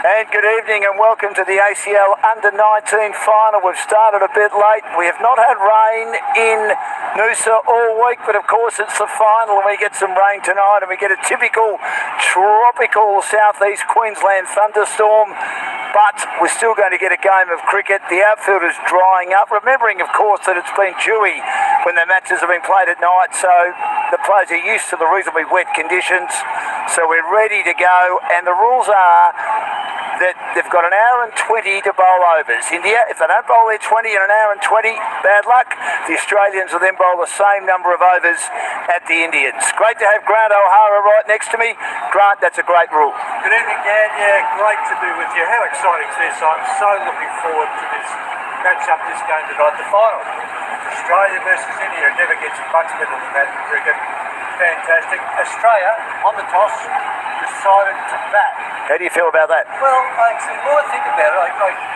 And good evening and welcome to the ACL Under-19 final. We've started a bit late. We have not had rain in Noosa all week, but of course it's the final and we get some rain tonight and we get a typical tropical southeast Queensland thunderstorm. But we're still going to get a game of cricket. The outfield is drying up, remembering of course that it's been dewy when the matches have been played at night, so the players are used to the reasonably wet conditions. So we're ready to go, and the rules are that they've got an hour and 20 to bowl overs. India, if they don't bowl their 20 in an hour and 20, bad luck. The Australians will then bowl the same number of overs at the Indians. Great to have Grant O'Hara right next to me. Grant, that's a great rule. Good evening, Dan. Yeah, great to be with you. How exciting is this? I'm so looking forward to this match-up, this game tonight, the final. Australia versus India. It never gets much better than that in cricket. Fantastic. Australia, on the toss, decided to bat. How do you feel about that? Well, the more I think about it, I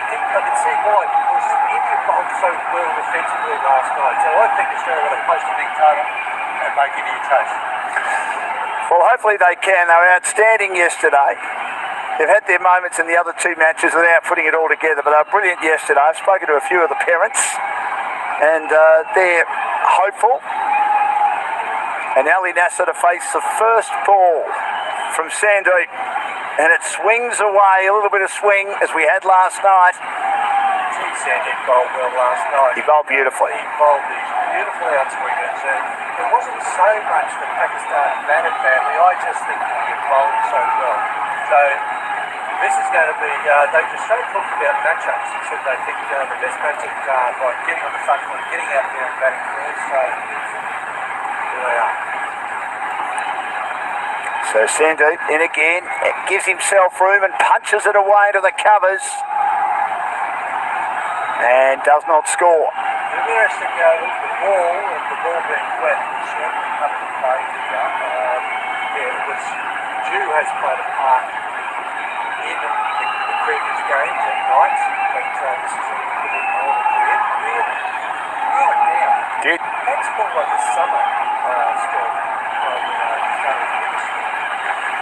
think I can see why, because India bowled so well defensively last night. So I think Australia are going to post a big total and make India chase. Well, hopefully they can. They were outstanding yesterday. They've had their moments in the other two matches without putting it all together, but they were brilliant yesterday. I've spoken to a few of the parents, and they're hopeful. And Ali Nasser to face the first ball from Sandeep. And it swings away, a little bit of swing, as we had last night. Gee, Sandeep bowled well last night. He bowled beautifully. He bowled these beautiful outswingers. And it wasn't so much that Pakistan batted badly. I just think he bowled so well. So this is going to be, they've just so talked about matchups. He said they think the best matchups are by getting on the front foot, getting out there and batting first. So here they are. So Sandeep in again, gives himself room and punches it away to the covers. And does not score. Interesting, the ball being wet, certainly up to play here. Yeah, it was, Jew has played a part in the previous games at night, but this is a little bit more than it. Really? Oh, damn. Did? That's more like a summer storm.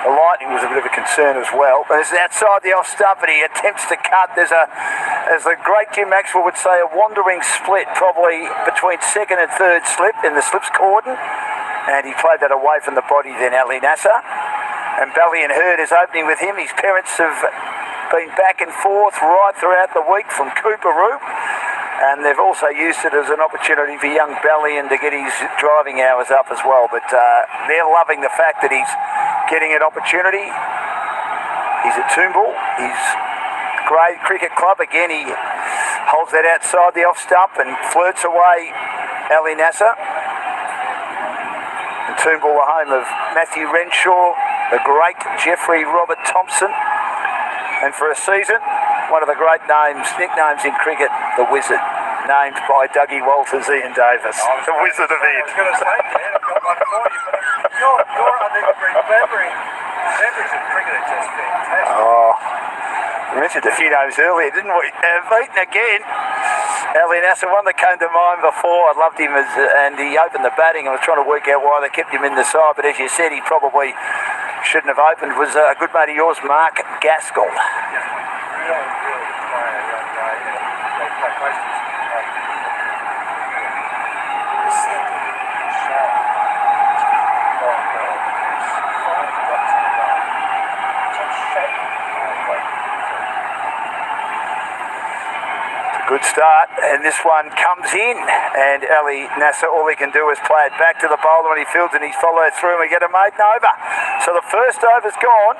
The lightning was a bit of a concern as well. But it's outside the off stump and he attempts to cut. There's as the great Jim Maxwell would say, a wandering split probably between second and third slip in the slips cordon. And he played that away from the body then, Ali Nasser. And Bally and Hurd is opening with him. His parents have been back and forth right throughout the week from Cooperoo. And they've also used it as an opportunity for young Ballion to get his driving hours up as well. But they're loving the fact that he's getting an opportunity. He's at Toombul. He's great cricket club. Again, he holds that outside the off stump and flirts away Ali Nasser. And Toombul, the home of Matthew Renshaw, the great Jeffrey Robert Thompson. And for a season, one of the great nicknames in cricket, the Wizard, named by Dougie Walters, Ian Davis, the Wizard of Ed. I was going to say, Dan, I've got one for you, but your uneven memories of cricket are just fantastic. Oh, we mentioned a few names earlier, didn't we? Beaten again. Ali Nasser, one that came to mind before. I loved him and he opened the batting. I was trying to work out why they kept him in the side, but as you said, he probably shouldn't have opened. Was a good mate of yours, Mark Gaskell. Really good player, young guy. They play most of his game. The centre is sharp. It's quite well. It's 5 drops in a row. It's a shape. Good start, and this one comes in, and Ali Nasser, all he can do is play it back to the bowler when he fields and he's followed through and we get a maiden over. So the first over's gone.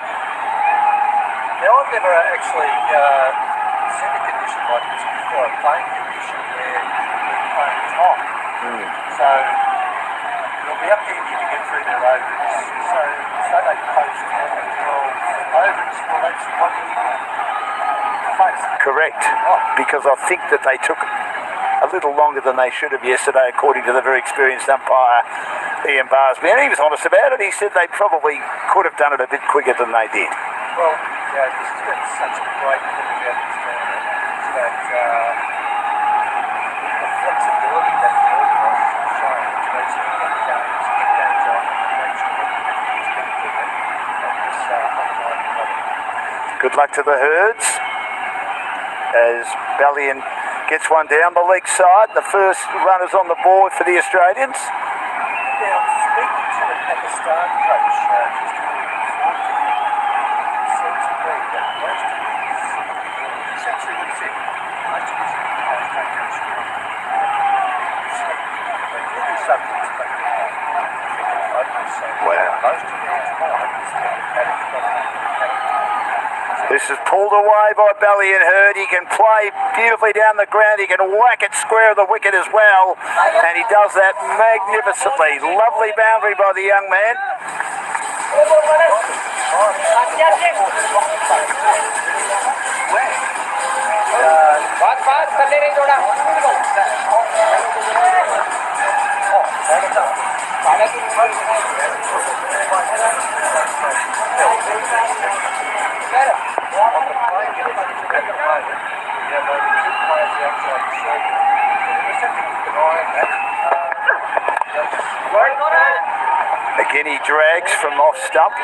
Now I've never actually seen a condition like this before, a playing condition where we're playing top. So it'll be up to India to get through their overs. So they post 10 and 12 overs. Well, that's what India face. Correct, because I think that they took a little longer than they should have yesterday, according to the very experienced umpire, Ian Barsby. And he was honest about it. He said they probably could have done it a bit quicker than they did. Well, yeah, this has been such a great thing about this tournament, is that the flexibility that the organisers have shown to actually get games on and make sure that it's been quicker at this online level. Good luck to the Herds as Ballion gets one down the leg side. The first runners on the board for the Australians. Now, speaking to the Pakistan coach, just seems to me that most of these, essentially what he said, most of these guys don't have scoring. They do do subjects, but they can focus. So most of their time is spent at This is pulled away by Ballion Herd. He can play beautifully down the ground. He can whack it square of the wicket as well. And he does that magnificently. Lovely boundary by the young man. Again, he drags from off stump.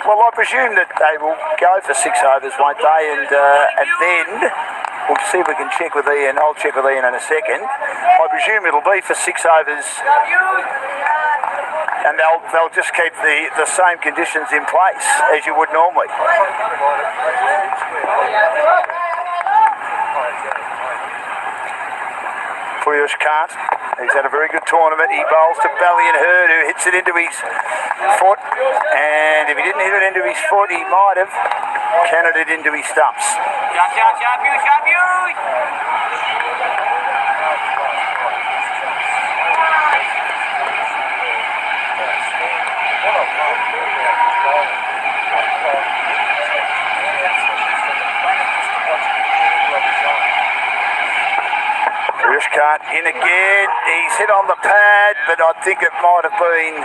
Well, I presume that they will go for 6 overs, won't they? And then we'll see if we can check with Ian. I'll check with Ian in a second. I presume it'll be for 6 overs, and they'll just keep the same conditions in place as you would normally. Puyush can't. He's had a very good tournament. He bowls to Ballion Herd, who hits it into his foot. And if he didn't hit it into his foot, he might have cannoned it into his stumps. Can't in again. He's hit on the pad, but I think it might have been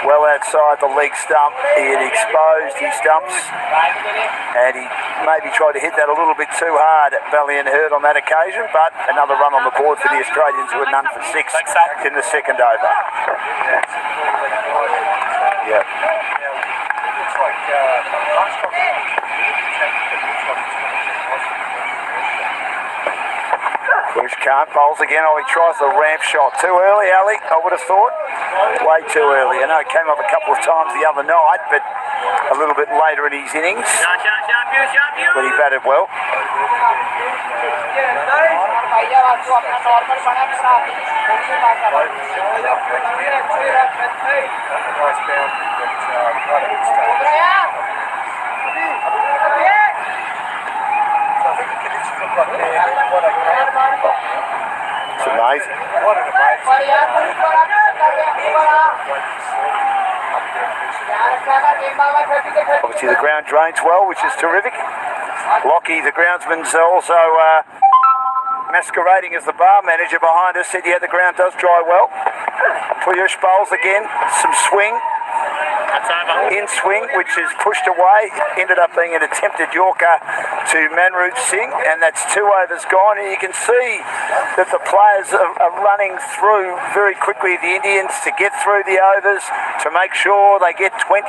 well outside the leg stump. He had exposed his stumps, and he maybe tried to hit that a little bit too hard at Ballion Herd on that occasion. But another run on the board for the Australians, who are none for 6 in the second over. Yeah. Bush can't, bowls again. Oh, he tries the ramp shot. Too early, Ali, I would have thought. Way too early. I know it came up a couple of times the other night, but a little bit later in his innings. But he batted well. It's amazing. Obviously the ground drains well, which is terrific. Lockie, the groundsman's also masquerading as the bar manager behind us, said yeah, the ground does dry well. Puyush bowls again, some swing. In swing, which is pushed away, ended up being an attempted Yorker to Manroop Singh, and that's 2 overs gone. And you can see that the players are running through very quickly, the Indians, to get through the overs, to make sure they get 20.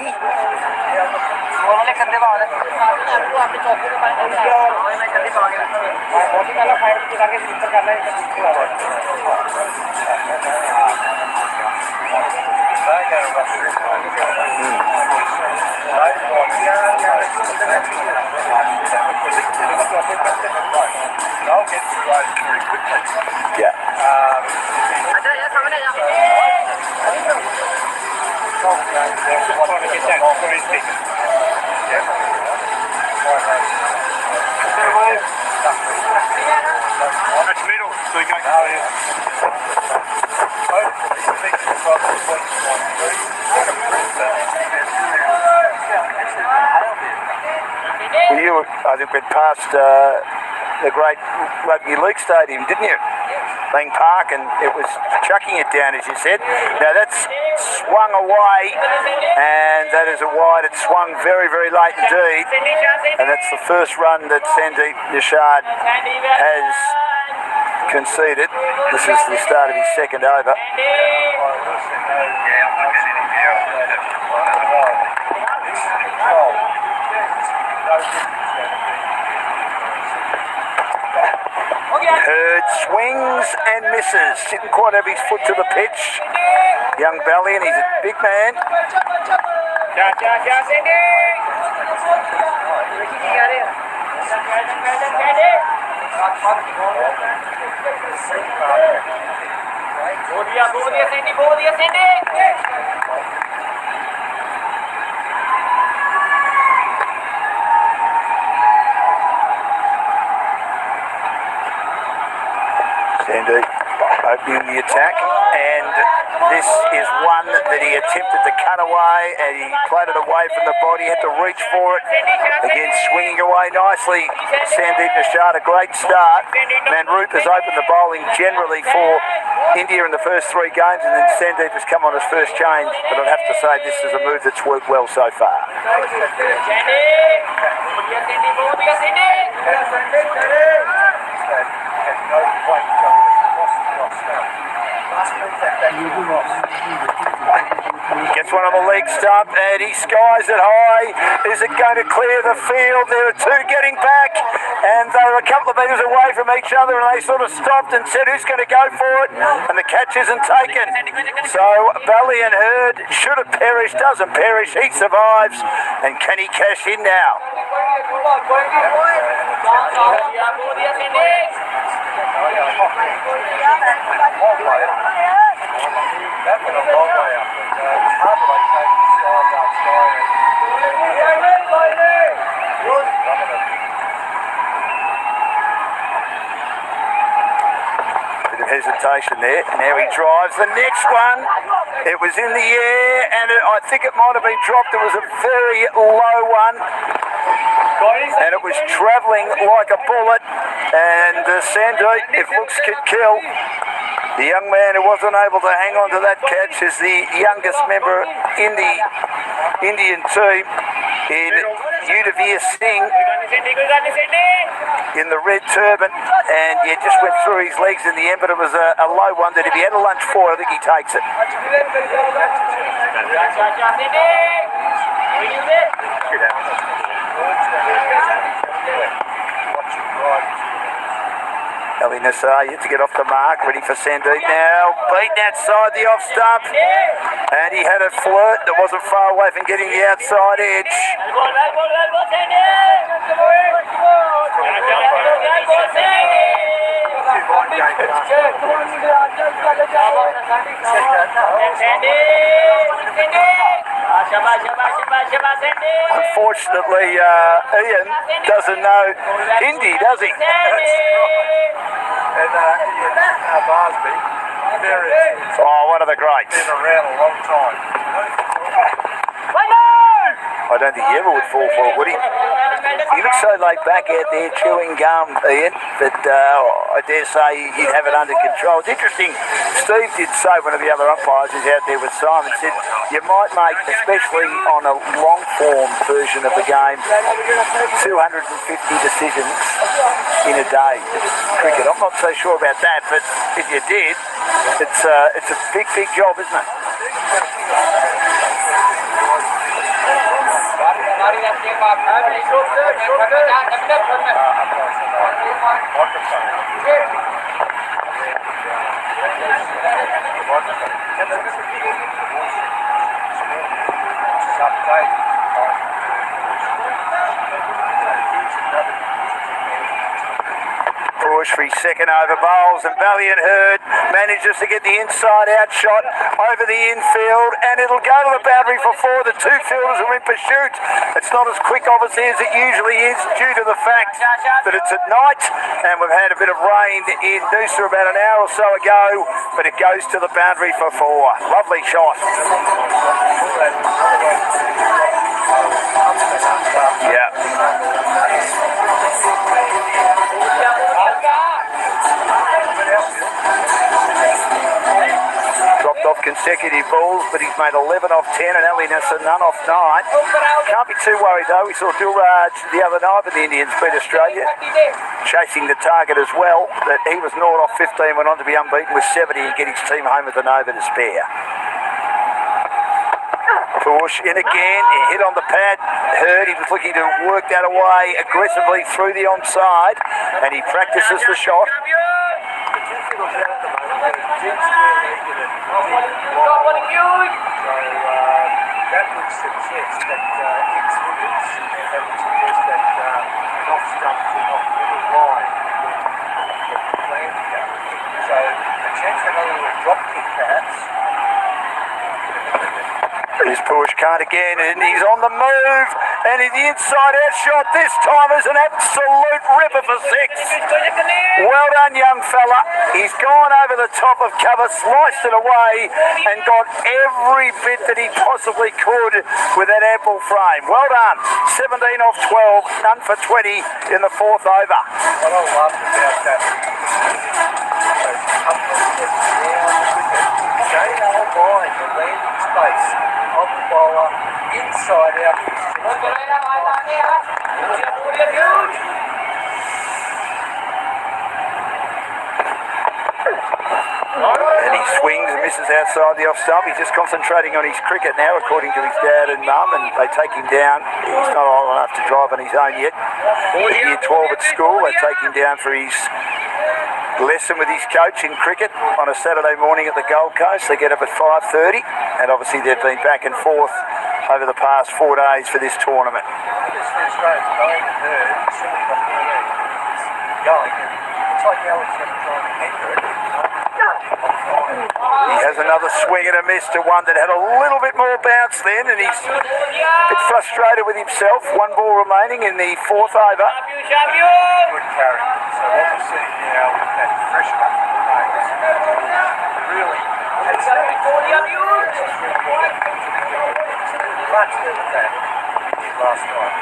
Yeah. That's middle, so you can You, I think, went past the great rugby league stadium, didn't you? Lang Park, and it was chucking it down, as you said. Now that's swung away, and that is a wide. It swung very, very late indeed, and that's the first run that Sandeep Nishad has conceded. This is the start of his second over. and misses. Didn't quite have his foot to the pitch. Young Valiant, he's a big man. Sandy opening the attack, and this is one that he attempted to cut away, and he played it away from the body, had to reach for it. Again, swinging away nicely. Sandeep Nishad, a great start. Manroop has opened the bowling generally for India in the first 3 games, and then Sandeep has come on his first change, but I'd have to say this is a move that's worked well so far. Gets one on the leg stump and he skies it high. Is it going to clear the field? There are 2 getting back, and they're a couple of metres away from each other, and they sort of stopped and said who's going to go for it, and the catch isn't taken. So Valiant Herd should have perished, doesn't perish, he survives, and can he cash in now? That went a long way up. It's hard to take Bit of hesitation there. Now he drives the next one. It was in the air, and I think it might have been dropped. It was a very low one, and it was travelling like a bullet. And Sandeep, if looks could kill, the young man who wasn't able to hang on to that catch is the youngest member in the Indian team in Yudhavir Singh in the red turban, and just went through his legs in the end, but it was a low one that if he had a lunch for, I think he takes it. Ali Nassar yet to get off the mark, ready for Sandeep now. Beaten outside the off stump, and he had a flirt that wasn't far away from getting the outside edge. Unfortunately, Ian doesn't know Hindi, does he? And Barsby, very experienced. Oh, one of the greats. Been around a long time. I don't think he ever would fall for it, would he? He looks so laid back out there chewing gum, Ian, that I dare say he'd have it under control. It's interesting, Steve did say, one of the other umpires who's out there with Simon, said you might make, especially on a long-form version of the game, 250 decisions in a day. Cricket, I'm not so sure about that, but if you did, it's a big, big job, isn't it? Push for his second over bowls, and Valiant Herd manages to get the inside out shot over the infield, and it'll go to the boundary for 4. The 2 fielders are in pursuit. It's not as quick obviously as it usually is due to the fact that it's at night, and we've had a bit of rain in Noosa about an hour or so ago, but it goes to the boundary for 4. Lovely shot. Yeah. Dropped off consecutive balls, but he's made 11 off 10 and Ali Nasser none off 9. Can't be too worried though. We saw Dilraj the other night when the Indians beat Australia, chasing the target as well. That he was 0 off 15, went on to be unbeaten with 70 and get his team home with an over to spare. Push in again, he hit on the pad. Herd, he was looking to work that away aggressively through the onside, and he practices the shot. deep square legged and deep wide. So that would suggest that Innigs and that would suggest that an off stump to an off middle line would be planned to go. So a chance for another little drop kick perhaps. Here's Pushkant again, and he's on the move, and the inside out shot this time is an absolute ripper for six. Well done, young fella. He's gone over the top of cover, sliced it away, and got every bit that he possibly could with that ample frame. Well done. 17 off 12, none for 20 in the fourth over. What I love about that those couple of steps down the wicket, Jane O'Brien, the landing space of the bowler, inside out. And he swings and misses outside the off stump. He's just concentrating on his cricket now, according to his dad and mum, and they take him down. He's not old enough to drive on his own yet. Year 12 at school, they take him down for his lesson with his coach in cricket on a Saturday morning at the Gold Coast. They get up at 5:30, and obviously they've been back and forth over the past 4 days for this tournament. Australia's going to hurt, similar to going, and it's like Alexander trying to enter it. He has another swing and a miss to one that had a little bit more bounce then, and he's a bit frustrated with himself. One ball remaining in the fourth over. Good carry. So what we're seeing now with that pressure up the nose, really, that's much better than that he did last night.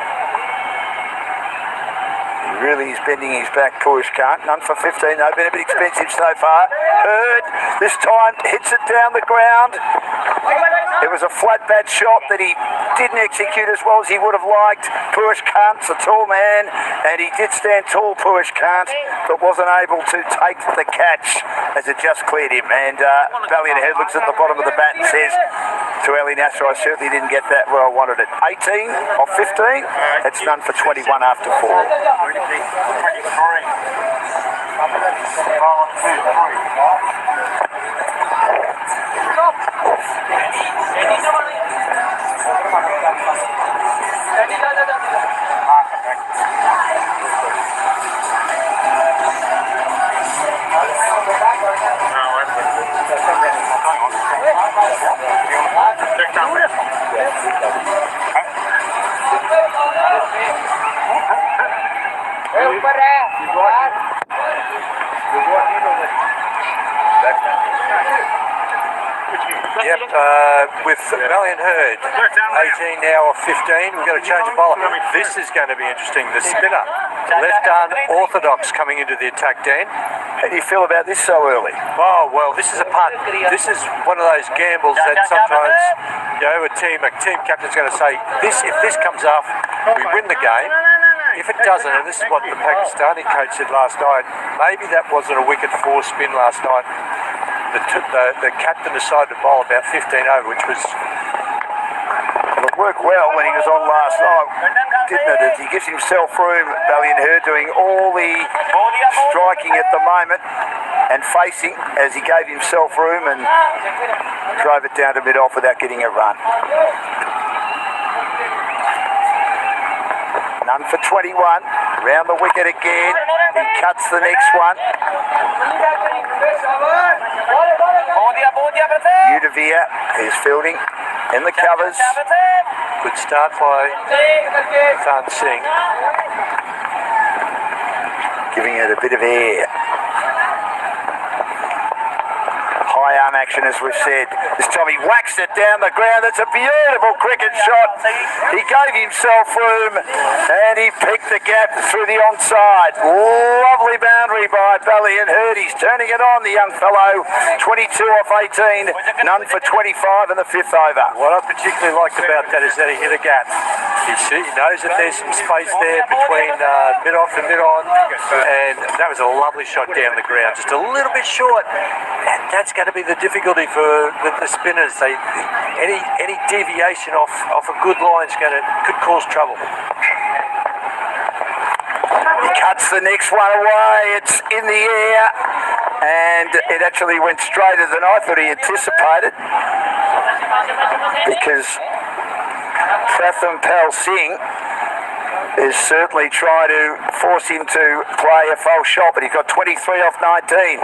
He really is bending his back, Pushkant. None for 15, though. Been a bit expensive so far. Hurd, this time, hits it down the ground. It was a flat bat shot that he didn't execute as well as he would have liked. Pushkant's a tall man, and he did stand tall, Pushkant, but wasn't able to take the catch as it just cleared him. And Valiant Head looks at the bottom of the bat and says to Ali Nasser, I certainly didn't get that where I wanted it. 18 off 15, that's none for 21 after 4. Yep, with Valiant Herd, 18 now off 15, we've got to change the bowler. This is going to be interesting, the spinner. Left arm orthodox coming into the attack, Dan. How do you feel about this so early? Oh, well, this is a punt. This is one of those gambles that sometimes, you know, a team captain's going to say, if this comes off, we win the game. If it doesn't, and this is what the Pakistani coach said last night, maybe that wasn't a wicket 4 spin last night. The captain decided to bowl about 15 over, which was... Well, it worked well when he was on last night, didn't it? As he gives himself room, Valiant Herd doing all the striking at the moment and facing as he gave himself room and drove it down to mid-off without getting a run. None for 21. Round the wicket again. He cuts the next one. Udavia is fielding in the covers. Good start by Than Singh. Giving it a bit of air. High arm action, as we've said. This time he whacks it down the ground. That's a beautiful cricket shot. He gave himself room and he picked the gap through the onside. Lovely boundary by Valiant Herd. He's turning it on, the young fellow. 22 off 18, none for 25 in the fifth over. What I particularly liked about that is that he hit a gap. He knows that there's some space there between mid-off and mid-on, and that was a lovely shot down the ground. Just a little bit short, and that's going to be the difficulty for the spinners. Any deviation off a good line could cause trouble. He cuts the next one away. It's in the air, and it actually went straighter than I thought he anticipated, because Pratham Pal Singh is certainly trying to force him to play a false shot, but he's got 23 off 19.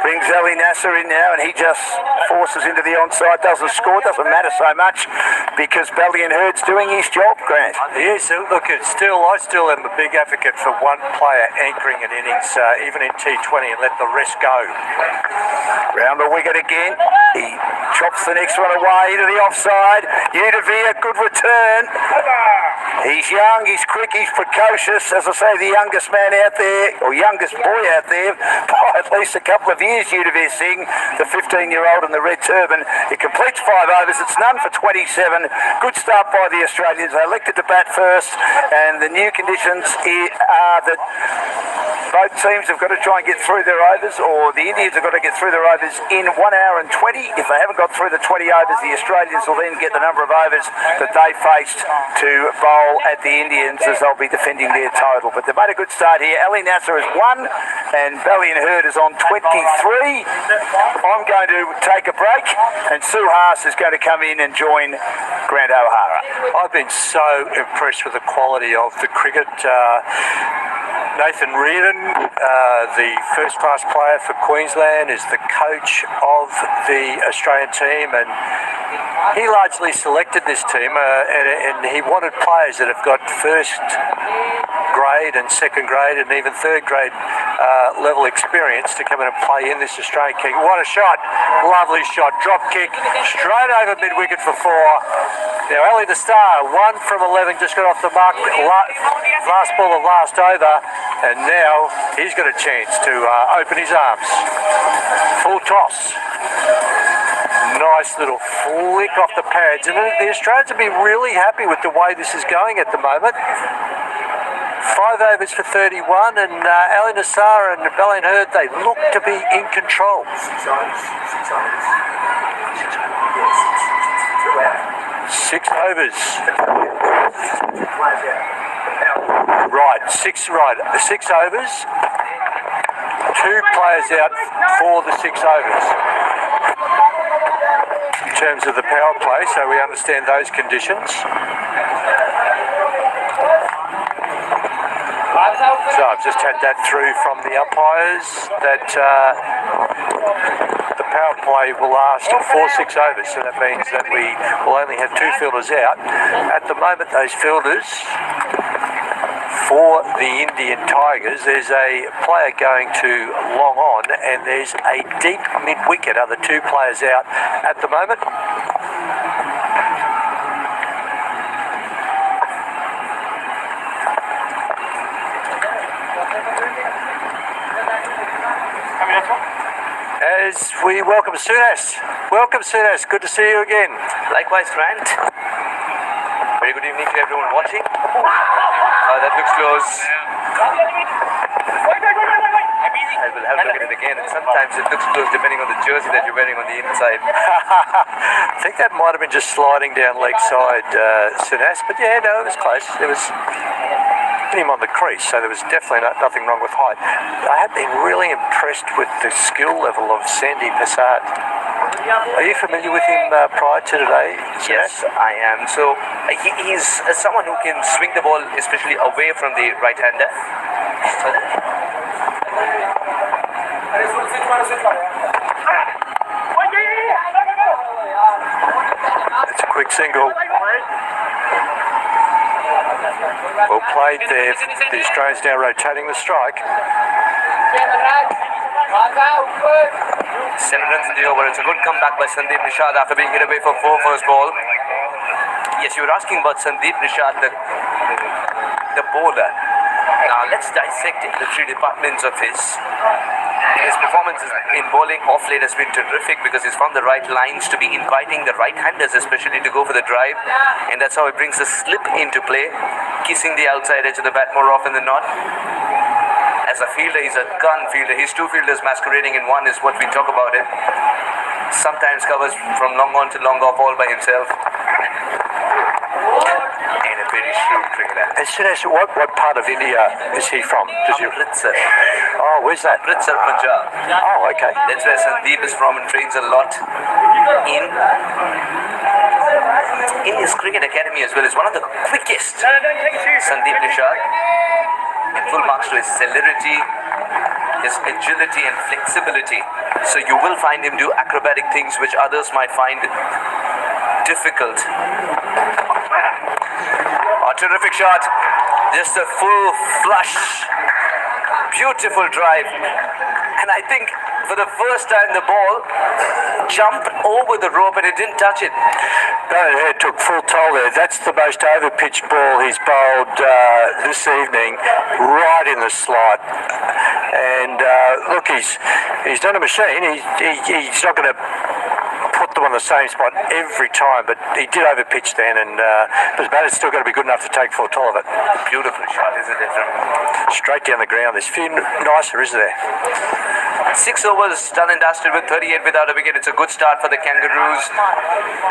Brings Ali Nasser in now, and he just forces into the onside. Doesn't score, doesn't matter so much, because Ballion Hurd's doing his job, Grant. Yes, look, I still am a big advocate for one player anchoring an innings, even in T20, and let the rest go. Round the wicket again. He chops the next one away into the offside. Udavir, good return. He's young, he's quick, he's precocious. As I say, the youngest man out there, or youngest boy out there, by at least a couple of years, Udavir Singh, the 15-year-old in the red turban. He completes 5 overs. It's none for 27. Good start by the Australians. They elected to bat first, and the new conditions are that both teams have got to try and get through their overs, or the Indians have got to get through their overs in 1 hour and 20. If they haven't got through the 20 overs, the Australians will then get the number of overs that they faced to bowl at the Indians, as they'll be defending their total. But they've made a good start here. Ali Nasser has 1, and Ballion Hurd is on 23. I'm going to take a break, and Sue Haas is going to come in and join Grant O'Hara. I've been so impressed with the quality of the cricket. Nathan Reardon, the first-class player for Queensland, is the coach of the Australian team, and he largely selected this team, and he wanted players that have got first grade and second grade and even third grade level experience to come in and play in this Australian kick. What a shot! Lovely shot. Drop kick straight over mid-wicket for 4. Now Ali the Star, 1 from 11, just got off the mark. Last ball of last over, and now he's got a chance to open his arms. Full toss. Nice little flick off the pads, and the Australians will be really happy with the way this is going at the moment. 5 overs for 31, and Ali Nassar and Ballion Hurd, they look to be in control. 6 overs. Right, 6 overs. 2 players out for the 6 overs. In terms of the power play, so we understand those conditions. So I've just had that through from the umpires that the power play will last for 6 overs. So that means that we will only have 2 fielders out. At the moment, those fielders for the Indian Tigers, there's a player going to long on, and there's a deep mid-wicket. Are the 2 players out at the moment? As we welcome Sunas. Welcome, Sunas. Good to see you again. Likewise, Grant. Very good evening to everyone watching. That looks close. I will have to look at it again, and sometimes it looks close depending on the jersey that you're wearing on the inside. I think that might have been just sliding down leg side, Sunas, but yeah, no, it was close. It was him on the crease, so there was definitely nothing wrong with height. I have been really impressed with the skill level of Sandy Passat. Are you familiar with him prior to today? Yes, I am. So he's someone who can swing the ball, especially away from the right-hander. It's a quick single. Well played there. The Australians now rotating the strike. 7 runs in the over. It's a good comeback by Sandeep Nishad after being hit away for 4 first ball. Yes, you were asking about Sandeep Nishad, the bowler. Now let's dissect the 3 departments of his. His performance in bowling off late has been terrific because he's found the right lines to be inviting the right-handers especially to go for the drive, and that's how he brings the slip into play, kissing the outside edge of the bat more often than not. As a fielder, he's a gun fielder. He's 2 fielders masquerading in one is what we talk about it. Sometimes covers from long on to long off all by himself. and a very shrewd cricketer. And Suresh, what part of India is he from? Amritsar. Oh, where's that? Amritsar, Punjab. Oh, okay. That's where Sandeep is from and trains a lot in his cricket academy as well. Is one of the quickest. Sandeep Nishad. And full marks to his celerity, his agility and flexibility. So you will find him do acrobatic things which others might find difficult. A terrific shot. Just a full flush. Beautiful drive. And I think for the first time the ball jumped over the rope and it didn't touch it. No, it took full toll there. That's the most over-pitched ball he's bowled this evening, right in the slot. And look, he's done a machine. He's not going to put them on the same spot every time, but he did over-pitch then, and but it's still got to be good enough to take full toll of it. Beautiful shot, isn't it? Straight down the ground. There's few nicer, isn't there? 6 overs done and dusted with 38 without a wicket. It's a good start for the Kangaroos.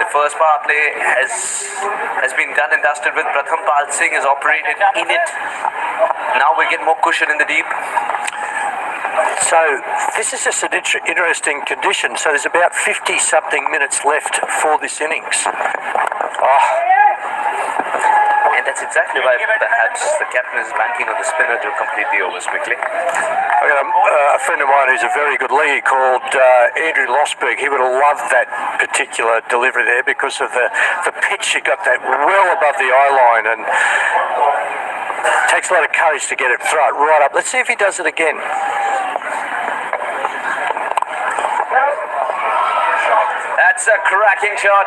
The first power play has been done and dusted with Pratham Pal Singh has operated in it. Now we get more cushion in the deep. So this is just an interesting condition. So there's about 50-something minutes left for this innings. And that's exactly why perhaps the captain is banking on the spinner to complete the overs quickly. I got a friend of mine who's a very good leaguer called Andrew Losberg. He would have loved that particular delivery there because of the pitch. You got that well above the eye line, and it takes a lot of courage to get it right up. Let's see if he does it again. That's a cracking shot.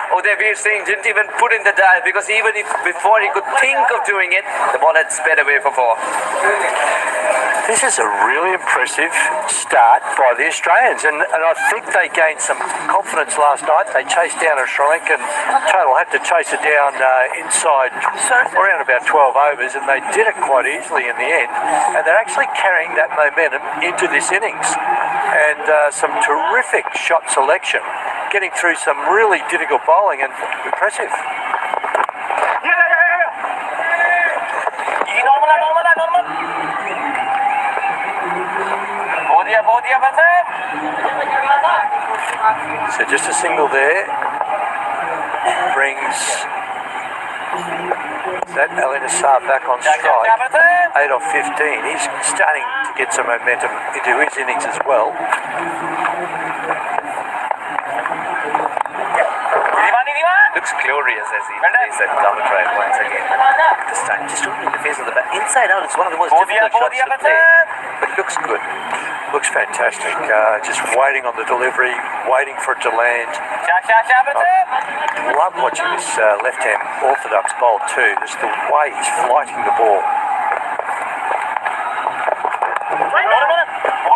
Udayveer Singh didn't even put in the dive because even if before he could think of doing it, the ball had sped away for 4. This is a really impressive start by the Australians, and I think they gained some confidence last night. They chased down a Sri Lankan total, had to chase it down inside around about 12 overs, and they did it quite easily in the end. And they're actually carrying that momentum into this innings. And some terrific shot selection, getting through some really difficult bowling, and impressive. So just a single there brings that Ali Nassar back on strike. 8 off 15. He's starting to get some momentum into his innings as well. Looks glorious as he plays that cover drive once again. This time, just only in the face of the bat. Inside out, it's one of the most difficult shots to play. But it looks good. Looks fantastic. Just waiting on the delivery, waiting for it to land. I love watching this left-hand orthodox bowl too. Just the way he's flighting the ball.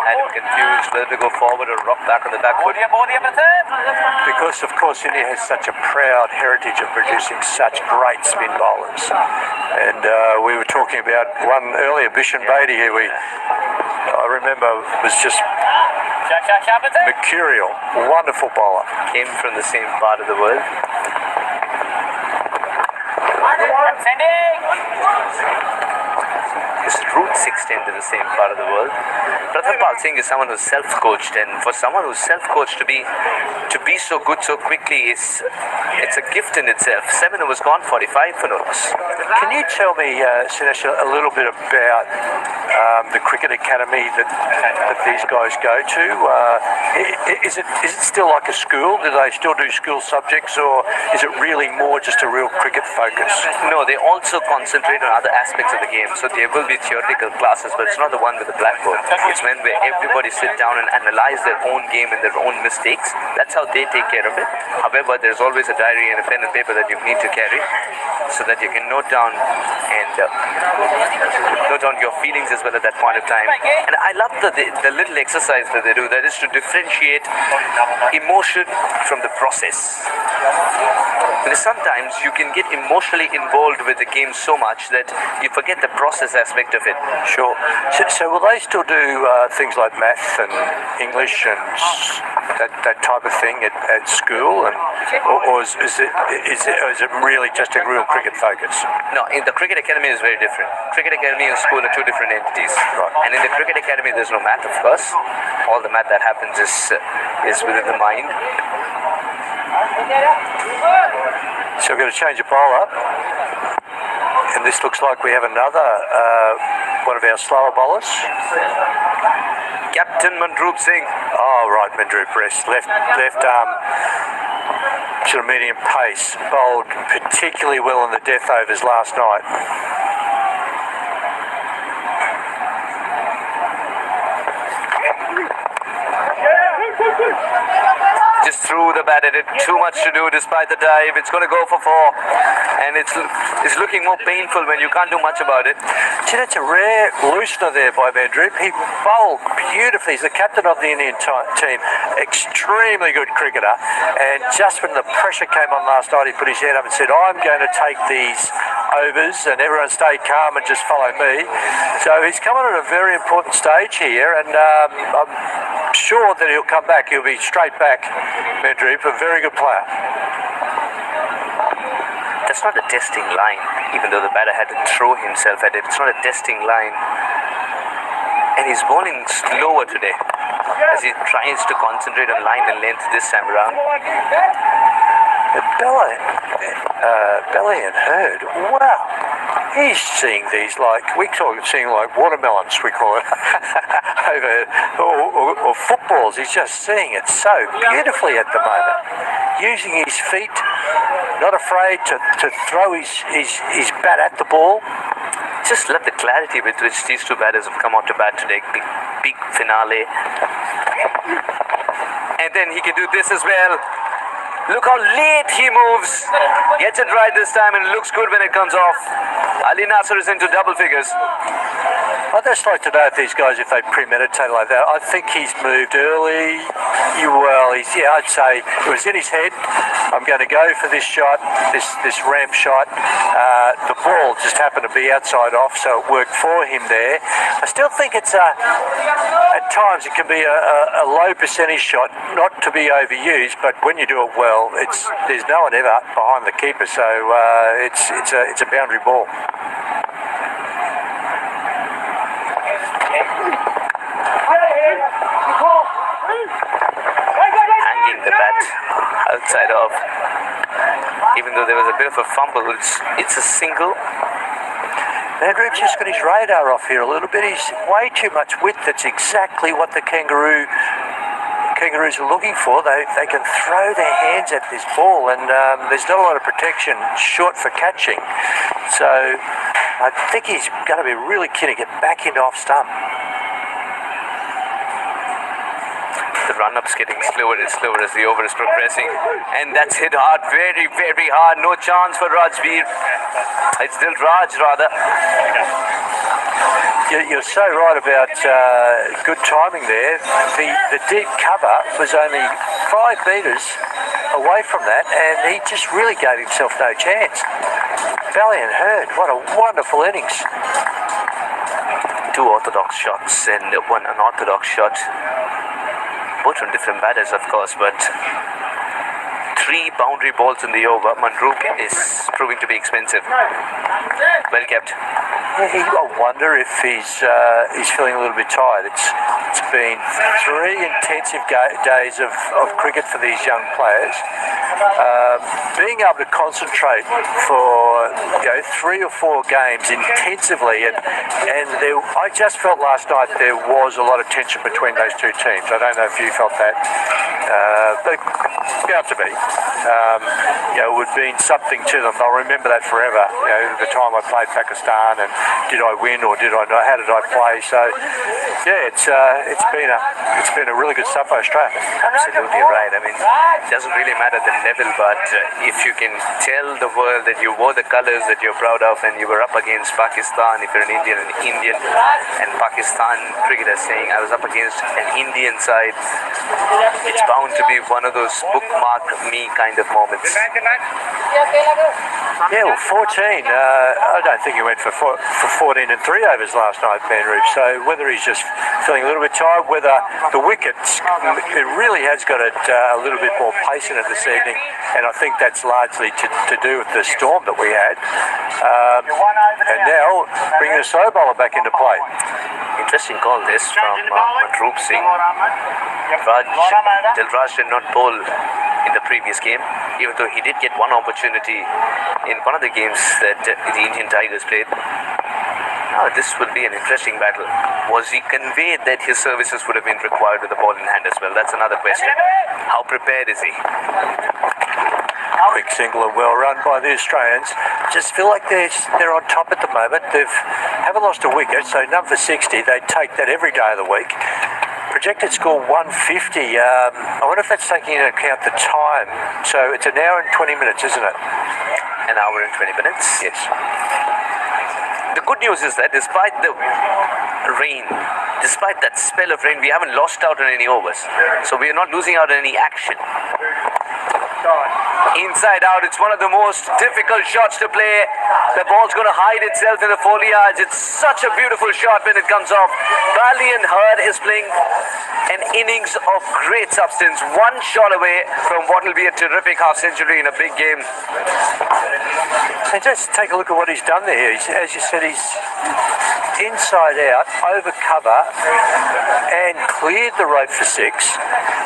Had him confused whether to go forward or rock back on the back foot. Because, of course, India has such a proud heritage of producing such great spin bowlers. And we were talking about one earlier, Bishan Bedi, who I remember was just mercurial, wonderful bowler. Came from the same part of the world. His roots extend to the same part of the world. Pratham Pal Singh is someone who's self-coached, and for someone who's self-coached to be so good so quickly it's a gift in itself. 7 overs gone, 45 for Norris. Can you tell me, Sinesh, a little bit about the cricket academy that these guys go to? Is it still like a school? Do they still do school subjects, or is it really more just a real cricket focus? No, they also concentrate on other aspects of the game. So there will be theoretical classes, but it's not the one with the blackboard. It's when where everybody sit down and analyze their own game and their own mistakes. That's how they take care of it. However, there's always a diary and a pen and paper that you need to carry so that you can note down your feelings as well at that point of time. And I love the little exercise that they do, that is to differentiate emotion from the process. Because sometimes you can get emotionally involved with the game so much that you forget the process aspect of it. Sure. So will they still do things like math and English and that type of thing at school, or is it really just a real cricket focus? No, in the cricket academy is very different. Cricket academy and school are two different entities. Right. And in the cricket academy, there's no math, of course. All the math that happens is within the mind. So we're going to change the bowl up, and this looks like we have another one of our slower bowlers. Captain Manroop Singh. Oh, right, Manroop rest. Left arm, sort of medium pace. Bowled particularly well in the death overs last night. Just threw the bat at it. Too much to do despite the dive. It's going to go for 4. And it's looking more painful when you can't do much about it. Gee, that's a rare loosener there by Manroop. He bowled beautifully. He's the captain of the Indian team. Extremely good cricketer. And just when the pressure came on last night, he put his head up and said, I'm going to take these overs, and everyone stay calm and just follow me. So he's coming at a very important stage here, and I'm sure that he'll come back. He'll be straight back, Manroop, a very good player. That's not a testing line, even though the batter had to throw himself at it. It's not a testing line. And he's bowling slower today as he tries to concentrate on line and length this time around. Belly and Hurd, wow. He's seeing these seeing like watermelons, we call it, or footballs. He's just seeing it so beautifully at the moment. Using his feet, not afraid to throw his bat at the ball. Just love the clarity with which these two batters have come out to bat today. Big finale. And then he can do this as well. Look how late he moves. Gets it right this time, and it looks good when it comes off. Ali Nasser is into double figures. I'd just like to know if these guys, if they premeditate like that. I think he's moved early. I'd say it was in his head. I'm going to go for this shot, this ramp shot. The ball just happened to be outside off, so it worked for him there. I still think it's at times it can be a low percentage shot, not to be overused, but when you do it well, there's no one ever behind the keeper, so it's a boundary ball. Hanging the bat outside of. Even though there was a bit of a fumble, it's a single. Manroop's just got his radar off here a little bit. He's way too much width. That's exactly what the Kangaroos are looking for. They can throw their hands at this ball, and there's not a lot of protection short for catching. So I think he's going to be really keen to get back into off stump. The run-up's getting slower and slower as the over is progressing. And that's hit hard, very, very hard. No chance for Rajveer. It's still Raj, rather. You're so right about good timing there. The deep cover was only 5 metres away from that, and he just really gave himself no chance. Valiant Hurd, what a wonderful innings. 2 orthodox shots and 1 unorthodox shot. Both from different batters, of course, but 3 boundary balls in the over. Manroop is proving to be expensive. Well kept. I wonder if he's feeling a little bit tired. It's been 3 intensive days of cricket for these young players. Being able to concentrate for 3 or 4 games intensively, and I just felt last night there was a lot of tension between those two teams. I don't know if you felt that, but it's bound to be. It would have been something to them. They'll remember that forever. The time I played Pakistan, and did I win or did I not? How did I play? So yeah, it's been a really good stuff for Australia. Absolutely right. I mean, it doesn't really matter the level, but if you can tell the world that you wore the colors that you're proud of and you were up against Pakistan, if you're an Indian, and Pakistan cricketer saying I was up against an Indian side, it's bound to be one of those bookmark me kind of moments. Yeah, well, 14. I don't think he went for 14 and 3 overs last night, Ben Roop. So whether he's just feeling a little bit tired, whether the wickets, it really has got it a little bit more pace in it this evening, and I think that's largely to do with the storm that we had. And now bringing the slow bowler back into play. Interesting call this from Manroop Singh. Dilraj did not bowl in the previous game, even though he did get one opportunity in one of the games that the Indian Tigers played. Now this will be an interesting battle. Was he conveyed that his services would have been required with the ball in hand as well? That's another question. How prepared is he? Quick single and well run by the Australians. Just feel like they're on top at the moment. They haven't lost a wicket, so number 60, they take that every day of the week. Projected score 150. I wonder if that's taking into account the time. So it's an hour and 20 minutes, isn't it? An hour and 20 minutes? Yes. The good news is that despite the rain, despite that spell of rain, we haven't lost out on any overs. So we are not losing out on any action. Inside out, it's one of the most difficult shots to play. The ball's going to hide itself in the foliage. It's such a beautiful shot when it comes off. Valiant Herd is playing an innings of great substance. One shot away from what will be a terrific half century in a big game. And just take a look at what he's done there. As you said, he's inside out, over cover, and cleared the rope for 6.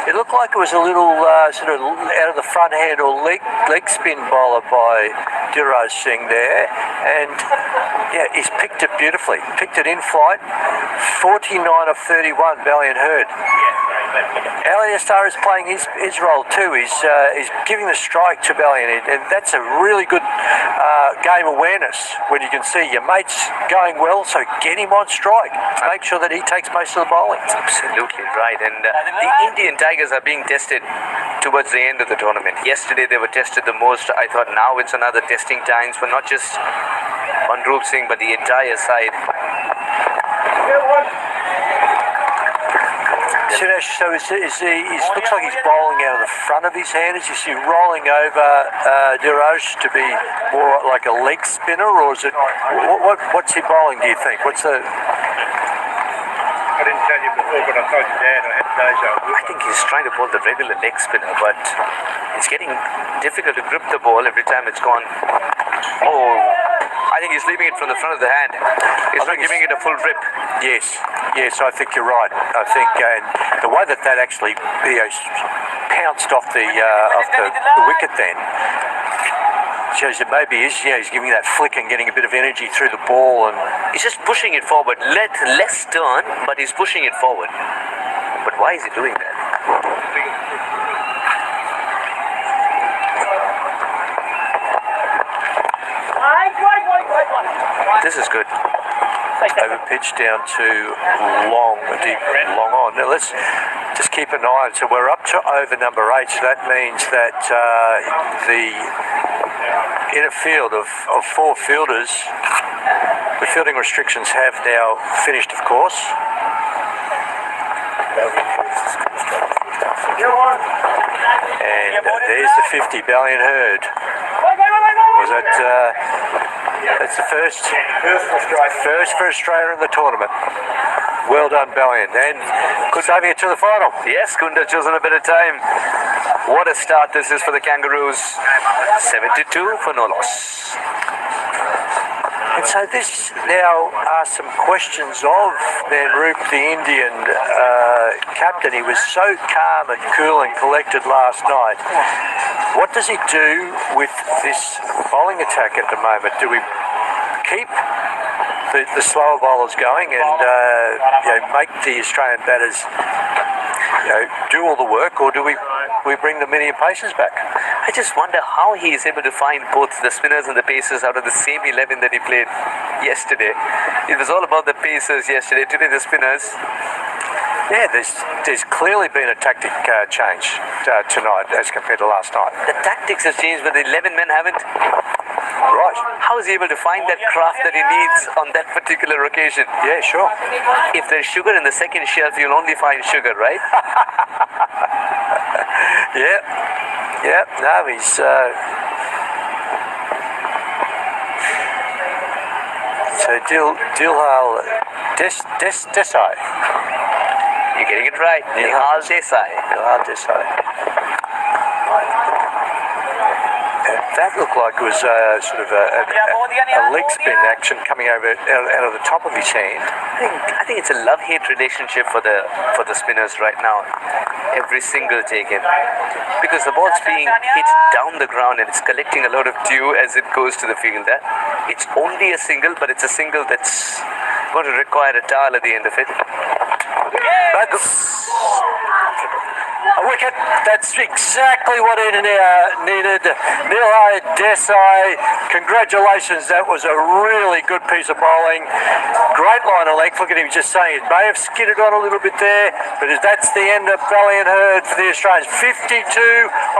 It looked like it was a little sort of out of the front hand or leg spin bowler by Dilraj Singh there, and yeah, he's picked it beautifully. Picked it in flight. 49 of 31, Valiant Herd. Ali Astar is playing his role too. He's giving the strike to Valiant, and that's a really good game awareness when you can see your mate's going well, so get him on strike. Make sure that he takes most of the bowling. Absolutely right. And the Indian Tigers are being tested towards the end of the tournament. Yesterday they were tested the most. I thought now it's another testing times for not just Manroop Singh but the entire side. So it looks like he's bowling out of the front of his hand. Is he rolling over Dilraj to be more like a leg spinner, or is it what's he bowling? Do you think? What's the? I didn't tell you before, but I told you Dad I had deja vu. I think he's trying to bowl the regular leg spinner, but it's getting difficult to grip the ball every time it's gone. Oh, I think he's leaving it from the front of the hand. He's not giving it a full rip. Yes, I think you're right. I think, and the way that actually pounced off the wicket then shows that maybe he's giving that flick and getting a bit of energy through the ball, and he's just pushing it forward. Less turn, but he's pushing it forward. But why is he doing that? This is good. Over pitch down to long, deep, long on. Now let's just keep an eye on. So we're up to over number 8. So that means that the inner field of 4 fielders, the fielding restrictions have now finished, of course. And there's the 50, Valiant Herd. Was that? That's the first for Australia in the tournament. Well done, Valiant, and saving it to the final. Yes, couldn't have chosen a better time. What a start this is for the Kangaroos. 72 for no loss. And so this now are some questions of Manroop, the Indian captain. He was so calm and cool and collected last night. What does he do with this bowling attack at the moment? Do we keep the slower bowlers going and make the Australian batters do all the work, or do we bring the medium pacers back? I just wonder how he is able to find both the spinners and the pacers out of the same 11 that he played yesterday. It was all about the pacers yesterday. Today the spinners. Yeah, there's clearly been a tactic change tonight as compared to last night. The tactics have changed, but the 11 men haven't. Right. How is he able to find that craft that he needs on that particular occasion? Yeah, sure. If there's sugar in the second shelf, you'll only find sugar, right? Yeah. Yeah. No, he's. So Dilhal Desai. You're getting it right. Nihal Desai. Dilhal Desai. That looked like it was sort of a leg spin action coming over out of the top of his hand. I think it's a love-hate relationship for the spinners right now. Every single taken, because the ball's being hit down the ground and it's collecting a lot of dew as it goes to the fielder. It's only a single, but it's a single that's going to require a towel at the end of it. A wicket. That's exactly what he needed. Nihal Desai, congratulations. That was a really good piece of bowling. Great line of length. Look at him just saying it may have skidded on a little bit there, but that's the end of Valiant Herd for the Australians. 52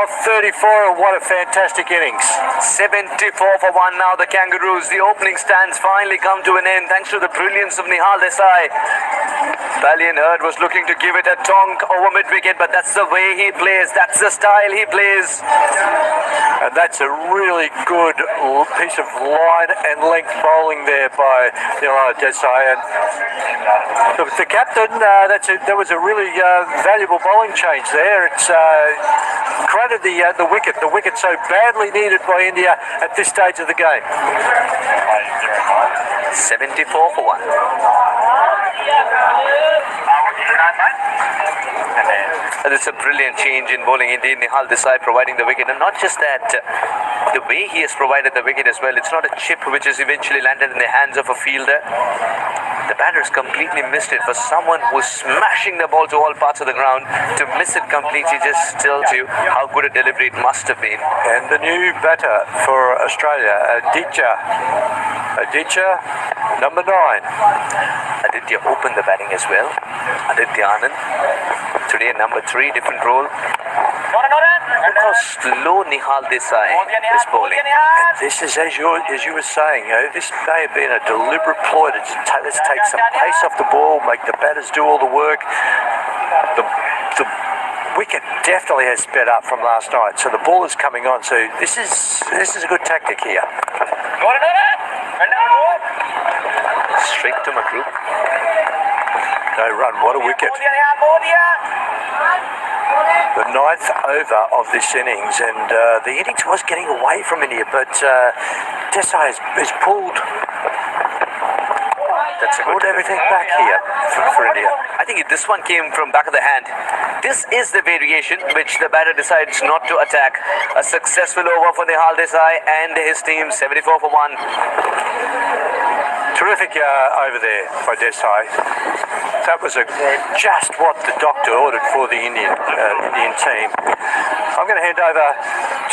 of 34, and what a fantastic innings. 74 for 1 now, the Kangaroos. The opening stands finally come to an end thanks to the brilliance of Nihal Desai. Valiant Herd was looking to give it a tonk over mid-wicket, but that's the way he plays. That's the style he plays. And that's a really good piece of line and length bowling there by Nihal Desai. And the captain, that was a really valuable bowling change there. It's created the wicket so badly needed by India at this stage of the game. 74 for 1. And it's a brilliant change in bowling indeed. Nihal Desai providing the wicket, and not just that, the way he has provided the wicket as well. It's not a chip which has eventually landed in the hands of a fielder. The batter's completely missed it. For someone who's smashing the ball to all parts of the ground, to miss it completely just tells you how good a delivery it must have been. And the new batter for Australia, Aditya, number 9. Aditya opened the batting as well. Aditya Anand. Today number 3, different role. Look how slow Nihal Desai is bowling. And this is, as you were saying, this may have been a deliberate ploy to let's take some pace off the ball, make the batters do all the work. The wicket definitely has sped up from last night, so the ball is coming on. So this is a good tactic here. Straight to McGrew. No run, what a wicket. The 9th over of this innings, and the innings was getting away from India, but Desai has pulled everything back here for India. I think this one came from back of the hand. This is the variation which the batter decides not to attack. A successful over for Nihal Desai and his team, 74 for 1. Terrific over there by Desai. That was just what the doctor ordered for the Indian team. I'm going to hand over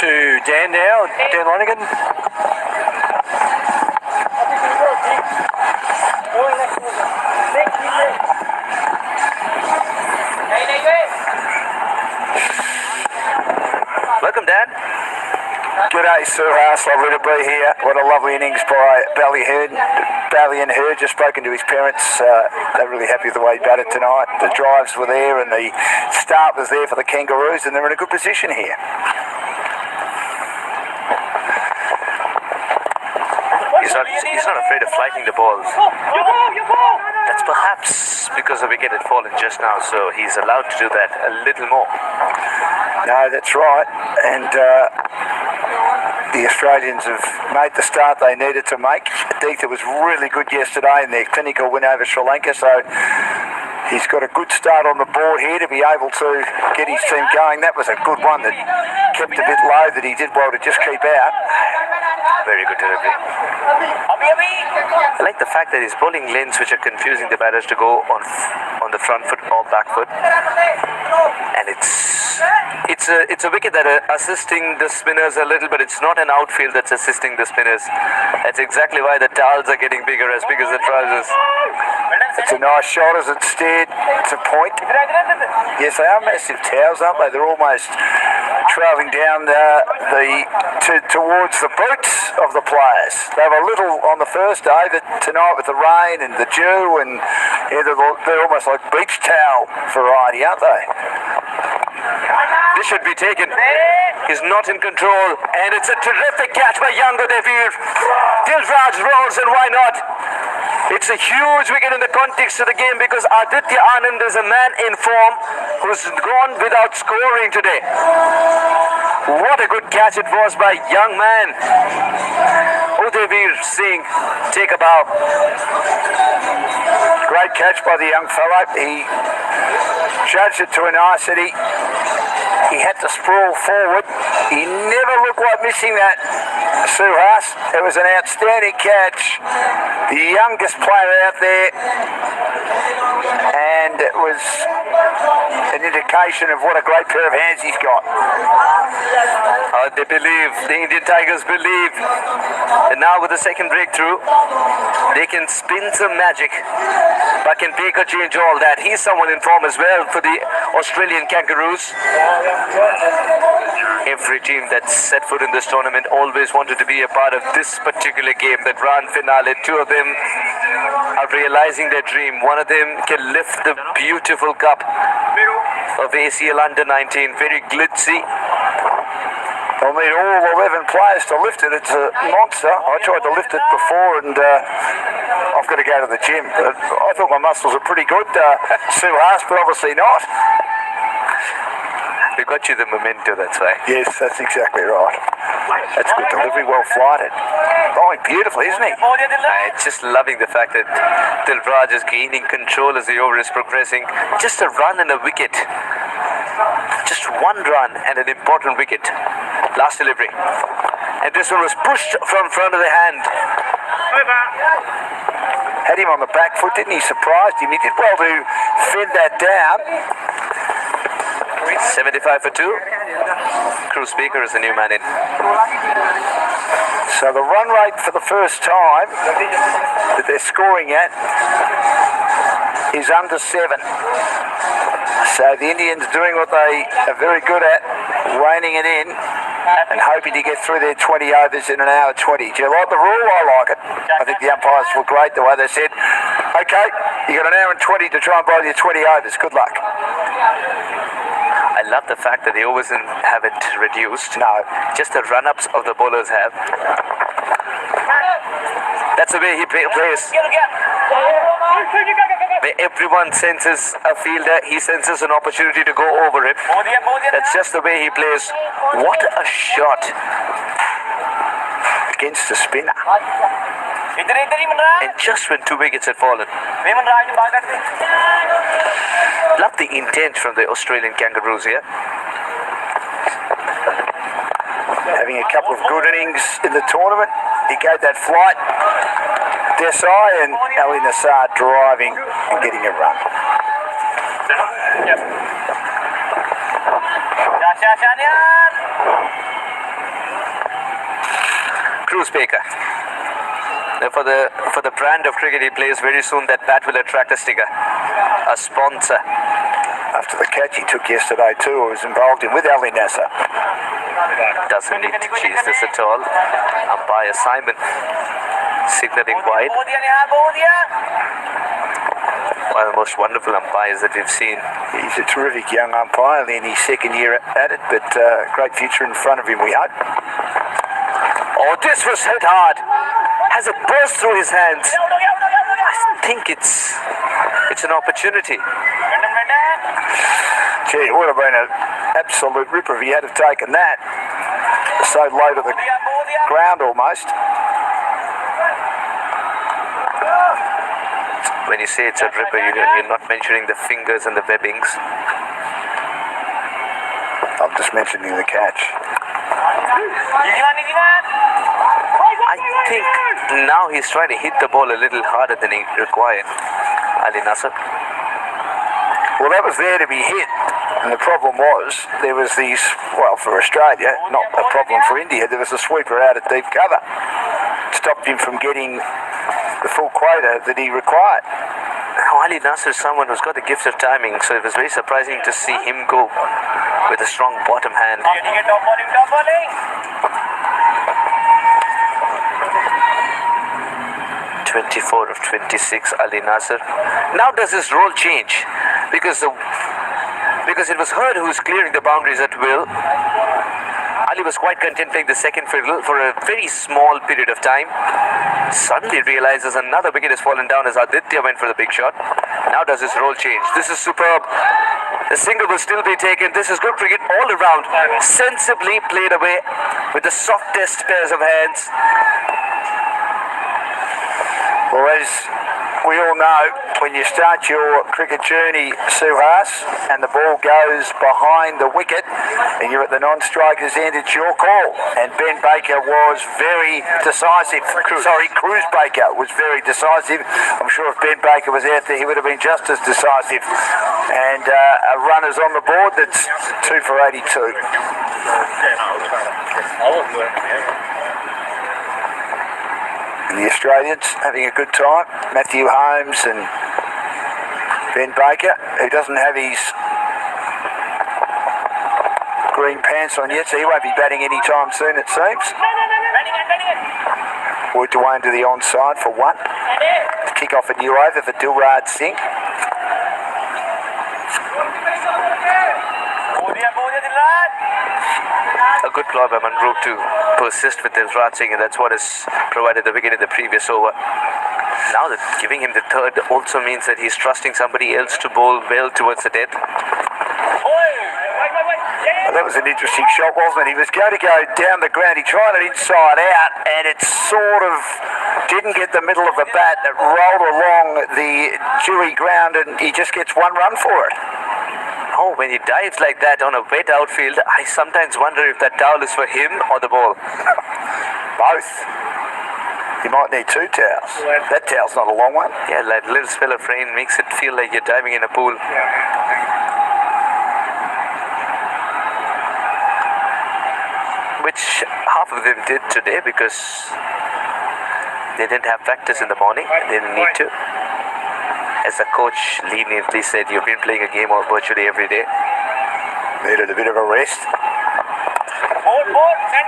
to Dan now, Dan Lonigan. Welcome, Dan. G'day, Sir House. Lovely to be here. What a lovely innings by Valiant Herd. Just spoken to his parents. They're really happy with the way he batted tonight. The drives were there and the start was there for the Kangaroos, and they're in a good position here. He's not afraid of flighting the balls. That's perhaps because the wicket had fallen just now, so he's allowed to do that a little more. No, that's right. And the Australians have made the start they needed to make. Aditya was really good yesterday in their clinical win over Sri Lanka, so he's got a good start on the board here to be able to get his team going. That was a good one that kept a bit low that he did well to just keep out. Very good delivery. I like the fact that he's bowling lanes which are confusing the batters to go on the front foot or back foot. And it's it's a wicket that assisting the spinners a little, but it's not an outfield that's assisting the spinners. That's exactly why the towels are getting bigger, as big as the trousers. It's a nice shot as it's steered. It's a point. Yes, they are massive towels, aren't they? They're almost travelling down towards the boots of the players. They were little on the first day, but tonight with the rain and the dew, and yeah, they're almost like beach towel variety, aren't they? This should be taken. He's not in control, and it's a terrific catch by Yango Devir. Dilraj rolls, and why not? It's a huge wicket in the context of the game because Aditya Anand is a man in form who's gone without scoring today. What a good catch it was by young man. Udevir Singh, take a bow. Great catch by the young fellow. He judged it to a nicety. He had to sprawl forward. He never looked like missing that, Suhas. It was an outstanding catch. The youngest player out there. And it was an indication of what a great pair of hands he's got. They believe, the Indian Tigers believe. And now with the second breakthrough, they can spin some magic. But can Baker change all that? He's someone in form as well for the Australian Kangaroos. Every team that's set foot in this tournament always wanted to be a part of this particular game, the grand finale. Two of them are realizing their dream. One of them can lift the beautiful cup of ACL Under-19. Very glitzy. I'll need all 11 players to lift it. It's a monster. I tried to lift it before, and I've got to go to the gym. I thought my muscles are pretty good, Suhas, but obviously not. We got you the memento, that's why. Yes, that's exactly right. That's good delivery, well flighted. Bowling beautifully, isn't he? I'm just loving the fact that Dilraj is gaining control as the over is progressing. Just a run and a wicket. Just one run and an important wicket. Last delivery. And this one was pushed from front of the hand. Had him on the back foot, didn't he? Surprised him. He did well to fend that down. 75 for 2. Cruz Baker is the new man in. So the run rate for the first time that they're scoring at is under 7. So the Indians doing what they are very good at, reining it in and hoping to get through their 20 overs in an hour 20. Do you like the rule? I like it. I think the umpires were great the way they said, okay, you got an hour and 20 to try and bowl your 20 overs. Good luck. I love the fact that the overs haven't reduced. No. Just the run-ups of the bowlers have. That's the way he plays. Where everyone senses a fielder, he senses an opportunity to go over him. That's just the way he plays. What a shot. Against the spinner. And just when 2 wickets had fallen. Love the intent from the Australian Kangaroos here. Having a couple of good innings in the tournament. He gave that flight. Desai and Ali Nassar driving and getting a run. Cruz Baker. For the brand of cricket he plays, very soon that bat will attract a sticker, a sponsor. After the catch he took yesterday too, I was involved in with Ali Nassar. Doesn't need to chase this at all. Umpire Simon signalling wide. One of the most wonderful umpires that we've seen. He's a terrific young umpire in his second year at it, but great future in front of him, we hope. Oh, this was hit hard. Has it burst through his hands? I think it's an opportunity. Gee, it would have been an absolute ripper if he had have taken that. So low to the ground almost. When you say it's a ripper, you're not mentioning the fingers and the webbings. I'm just mentioning the catch. I think now he's trying to hit the ball a little harder than he required. Ali Nassar. Well, that was there to be hit. And the problem was, there was these, well, for Australia, not a problem for India, there was a sweeper out at deep cover. Stopped him from getting the full quota that he required. Ali Nasser is someone who's got the gift of timing, so it was very surprising to see him go with a strong bottom hand. 24 of 26, Ali Nasser. Now does his role change? Because it was Hurd who was clearing the boundaries at will. Ali was quite content playing the second fiddle for a very small period of time. Suddenly realizes another wicket has fallen down as Aditya went for the big shot. Now does his role change? This is superb. The single will still be taken. This is good cricket all around. Sensibly played away with the softest pairs of hands. Well, as we all know, when you start your cricket journey, Suhas, and the ball goes behind the wicket and you're at the non-striker's end, it's your call. And Ben Baker was very decisive. Cruz Baker was very decisive. I'm sure if Ben Baker was out there, he would have been just as decisive. And a runner's on the board that's 2 for 82. And the Australians having a good time. Matthew Holmes and Ben Baker, who doesn't have his green pants on yet, so he won't be batting anytime soon, it seems. Wood Dwayne to the onside for 1. To kick off a new over for Dilraj Singh. A good ploy by Manroop to persist with Dilraj Singh, and that's what has provided the wicket in the previous over. Now that giving him the third also means that he's trusting somebody else to bowl well towards the death. Well, that was an interesting shot, wasn't it? He was going to go down the ground. He tried it inside out, and it sort of didn't get the middle of the bat. It rolled along the dewy ground, and he just gets 1 run for it. Oh, when he dives like that on a wet outfield, I sometimes wonder if that towel is for him or the ball. Both. You might need 2 towels. That towel's not a long one. Yeah, that little spell of rain makes it feel like you're diving in a pool. Which half of them did today because they didn't have practice in the morning. They didn't need to. As the coach leniently said, you've been playing a game virtually every day. Needed a bit of a rest.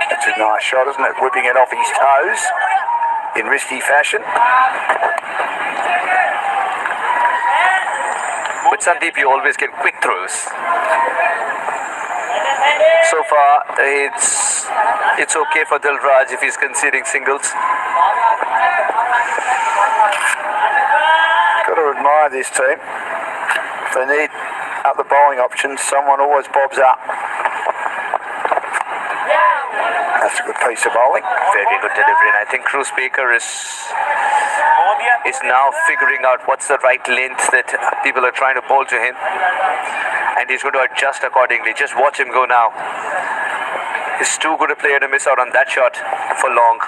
That's a nice shot, isn't it? Whipping it off his toes in risky fashion. With Sandeep, you always get quick throws. So far, it's okay for Dilraj if he's conceding singles. Got to admire this team. If they need other bowling options, someone always bobs up. That's a good piece of bowling. Very good delivery, and I think Cruz Baker is now figuring out what's the right length that people are trying to bowl to him, and he's going to adjust accordingly. Just watch him go now. He's too good a player to miss out on that shot for long.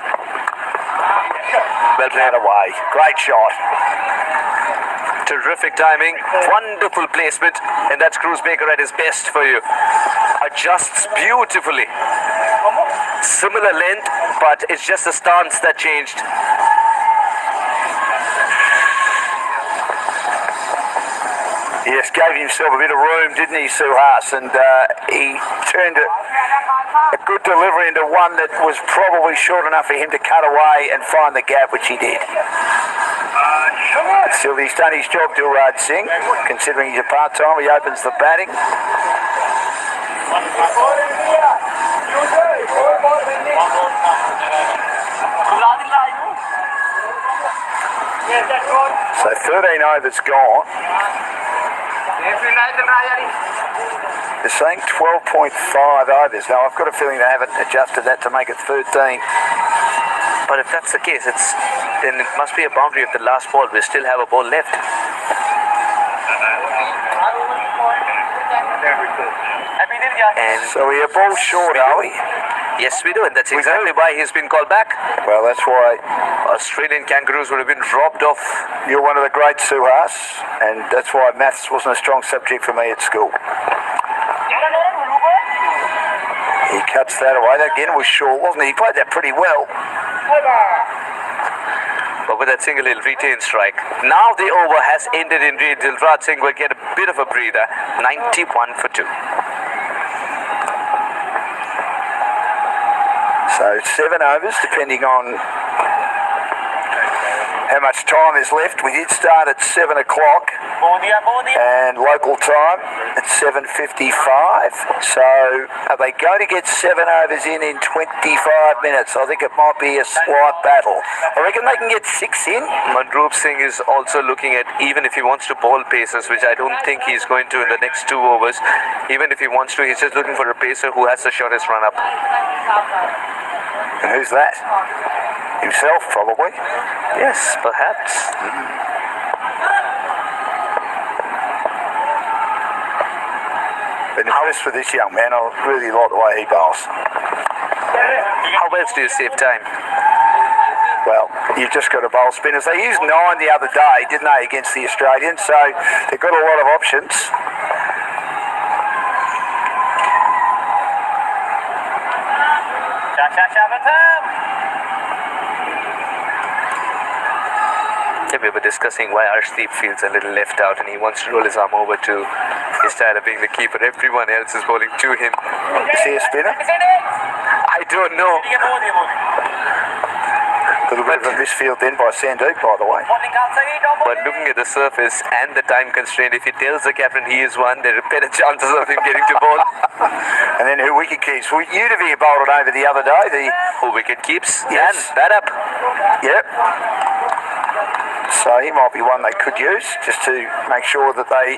Well played away. Great shot. Terrific timing, wonderful placement, and that's Cruz Baker at his best for you. Adjusts beautifully. Similar length, but it's just the stance that changed. Yes, gave himself a bit of room, didn't he, Suhas? And he turned a good delivery into one that was probably short enough for him to cut away and find the gap, which he did. Still, he's done his job, Dilraj Singh. Considering he's a part-time, he opens the batting. So 13 overs gone. They're saying 12.5 overs. Now, I've got a feeling they haven't adjusted that to make it 13. But if that's the case, then it must be a boundary of the last ball. We still have a ball left. And so we are ball short, are we? Yes, we do, and that's exactly why he's been called back. Well, that's why Australian Kangaroos would have been robbed off. You're one of the great Suhas, and that's why maths wasn't a strong subject for me at school. He cuts that away. That again was short, wasn't he? He played that pretty well. But with that single, he'll retain strike. Now the over has ended indeed. Dilraj Singh will get a bit of a breather. 91 for 2. So 7 overs, depending on how much time is left. We did start at 7 o'clock and local time at 7:55. So are they going to get 7 overs in 25 minutes? I think it might be a slight battle. I reckon they can get 6 in. Manroop Singh is also looking at, even if he wants to bowl pacers, which I don't think he's going to in the next 2 overs. Even if he wants to, he's just looking for a pacer who has the shortest run up. And who's that? Himself, probably. Yes, perhaps. Been impressed with this young man. I really like the way he bowls. How else do you save time? Well, you've just got to bowl spinners. They used 9 the other day, didn't they, against the Australians? So they've got a lot of options. Yeah, we were discussing why Arshdeep feels a little left out and he wants to roll his arm over to his tired of being the keeper. Everyone else is bowling to him. Is he a spinner? I don't know. A little bit of a misfield then by Sandeep, by the way. But looking at the surface and the time constraint, if he tells the captain he is one, there are better chances of him getting to bowl. And then who wicket keeps? Well, Udavir bowled it over the other day. Who wicket keeps? Yes. And bat up. Yep. So he might be one they could use just to make sure that they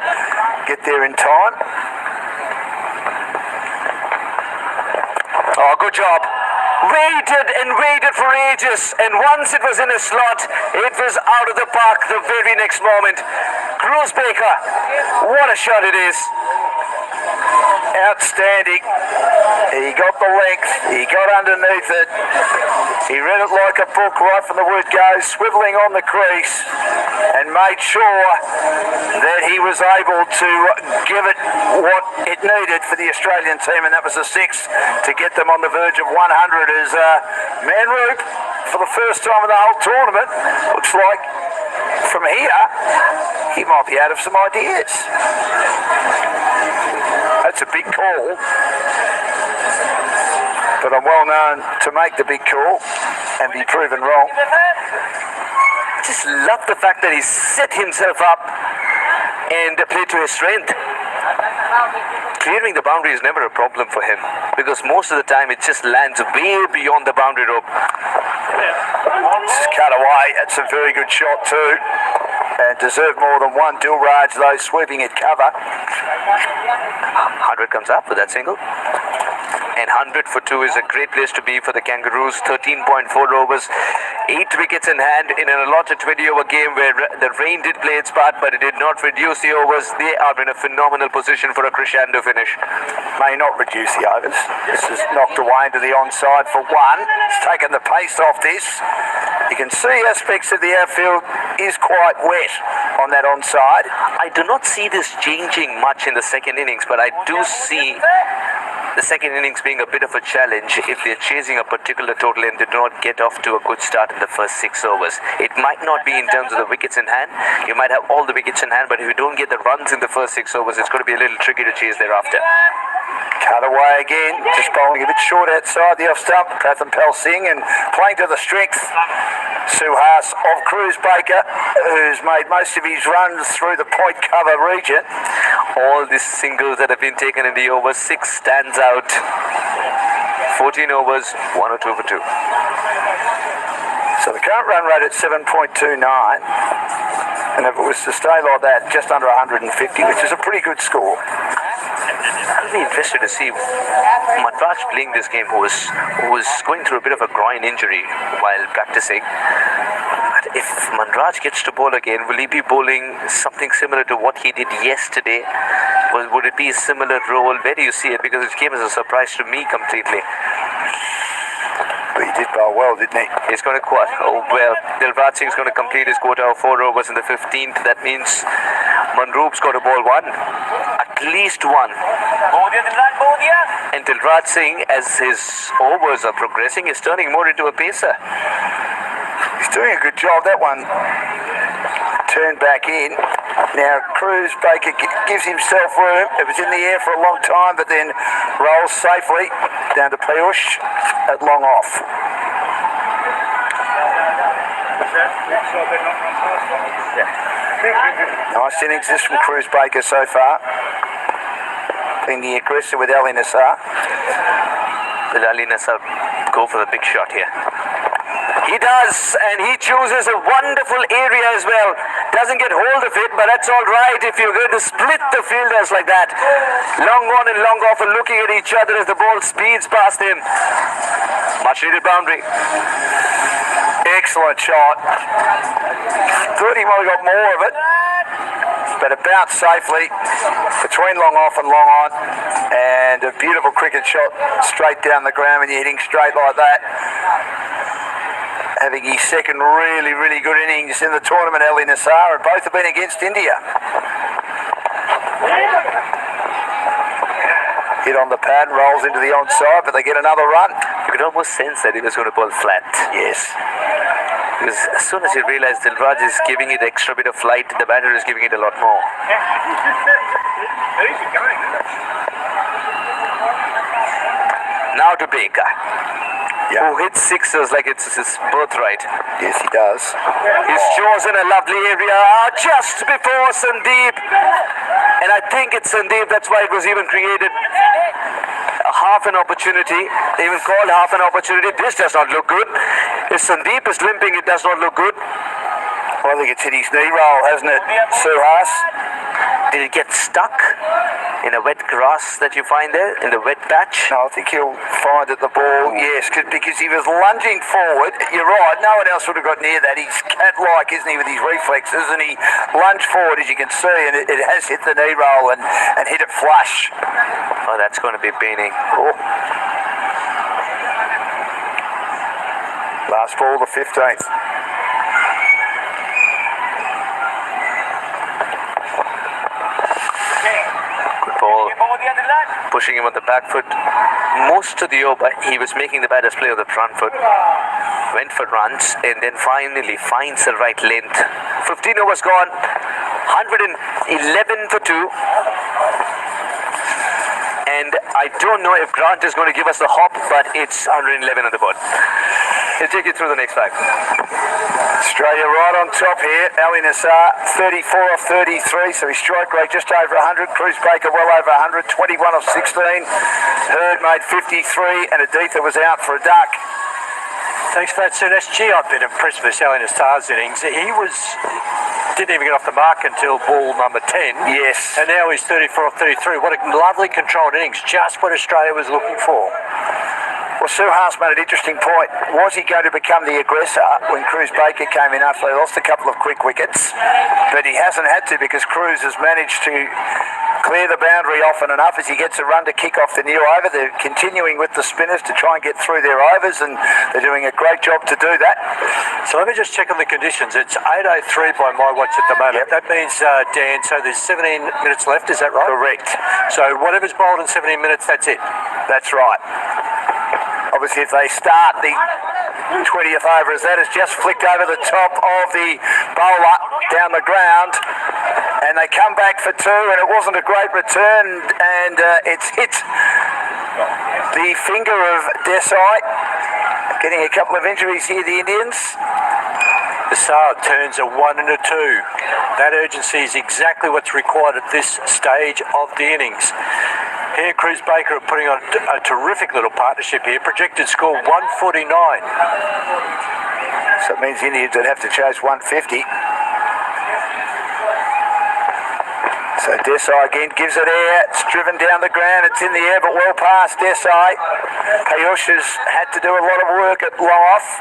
get there in time. Oh, good job. Waited and waited for ages, and once it was in a slot, it was out of the park the very next moment. Cruz Baker, what a shot it is. Outstanding. He got the length. He got underneath it. He read it like a book right from the word go, swivelling on the crease, and made sure that he was able to give it what it needed for the Australian team, and that was a 6 to get them on the verge of 100 as Manroop, for the first time in the whole tournament, looks like from here he might be out of some ideas. That's a big call, but I'm well known to make the big call and be proven wrong. I just love the fact that he set himself up and played to his strength. Clearing the boundary is never a problem for him because most of the time it just lands way beyond the boundary rope. This is cut away. That's a very good shot too, and deserved more than one. Dilraj though sweeping at cover. 100 comes up with that single. And 100 for 2 is a great place to be for the Kangaroos. 13.4 overs, 8 wickets in hand in an allotted 20-over game where the rain did play its part, but it did not reduce the overs. They are in a phenomenal position for a crescendo finish. May not reduce the overs. This is knocked away into the onside for 1. It's taken the pace off this. You can see aspects of the outfield is quite wet on that onside. I do not see this changing much in the second innings, but I do see the second innings being a bit of a challenge if they're chasing a particular total and did not get off to a good start in the first 6 overs. It might not be in terms of the wickets in hand. You might have all the wickets in hand, but if you don't get the runs in the first 6 overs, it's going to be a little tricky to chase thereafter. Cut away again, just bowling a bit short outside the off stump. Prathampal Singh, and playing to the strength, Suhas of Cruz Baker, who's made most of his runs through the point cover region. All these singles that have been taken in the over 6 stands out. 14 overs, 1 or 2 for 2. So the current run rate at 7.29, and if it was to stay like that, just under 150, which is a pretty good score. I'll be interested to see Manraj playing this game, who was going through a bit of a groin injury while practicing. But if Manraj gets to bowl again, will he be bowling something similar to what he did yesterday? Would it be a similar role? Where do you see it? Because it came as a surprise to me completely. But he did bowl well, didn't he? He's going to quote. Oh well, Dilraj Singh's going to complete his quota of 4 overs in the 15th. That means Manroop's got to bowl 1. At least 1. And Dilraj Singh, as his overs are progressing, is turning more into a pacer. He's doing a good job. That one turned back in. Now Cruz Baker gives himself room. It was in the air for a long time, but then rolls safely down to Piyush at long off. Nice innings this from Cruz Baker so far. Being the aggressor with Ali Nassar. Will Ali Nassar go for the big shot here? He does, and he chooses a wonderful area as well. Doesn't get hold of it, but that's all right if you're going to split the fielders like that. Long on and long off and looking at each other as the ball speeds past him. Much needed boundary. Excellent shot. Thought he might have got more of it, but it bounced safely between long off and long on, and a beautiful cricket shot straight down the ground when you're hitting straight like that. Having his second really, really good innings in the tournament, Ali Nassar, and both have been against India. Hit on the pad, rolls into the onside, but they get another run. You could almost sense that he was going to bowl flat. Yes. Because as soon as he realized Dilraj is giving it extra bit of flight, the batter is giving it a lot more. Now to Baker. Yeah. Who hits sixers like it's his birthright. Yes, he does. He's chosen a lovely area just before Sandeep. And I think it's Sandeep, that's why it was even created a half an opportunity. They even called half an opportunity. This does not look good. If Sandeep is limping, it does not look good. Well, I think it's hit his knee roll, hasn't it, Suhas? Did it get stuck in a wet grass that you find there, in the wet patch? No, I think he'll find at the ball, yes, because he was lunging forward. You're right, no one else would have got near that. He's cat-like, isn't he, with his reflexes, and he lunged forward, as you can see, and it has hit the knee roll and hit it flush. Oh, that's going to be paining. Oh. Last ball, the 15th. Ball, pushing him on the back foot. Most of the over, he was making the batters play on the front foot. Went for runs and then finally finds the right length. 15 overs gone, 111 for 2. And I don't know if Grant is going to give us the hop, but it's 111 on the board. He'll take you through the next 5. Australia right on top here. Ali Nassar, 34 off 33, so his strike rate just over 100. Cruz Baker well over 100, 21 off 16. Hurd made 53, and Aditha was out for a duck. Thanks for that, Sunesh. Gee, I've been impressed with Ali Nassar's innings. He didn't even get off the mark until ball number 10. Yes. And now he's 34 off 33. What a lovely controlled innings, just what Australia was looking for. Well, Suhas made an interesting point. Was he going to become the aggressor when Cruz Baker came in after they lost a couple of quick wickets? But he hasn't had to, because Cruz has managed to clear the boundary often enough as he gets a run to kick off the new over. They're continuing with the spinners to try and get through their overs, and they're doing a great job to do that. So let me just check on the conditions. It's 8:03 by my watch at the moment. Yep. That means, Dan, so there's 17 minutes left, is that right? Correct. So whatever's bowled in 17 minutes, that's it? That's right. Obviously, if they start the 20th over as that, has just flicked over the top of the bowler down the ground, and they come back for 2, and it wasn't a great return, and it's hit the finger of Desai, getting a couple of injuries here, the Indians. Nassar turns a 1 and a 2. That urgency is exactly what's required at this stage of the innings. Here, Cruz Baker are putting on a terrific little partnership here. Projected score 149. So it means the Indians would have to chase 150. So Desai again gives it air. It's driven down the ground. It's in the air, but well past Desai. Piyush has had to do a lot of work at long off,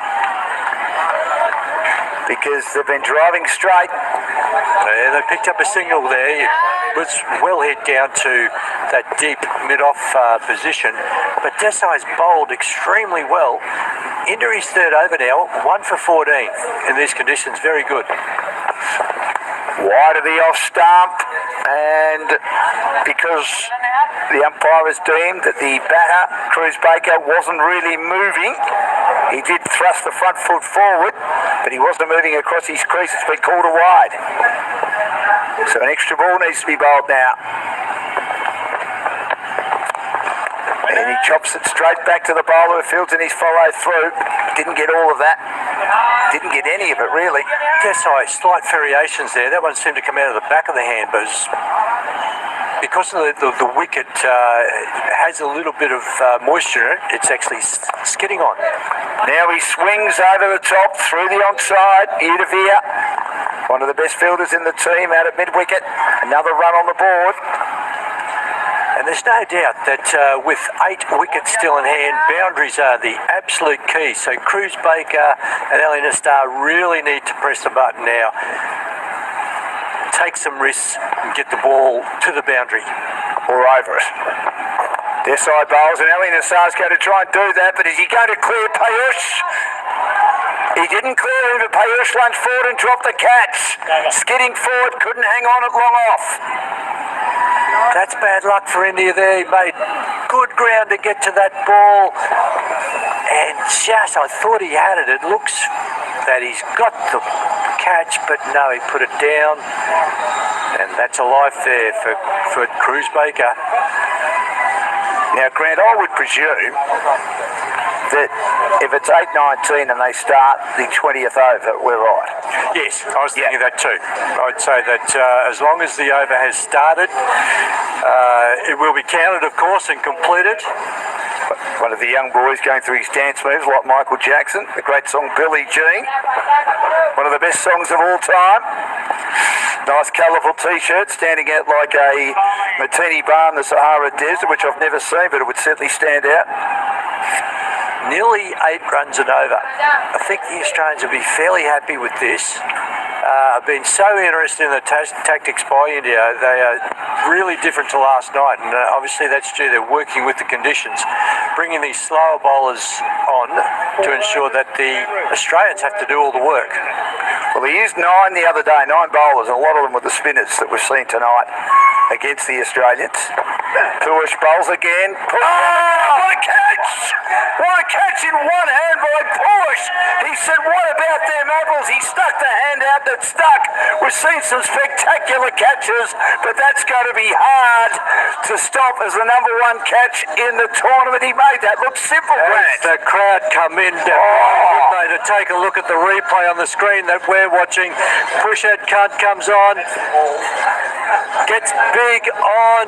because they've been driving straight. Yeah, they picked up a single there. It was well hit down to that deep mid-off position. But Desai's bowled extremely well. Into his third over now, 1 for 14 in these conditions. Very good. Wide of the off stump, and because the umpire has deemed that the batter, Cruz Baker, wasn't really moving, he did thrust the front foot forward, but he wasn't moving across his crease. It's been called a wide. So an extra ball needs to be bowled now. And he chops it straight back to the bowler who fields in his follow through. Didn't get all of that. Didn't get any of it, really. Yes, slight variations there. That one seemed to come out of the back of the hand, but because of the wicket has a little bit of moisture in it, it's actually skidding on. Now he swings over the top through the onside. Udavia, one of the best fielders in the team, out at mid-wicket. Another run on the board. And there's no doubt that with 8 wickets still in hand, boundaries are the absolute key. So Cruz Baker and Ali Nastar really need to press the button now. Take some risks and get the ball to the boundary. Or over it. Their side bowls, and Ali Nasar's going to try and do that, but is he going to clear Payush? He didn't clear him, but Payush lunged forward and dropped the catch. Skidding forward, couldn't hang on it long off. That's bad luck for India there. He made good ground to get to that ball. And just, I thought he had it. It looks that he's got the catch, but no, he put it down. And that's a life there for Cruz Baker. Now, Grant, I would presume that if it's 8-19 and they start the 20th over, we're right. Yes, I was thinking that too. I'd say that as long as the over has started, it will be counted, of course, and completed. One of the young boys going through his dance moves like Michael Jackson, the great song Billie Jean, one of the best songs of all time. Nice colourful t-shirt standing out like a martini bar in the Sahara Desert, which I've never seen, but it would certainly stand out. Nearly 8 runs and over. I think the Australians will be fairly happy with this. I've been so interested in the tactics by India. They are really different to last night, and obviously that's due. They're working with the conditions, bringing these slower bowlers on to ensure that the Australians have to do all the work. Well, they used 9 the other day, 9 bowlers, and a lot of them were the spinners that we've seen tonight against the Australians. Push bowls again. Oh, what a catch! What a catch in one hand by Push. He said, what about them apples? He stuck the hand out that stuck. We've seen some spectacular catches, but that's going to be hard to stop as the #1 catch in the tournament. He made that look simple, Grant. The crowd come in to take a look at the replay on the screen that we're watching. Pushhead Cunt comes on, gets big on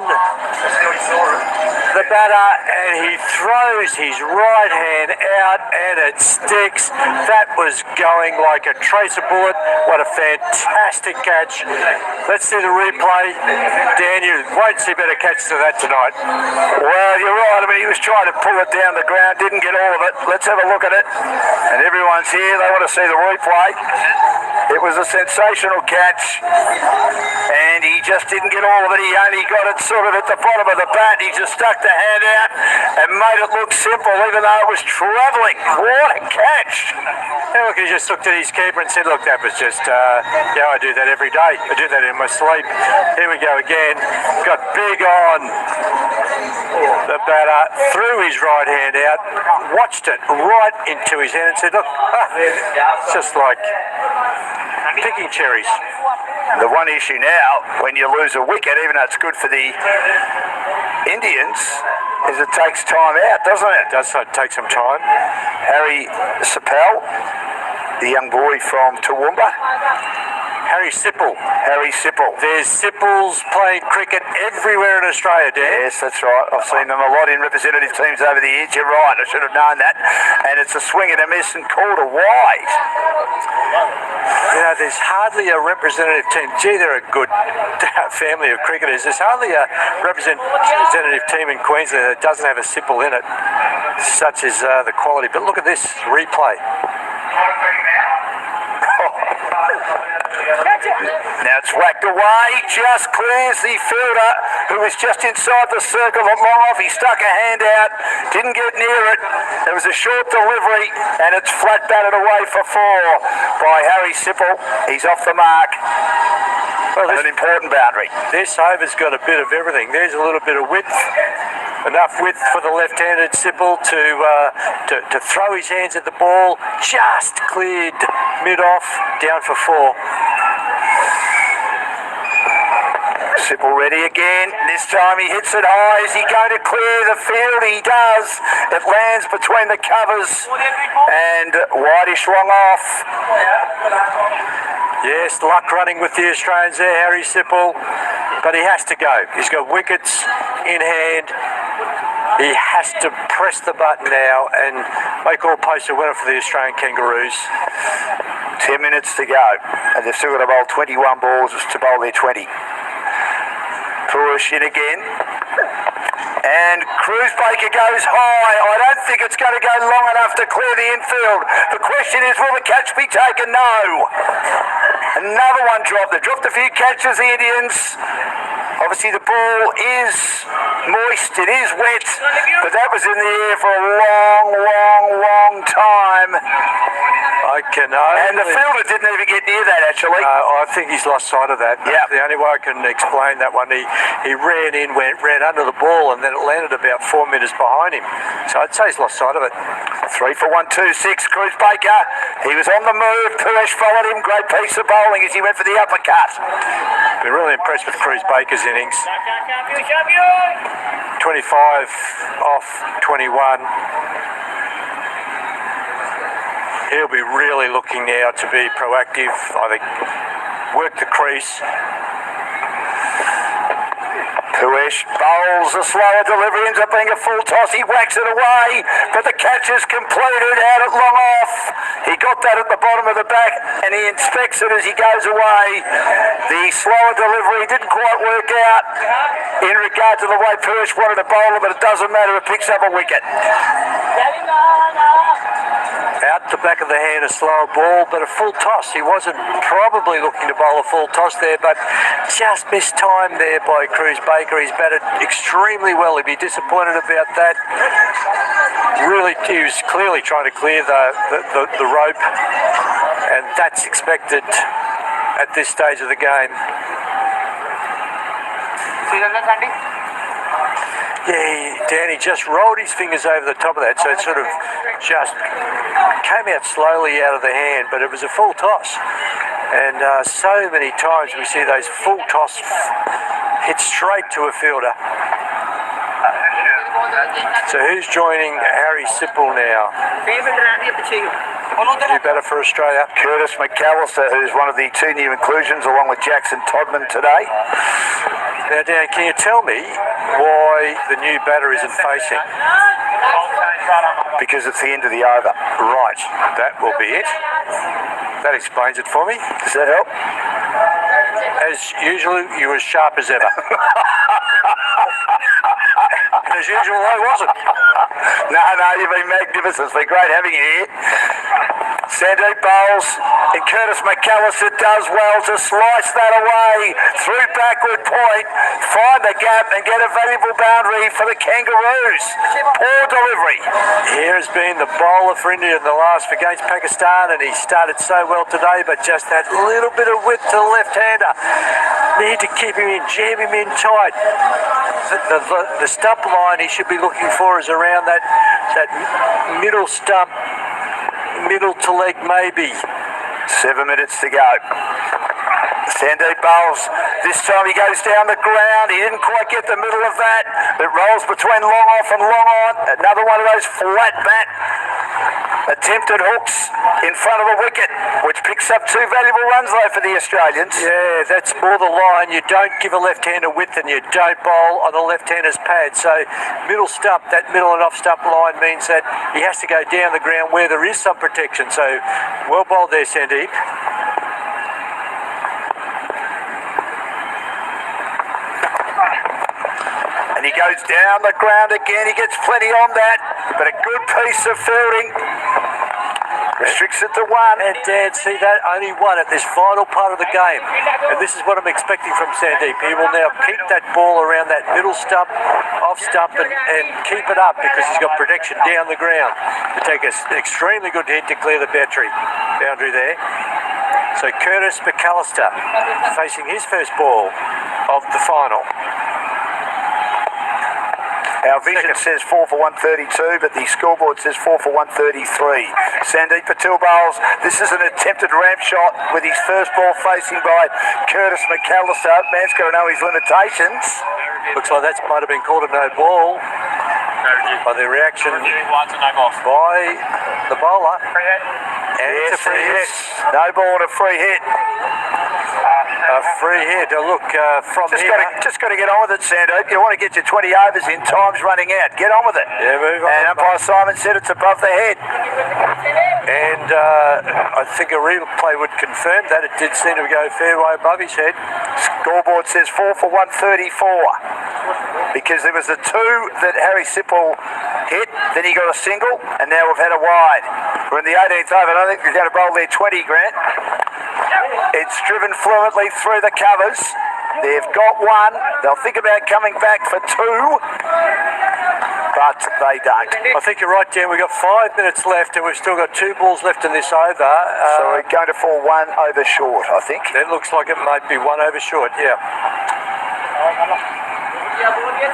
the batter, and he throws his right hand out, and it sticks. That was going like a tracer bullet. What a fantastic catch. Let's see the replay. Dan, you won't see better catches than that tonight. Well, you're right. I mean, he was trying to pull it down the ground, didn't get all of it. Let's have a look at it. And everyone's here. They want to see the replay. It was a sensational catch, and he just didn't get all of it. He only got it sort of at the bottom of the bat. He just stuck the hand out and made it look simple, even though it was travelling. What a catch! And look, he just looked at his keeper and said, look, that was just, I do that every day. I do that in my sleep. Here we go again. Got big on the batter, threw his right hand out, watched it right into his hand and said, look, it's just like picking cherries. The one issue now, when you lose a wicket, even though it's good for the Indians, is it takes time out, doesn't it? It does take some time. Harry Sipel, the young boy from Toowoomba. Harry Sipple. Harry Sipple. There's Sipples playing cricket everywhere in Australia, Dan. Yes, that's right. I've seen them a lot in representative teams over the years. You're right. I should have known that. And it's a swing and a miss and called a wide. You know, there's hardly a representative team. Gee, they're a good family of cricketers. There's hardly a representative team in Queensland that doesn't have a Sipple in it, such as the quality. But look at this replay. Now it's whacked away, just clears the fielder who was just inside the circle at long off. He stuck a hand out, didn't get near it. There was a short delivery and it's flat batted away for 4 by Harry Sipple. He's off the mark. Well, and an important boundary. this over's got a bit of everything. There's a little bit of width, enough width for the left-handed Sipple to throw his hands at the ball. Just cleared mid-off, down for 4. Sipple ready again. This time he hits it high. Is he going to clear the field? He does. It lands between the covers and wideish long off. Yes, luck running with the Australians there, Harry Sipple. But he has to go. He's got wickets in hand. He has to press the button now and make all posts a winner for the Australian Kangaroos. 10 minutes to go. And they've still got to bowl 21 balls to bowl their 20. Push in again. And Baker goes high. I don't think it's going to go long enough to clear the infield. The question is, will the catch be taken? No. Another one dropped. They dropped a few catches, the Indians. Obviously the ball is moist, it is wet, but that was in the air for a long time. I can only... And the fielder didn't even get near that, actually. I think he's lost sight of that. Yeah. The only way I can explain that one, he ran in, ran under the ball, and then it landed about 4 metres behind him. So I'd say he's lost sight of it. 3 for 1, 2, 6. Baker. He was on the move. Puresh followed him. Great piece of bowling as he went for the uppercut. Been really impressed with Baker's innings. 25 off 21. He'll be really looking now to be proactive. I think work the crease. Puresh bowls a slower delivery, ends up being a full toss. He whacks it away, but the catch is completed out at long off. He got that at the bottom of the back, and he inspects it as he goes away. The slower delivery didn't quite work out in regard to the way Puresh wanted to bowl it, but it doesn't matter. It picks up a wicket. Out the back of the hand, a slower ball, but a full toss. He wasn't probably looking to bowl a full toss there, but just missed time there by Baker. He's batted extremely well. He'd be disappointed about that. Really, he was clearly trying to clear the rope, and that's expected at this stage of the game. Yeah, Danny just rolled his fingers over the top of that, so it sort of just came out slowly out of the hand, but it was a full toss. And so many times we see those full toss hit straight to a fielder. So who's joining Harry Sipple now? New batter for Australia. Curtis McAllister, who's one of the 2 new inclusions, along with Jackson Todman today. Now, Dan, can you tell me why the new batter isn't facing? Because it's the end of the over. Right, that will be it. That explains it for me. Does that help? As usual, you're as sharp as ever. And as usual, I wasn't. No, you've been magnificent. It's been great having you here. Sandeep bowls, and Curtis McAllister does well to slice that away through backward point, find the gap and get a valuable boundary for the Kangaroos. Poor delivery. Here has been the bowler for India in the last against Pakistan, and he started so well today, but just that little bit of width to the left-hander. Need to keep him in, jam him in tight. The stump line he should be looking for is around that middle stump, middle to leg maybe. 7 minutes to go. Sandeep bowls. This time he goes down the ground. He didn't quite get the middle of that. It rolls between long off and long on. Another one of those flat bat attempted hooks in front of a wicket, which picks up 2 valuable runs though for the Australians. Yeah, that's more the line. You don't give a left-hander width and you don't bowl on the left-hander's pad. So middle stump, that middle and off stump line means that he has to go down the ground where there is some protection. So well bowled there, Sandeep. And he goes down the ground again. He gets plenty on that, but a good piece of fielding. Restricts it to 1. And Dan, see that? Only 1 at this final part of the game. And this is what I'm expecting from Sandeep. He will now keep that ball around that middle stump, off stump, and keep it up because he's got protection down the ground to take an extremely good hit to clear the boundary there. So Curtis McAllister facing his first ball of the final. Our vision says 4 for 132, but the scoreboard says 4 for 133. Sandeep Patil bowls. This is an attempted ramp shot with his first ball facing by Curtis McAllister. Man's got to know his limitations. Looks like that might have been called a no ball by the reaction by the bowler. And it's a free hit. No ball and a free hit. A free hit. Look, from here. Just got to get on with it, Sandeep. You want to get your 20 overs in. Time's running out. Get on with it. Yeah, move on. And umpire Simon said it's above the head. And I think a replay would confirm that. It did seem to go fair way above his head. Scoreboard says 4 for 134. Because there was a 2 that Harry Sipple hit, then he got a single, and now we've had a wide. We're in the 18th over. I don't think they're going to bowl their 20, Grant. It's driven fluently through the covers. They've got 1. They'll think about coming back for 2, but they don't. I think you're right, Dan. We've got 5 minutes left, and we've still got 2 balls left in this over. So we're going to fall 1 over short, I think. It looks like it might be 1 over short, yeah.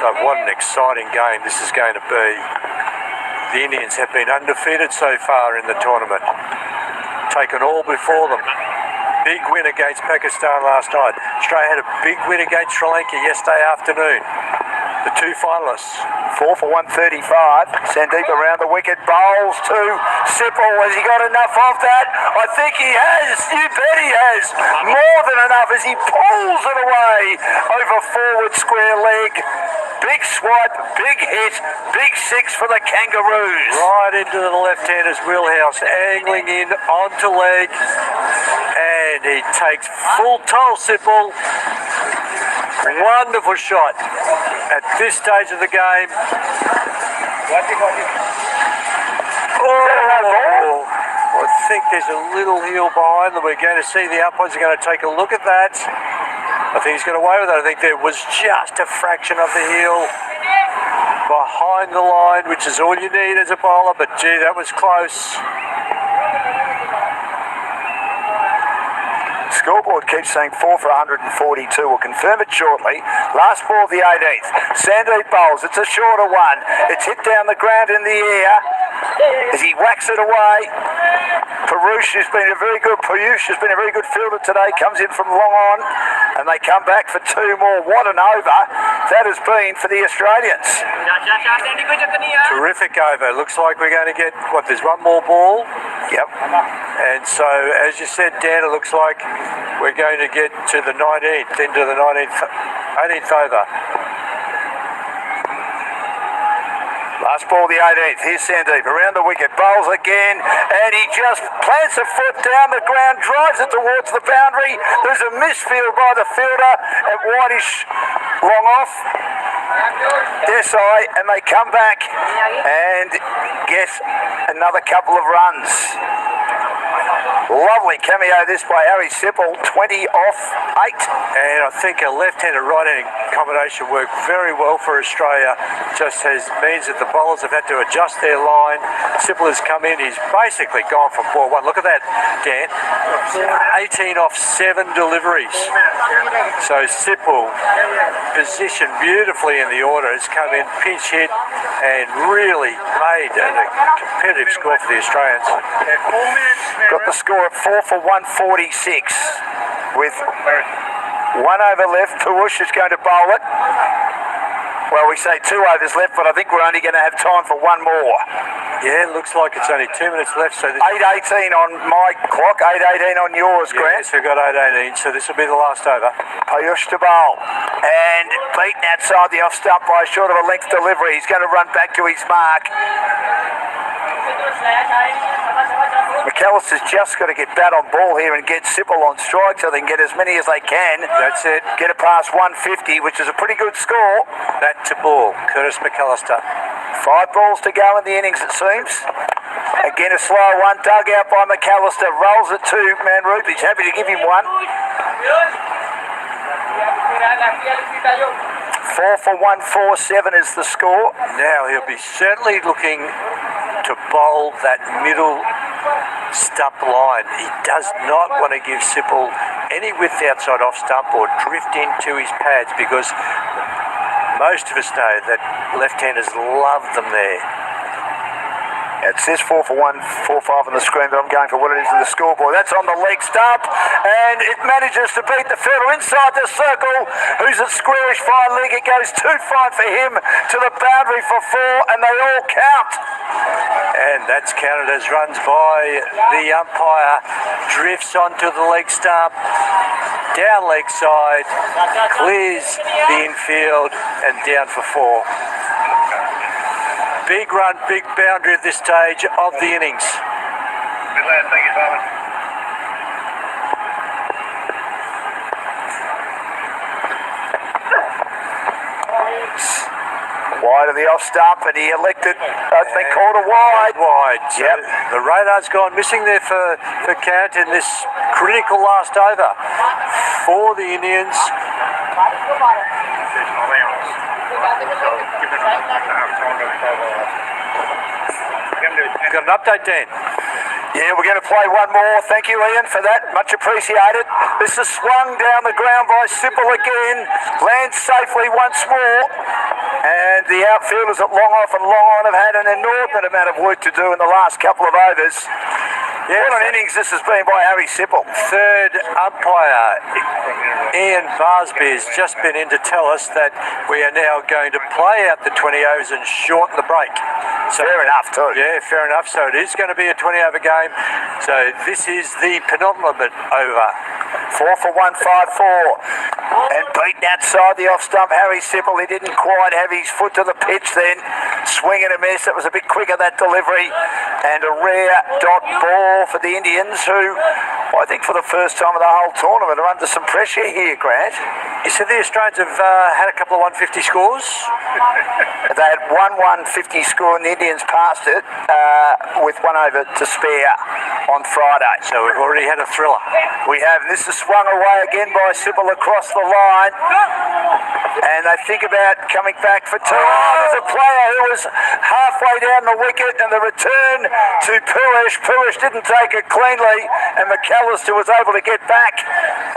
So what an exciting game this is going to be. The Indians have been undefeated so far in the tournament. Taken all before them. Big win against Pakistan last night. Australia had a big win against Sri Lanka yesterday afternoon. The 2 finalists. 4 for 135. Sandeep around the wicket. Bowls to Sipple. Has he got enough of that? I think he has. You bet he has. More than enough as he pulls it away over forward square leg. Big swipe, big hit, big 6 for the Kangaroos. Right into the left-hander's wheelhouse, angling in onto leg. And he takes full toll, Sipple. Wonderful shot at this stage of the game. Oh, I think there's a little heel behind them. We're going to see the umpires are going to take a look at that. I think he's got away with it. I think there was just a fraction of the heel behind the line, which is all you need as a bowler, but gee, that was close. Scoreboard keeps saying 4 for 142. We'll confirm it shortly. Last ball of the 18th. Sandeep bowls. It's a shorter one. It's hit down the ground in the air as he whacks it away. Payush has been a very good fielder today. Comes in from long on, and they come back for 2 more. What an over that has been for the Australians. Terrific over. Looks like we're going to get, there's 1 more ball. Yep. And so, as you said, Dan, it looks like we're going to get to the 19th, into the 18th over. Last ball, the 18th. Here's Sandeep around the wicket, bowls again, and he just plants a foot down the ground, drives it towards the boundary. There's a misfield by the fielder at Whitish, long off. Desai, and they come back and get another couple of runs. Lovely cameo this by Harry Sipple, 20 off 8. And I think a left-handed, right-handed combination worked very well for Australia. Just means that the bowlers have had to adjust their line. Sipple has come in, he's basically gone from ball 1. Look at that, Dan. 18 off 7 deliveries. So Sipple, positioned beautifully in the order, has come in, pinch hit, and really made a competitive score for the Australians. Got the score at 4 for 146 with 1 over left. Payush is going to bowl it. Well, we say 2 overs left, but I think we're only going to have time for 1 more. Yeah, it looks like it's only 2 minutes left. So 8:18 on my clock, 8:18 on yours, Grant. Yes, we've got 8:18, so this will be the last over. Payush to bowl, and beaten outside the off stump by short of a length delivery. He's going to run back to his mark. McAllister's just got to get bat on ball here and get Sipple on strike so they can get as many as they can. That's it. Get it past 150, which is a pretty good score. Bat to ball, Curtis McAllister. 5 balls to go in the innings, it seems. Again, a slow one, dug out by McAllister. Rolls it to Manroop. He's happy to give him 1. 4 for 147 is the score. Now he'll be certainly looking to bowl that middle stump line. He does not want to give Sipple any width outside off stump or drift into his pads, because most of us know that left-handers love them there. It says 4 for 1, 4-5 on the screen, but I'm going for what it is in the scoreboard. That's on the leg stump, and it manages to beat the fielder inside the circle, who's at squarish fine leg. It goes too fine for him to the boundary for 4, and they all count. And that's counted as runs by the umpire. Drifts onto the leg stump, down leg side, clears the infield, and down for 4. Big run, big boundary at this stage of the innings. Good lad, thank you, Simon. Wide of the off stump, and he elected, I think, called a wide. Wide. So Yep. the radar's gone missing there for Cant in this critical last over for the Indians. Got an update, Dan? Yeah, we're going to play one more. Thank you, Ian, for that. Much appreciated. This is swung down the ground by Sipple again. Lands safely once more. And the outfielders at long off and long on have had an inordinate amount of work to do in the last couple of overs. Yeah, what an innings this has been by Harry Sipple. Third umpire, Ian Barsby, has just been in to tell us that we are now going to play out the 20 overs and shorten the break. So, fair enough, too. Yeah, fair enough. So it is going to be a 20-over game. So this is the penultimate over. 4 for 1, 5-4. And beaten outside the off stump, Harry Sipple. He didn't quite have his foot to the pitch then. Swing and a miss. It was a bit quicker, that delivery. And a rare dot ball for the Indians, who I think for the first time of the whole tournament are under some pressure here, Grant. You said the Australians have had a couple of 150 scores? They had one 150 score and the Indians passed it with one over to spare on Friday. So we've already had a thriller. We have. This is swung away again by Sipple across the line. And they think about coming back for 2. There's a player who was halfway down the wicket, and the return to Puish. Puish didn't take it cleanly, and McAllister was able to get back.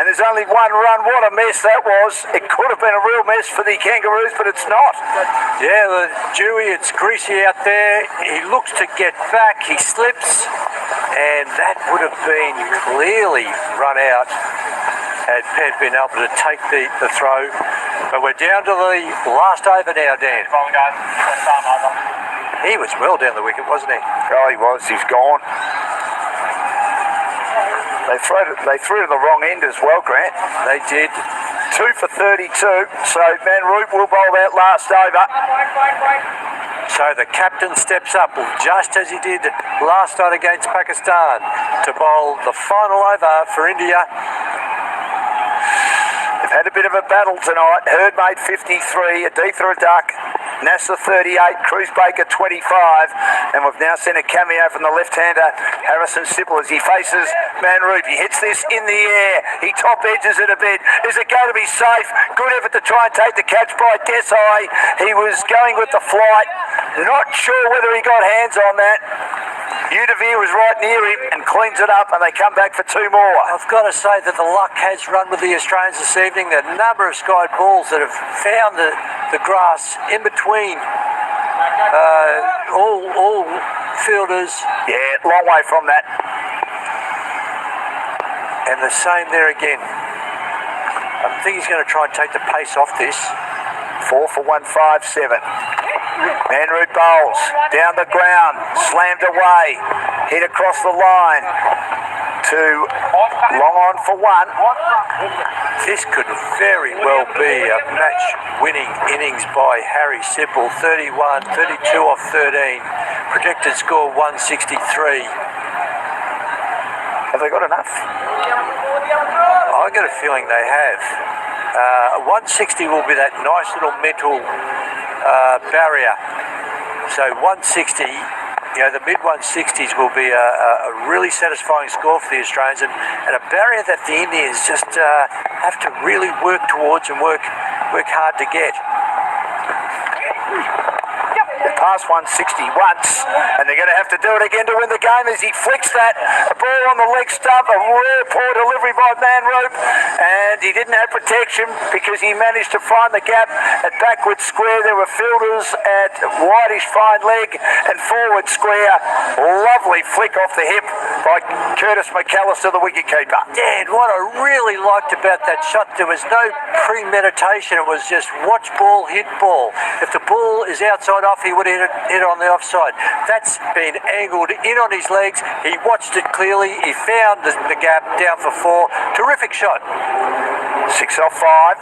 And there's only one run. What a mess that was. It could have been a real mess for the Kangaroos, but it's not. Yeah, Dewey, it's greasy out there. He looks to get back. He slips, and that would have been clearly run out had Ped been able to take the throw. But we're down to the last over now, Dan. He was well down the wicket, wasn't he? Oh, he was. He's gone. They threw to the wrong end as well, Grant. They did. 2 for 32. So Man Root will bowl that last over. So the captain steps up, just as he did last night against Pakistan, to bowl the final over for India. They've had a bit of a battle tonight. Hurd made 53, Aditha a duck, Nasser 38, Cruz Baker 25, and we've now seen a cameo from the left-hander Harrison Sipple as he faces Manroop. He hits this in the air. He top edges it a bit. Is it going to be safe? Good effort to try and take the catch by Desai. He was going with the flight. Not sure whether he got hands on that. Udavir was right near him and cleans it up, and they come back for 2 more. I've got to say that the luck has run with the Australians this evening. The number of skied balls that have found the grass in between all fielders. Yeah, long way from that. And the same there again. I think he's going to try and take the pace off this. 4 for 157. Manroot bowls down the ground, slammed away, hit across the line to long on for 1. This could very well be a match-winning innings by Harry Sipple. 31, 32 off 13. Projected score 163. Have they got enough? I got a feeling they have. 160 will be that nice little mental barrier. So 160, the mid-160s will be a really satisfying score for the Australians, and a barrier that the Indians just have to really work towards and work hard to get. past 160 once, and they're going to have to do it again to win the game as he flicks that. A ball on the leg stump, a rare poor delivery by Manroop, and he didn't have protection because he managed to find the gap at backward square. There were fielders at wideish fine leg and forward square. Lovely flick off the hip by Curtis McAllister, the wicketkeeper. Dan, what I really liked about that shot, there was no premeditation. It was just watch ball, hit ball. If the ball is outside off, he would hit it on the offside. That's been angled in on his legs. He watched it clearly. He found the gap, down for 4. Terrific shot. 6 off 5.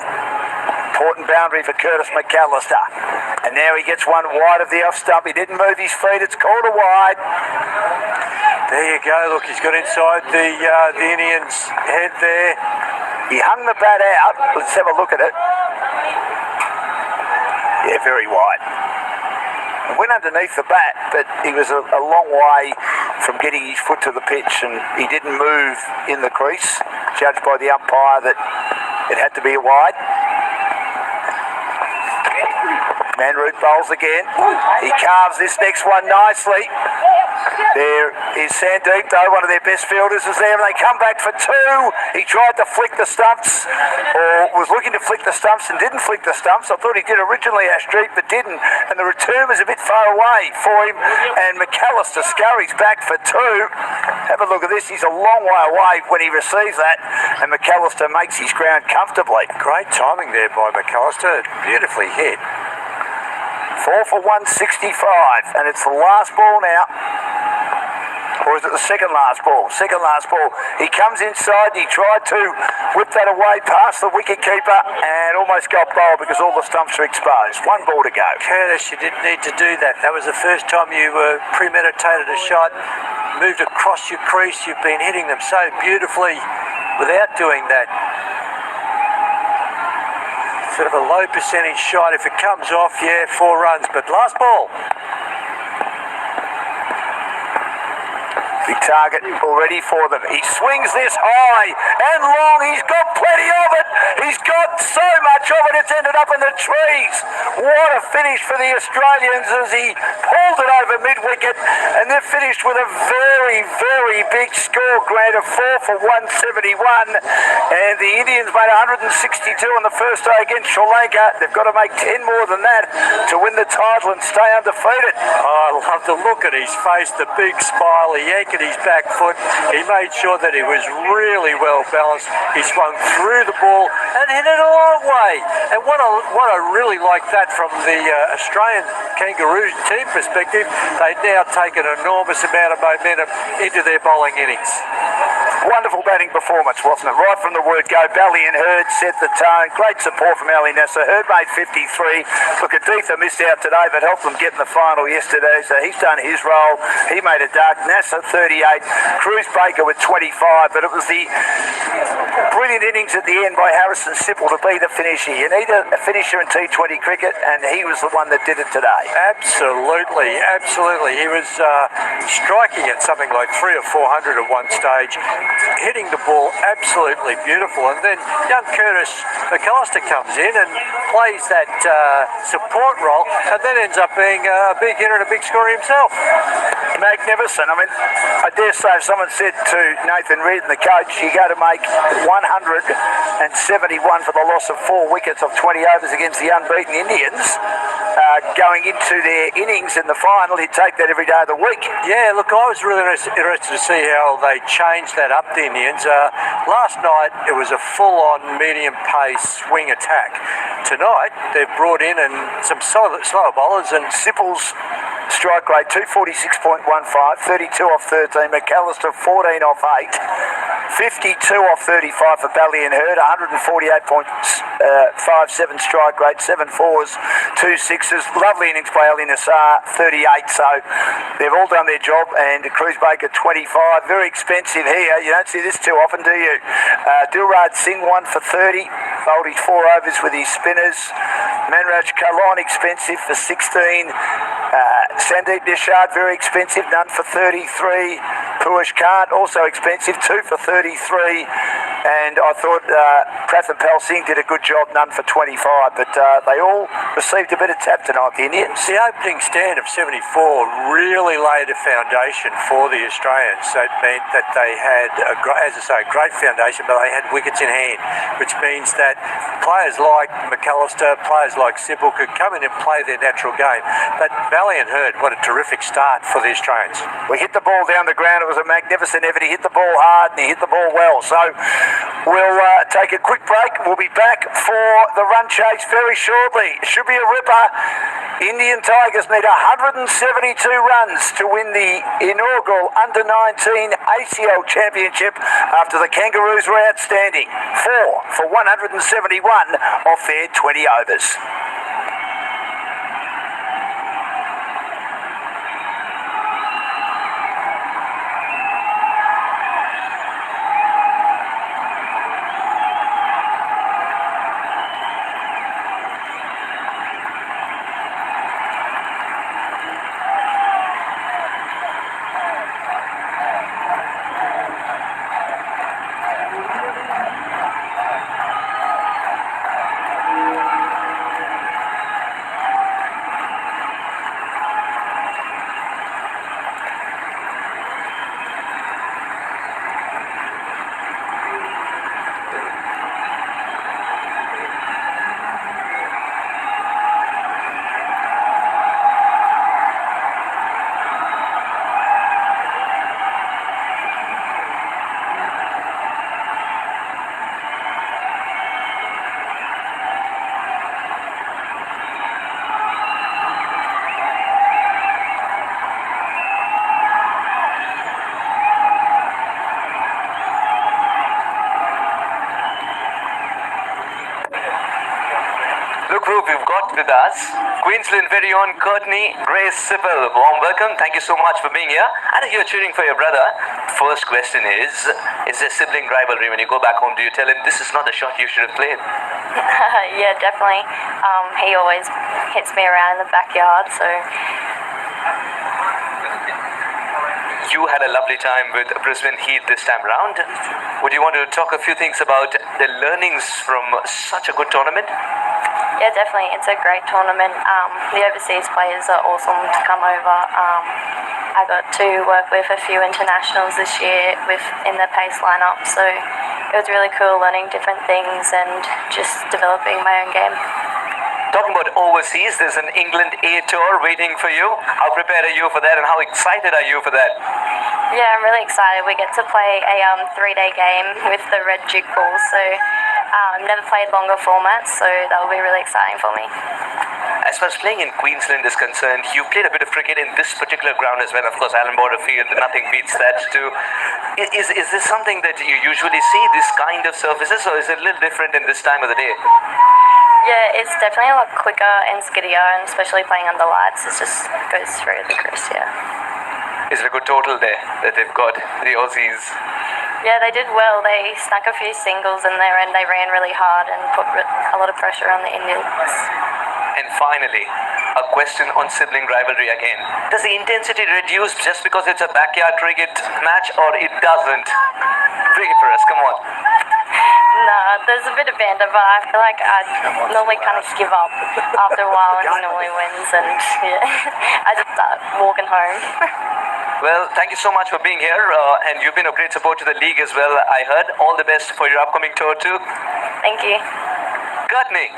Important boundary for Curtis McAllister. And now he gets one wide of the off stump. He didn't move his feet. It's called a wide. There you go. Look, he's got inside the Indians' head there. He hung the bat out. Let's have a look at it. Yeah, very wide. It went underneath the bat, but he was a long way from getting his foot to the pitch, and he didn't move in the crease, judged by the umpire that it had to be a wide. Manroop bowls again. He carves this next one nicely. There is Sandeep, though, one of their best fielders is there, and they come back for 2. He tried to flick the stumps, or was looking to flick the stumps and didn't flick the stumps. I thought he did originally, Ash Street, but didn't, and the return was a bit far away for him, and McAllister scurries back for 2. Have a look at this. He's a long way away when he receives that, and McAllister makes his ground comfortably. Great timing there by McAllister. Beautifully hit. 4 for 165, and it's the last ball now. Or is it the second last ball? Second last ball. He comes inside. He tried to whip that away past the wicketkeeper and almost got bowled because all the stumps are exposed. 1 ball to go. Curtis, you didn't need to do that. That was the first time you premeditated a shot, moved across your crease. You've been hitting them so beautifully without doing that. Sort of a low percentage shot. If it comes off, yeah, 4 runs. But last ball. Big target already for them. He swings this high and long. He's got plenty of it. He's got so much of it, it's ended up in the trees. What a finish for the Australians as he pulled it over mid-wicket, and they've finished with a very, very big score, Grant, of 4 for 171. And the Indians made 162 on the first day against Sri Lanka. They've got to make 10 more than that to win the title and stay undefeated. Oh, I love to look at his face, the big smile. He yanked his back foot. He made sure that he was really well balanced. He swung through the ball and hit it a long way. And what I really like that from the Australian Kangaroo team perspective, they now take an enormous amount of momentum into their bowling innings. Wonderful batting performance, wasn't it? Right from the word go, Bally and Hurd set the tone. Great support from Ali Nasser. Hurd made 53. Look, Aditha missed out today, but helped them get in the final yesterday, so he's done his role. He made a duck. Nasser 38. Cruz Baker with 25, but it was the brilliant innings at the end by Harrison Sipple to be the finisher. You need a finisher in T20 cricket, and he was the one that did it today. Absolutely, absolutely. He was striking at something like 300 or 400 at one stage, hitting the ball absolutely beautiful. And then young Curtis McAllister comes in and plays that support role, and then ends up being a big hitter and a big scorer himself. Magnificent. I mean, I dare say if someone said to Nathan Reid, the coach, you go to make 171 for the loss of 4 wickets of 20 overs against the unbeaten Indians, going into their innings in the final, he'd take that every day of the week. Yeah, look, I was really interested to see how they changed that up, the Indians. Last night, it was a full-on medium-pace swing attack. Tonight, they've brought in some slower bowlers, and Sipple's strike rate 246.15, 32 off 13. McAllister 14 off 8, 52 off 35 for Bally and Hurd, 148.57 strike rate, 7 fours, 2 sixes. Lovely innings by Ali Nassar, 38. So they've all done their job, and Cruz Baker 25. Very expensive here. You don't see this too often, do you? Dilraj Singh 1 for 30. Bowled his 4 overs with his spinners. Manraj Kalon expensive for 16. Sandeep Nishad very expensive, none for 33. Puish Kant also expensive, 2 for 33. and I thought Prathapal Singh did a good job, none for 25, but they all received a bit of tap tonight, the Indians. The opening stand of 74 really laid a foundation for the Australians. That meant that they had, as I say, a great foundation, but they had wickets in hand, which means that players like McAllister, players like Sybil could come in and play their natural game. But Valley and Hurd, what a terrific start for the Australians. We hit the ball down the ground. It was a magnificent effort. He hit the ball hard and he hit the ball well. So we'll take a quick break. We'll be back for the run chase very shortly. It should be a ripper. Indian Tigers need 172 runs to win the inaugural Under-19 ACL Championship after the Kangaroos were outstanding. 4 for 171 off their 20 overs. Look who we've got with us. Queensland very own Courtney Grace Sybil. Warm welcome. Thank you so much for being here. I know you're cheering for your brother. First question is there sibling rivalry when you go back home? Do you tell him this is not the shot you should have played? Yeah, definitely. He always hits me around in the backyard, so... You had a lovely time with Brisbane Heat this time round. Would you want to talk a few things about the learnings from such a good tournament? Yeah, definitely. It's a great tournament. The overseas players are awesome to come over. I got to work with a few internationals this year in the pace lineup, so it was really cool learning different things and just developing my own game. Talking about overseas, there's an England A tour waiting for you. How prepared are you for that and how excited are you for that? Yeah, I'm really excited. We get to play a 3-day game with the red jig balls, so I've never played longer formats, so that will be really exciting for me. As far as playing in Queensland is concerned, you played a bit of cricket in this particular ground as well. Of course, Allan Border Field, nothing beats that too. Is this something that you usually see, this kind of surfaces, or is it a little different in this time of the day? Yeah, it's definitely a lot quicker and skiddier, and especially playing under lights, it just goes through the crease, yeah. Is it a good total there that they've got, the Aussies? Yeah, they did well. They snuck a few singles in there and they ran really hard and put a lot of pressure on the Indians. And finally, a question on sibling rivalry again. Does the intensity reduce just because it's a backyard cricket match, or it doesn't? Break it for us, come on. Nah, there's a bit of banter, but I feel like I normally kind of give up after a while and he normally wins, and yeah, I just start walking home. Well, thank you so much for being here, and you've been a great support to the league as well, I heard. All the best for your upcoming tour too. Thank you. Courtney.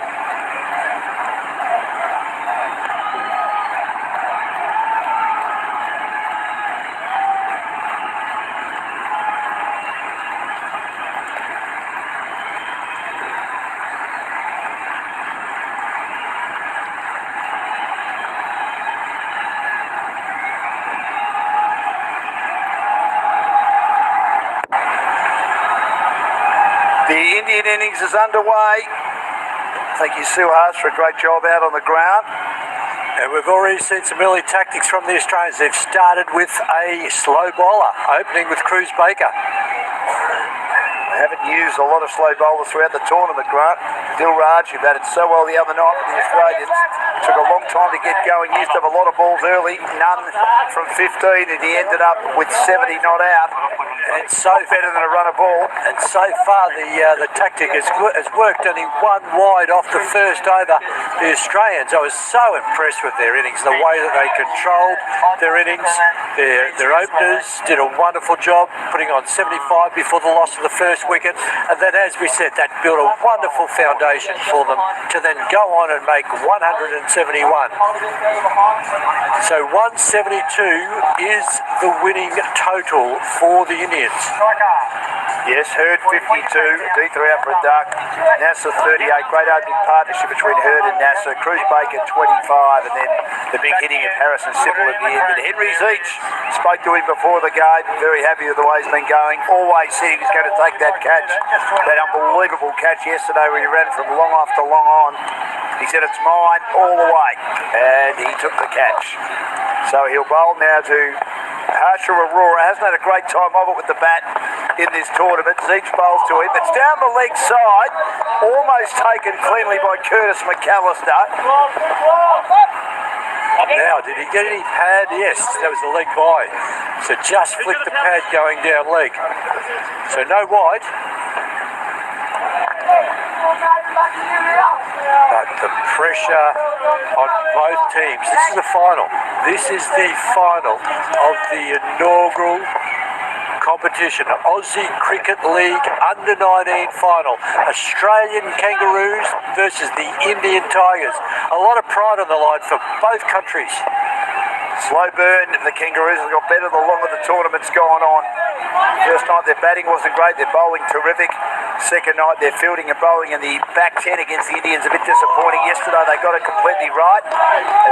The Indian innings is underway. Thank you, Sue Hart, for a great job out on the ground. And we've already seen some early tactics from the Australians. They've started with a slow bowler, opening with Cruz Baker. Haven't used a lot of slow bowlers throughout the tournament, Grant. Dilraj, who batted so well the other night with the Australians, took a long time to get going, used up a lot of balls early, none from 15, and he ended up with 70 not out. And so Better than a run of ball. And so far the tactic has worked. Only one wide off the first over. The Australians, I was so impressed with their innings, the way that they controlled their innings. Their openers did a wonderful job putting on 75 before the loss of the first wicket, and then, as we said, that built a wonderful foundation for them to then go on and make 171. So 172 is the winning total for the Indians. Yes, Hurd 52, D3 out for a duck, Nasser 38, great opening partnership between Hurd and Nasser, Cruz Baker 25, and then the big hitting of Harrison Simple at the end. And Henry Zeech, spoke to him before the game, very happy with the way he's been going, always said he was going to take that catch, that unbelievable catch yesterday where he ran from long off to long on. He said it's mine all the way, and he took the catch. So he'll bowl now to Harsha Aurora. Hasn't had a great time of it with the bat in this tournament. Zeech bowls to him. It's down the leg side, almost taken cleanly by Curtis McAllister. Now, did he get any pad? Yes, that was the leg by. So just flicked the pad going down leg. So no wide. But the pressure on both teams. This is the final. This is the final of the inaugural competition, Aussie Cricket League Under-19 final. Australian Kangaroos versus the Indian Tigers. A lot of pride on the line for both countries. Slow burn, the Kangaroos have got better the longer the tournament's gone on. First night their batting wasn't great, their bowling terrific. Second night their fielding and bowling in the back 10 against the Indians a bit disappointing. Yesterday they got it completely right,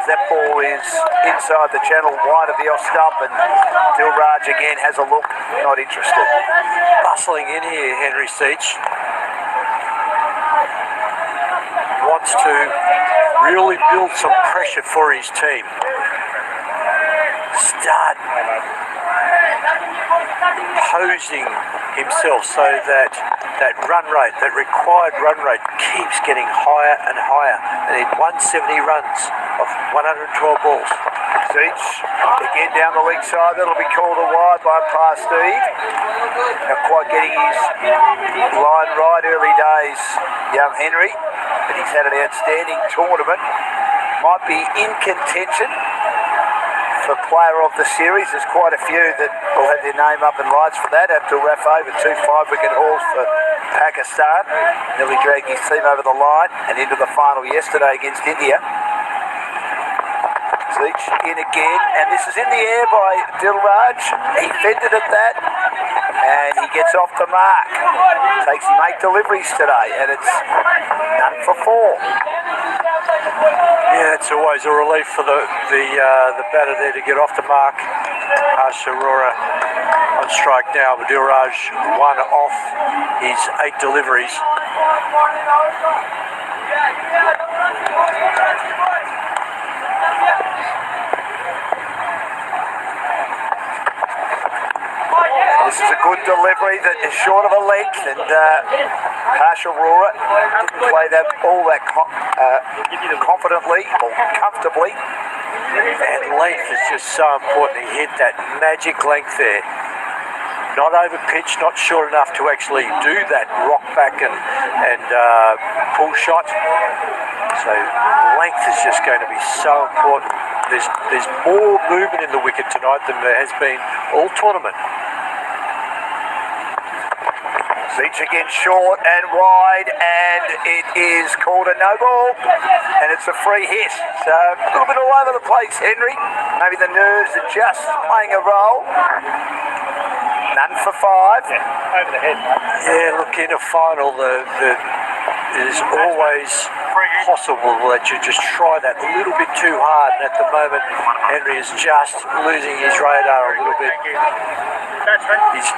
as that ball is inside the channel wide of the off stump, and Dilraj again has a look, not interested. Bustling in here, Henry Zeech. Wants to really build some pressure for his team. Start posing himself so that that run rate, that required run rate, keeps getting higher and higher. And in 170 runs of 112 balls. Zeech again down the leg side. That'll be called a wide by past Steve. Not quite getting his line right early days, young Henry, but he's had an outstanding tournament. Might be in contention for player of the series. There's quite a few that will have their name up in lights for that. Abdul Rafa with 2 5-wicket hauls for Pakistan. Nearly dragged his team over the line and into the final yesterday against India. Zeech in again, and this is in the air by Dilraj. He fended at that, and he gets off the mark. Takes him 8 deliveries today, and it's none for 4. Yeah, it's always a relief for the batter there to get off the mark. Harsha Aurora on strike now, with Dilraj 1 off his 8 deliveries. This is a good delivery that is short of a length, and Harsha Aurora didn't play that all that confidently or comfortably. And length is just so important. He hit that magic length there. Not over pitch, not short enough to actually do that rock back and pull shot. So length is just going to be so important. There's more movement in the wicket tonight than there has been all tournament. Zeech again short and wide, and it is called a no ball, and it's a free hit. So a little bit all over the place, Henry. Maybe the nerves are just playing a role. None for 5. Over the head. Yeah, look, in a final, it is always possible that you just try that a little bit too hard, and at the moment Henry is just losing his radar a little bit.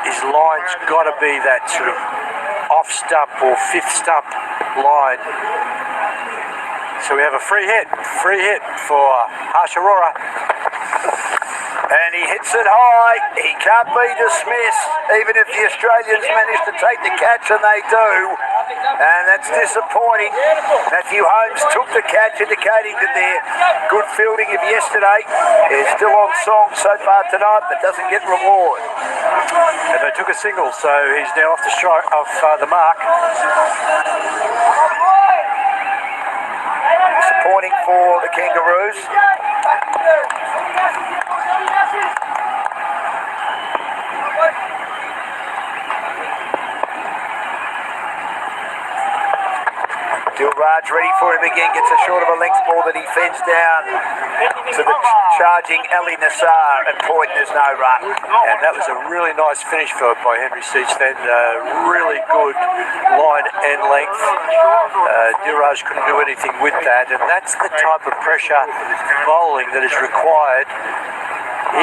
His line's got to be that sort of off stump or 5th stump line. So we have a free hit for Harsha Aurora. And he hits it high. He can't be dismissed, even if the Australians manage to take the catch, and they do. And that's disappointing. Matthew Holmes took the catch, indicating that their good fielding of yesterday is still on song so far tonight, but doesn't get reward. And they took a single, so he's now off the mark. Disappointing for the Kangaroos. Dilraj ready for him again, gets a short of a length ball that he fends down to the charging Ali Nassar, and point, there's no run. And that was a really nice finish by Henry Seach then. Really good line and length. Dilraj couldn't do anything with that, and that's the type of pressure bowling that is required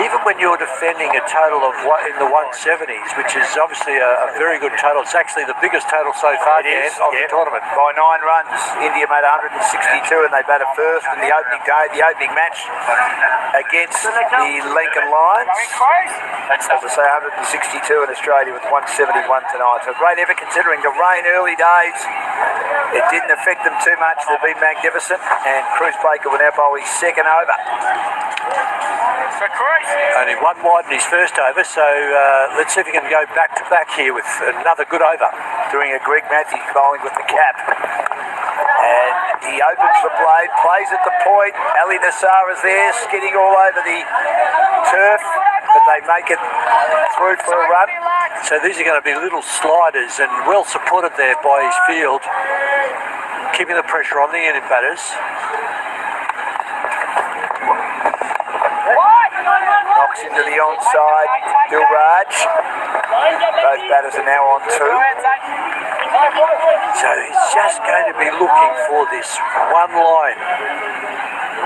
even when you're defending a total of in the 170s, which is obviously a very good total. It's actually the biggest total so far, Dan, of the tournament. By 9 runs, India made 162 and they batted first in the opening day, the opening match against the Lincoln Lions. As I say, 162 in Australia with 171 tonight. So great effort considering the rain early days. It didn't affect them too much. They've been magnificent, and Cruz Baker will now bowl his second over. Only one wide in his first over, so let's see if he can go back-to-back here with another good over. Doing a Greg Matthews bowling with the cap. And he opens the blade, plays at the point. Ali Nassar is there, skidding all over the turf, but they make it through for a run. So these are going to be little sliders, and well supported there by his field, keeping the pressure on the Indian batters. Knocks into the onside, Dilraj. Both batters are now on 2. So he's just going to be looking for this one line,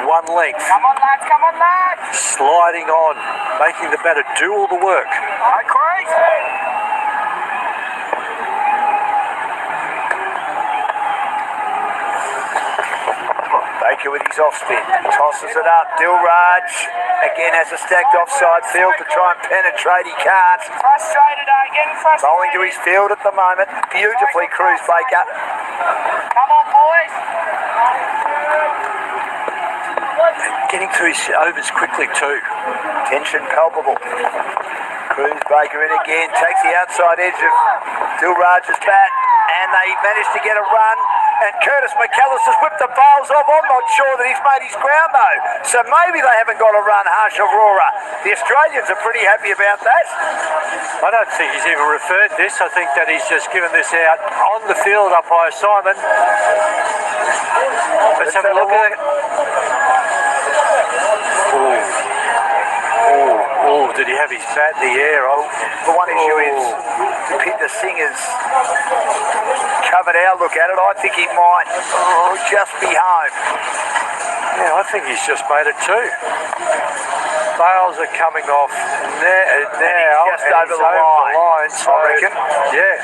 one length. Come on, lads. Sliding on, making the batter do all the work. Baker with his off spin, tosses it up. Dilraj again has a stacked offside field to try and penetrate. He can't. Frustrated, getting frustrated. Bowling to his field at the moment. Beautifully, Cruz Baker. Come on, boys. Getting through his overs quickly too. Tension palpable. Cruz Baker in again, takes the outside edge of Dilraj's bat, and they managed to get a run. And Curtis McAllister's whipped the bowls off. I'm not sure that he's made his ground though. So maybe they haven't got a run, Harsh Aurora. The Australians are pretty happy about that. I don't think he's even referred this. I think that he's just given this out on the field up by Simon. Let's have a look at it. Oh, did he have his bat in the air? Oh. The one issue is Pinder Singer's covered our look at it. I think he might just be home. Yeah, I think he's just made it too. Bales are coming off now. Just over the line, so, I reckon. Yeah.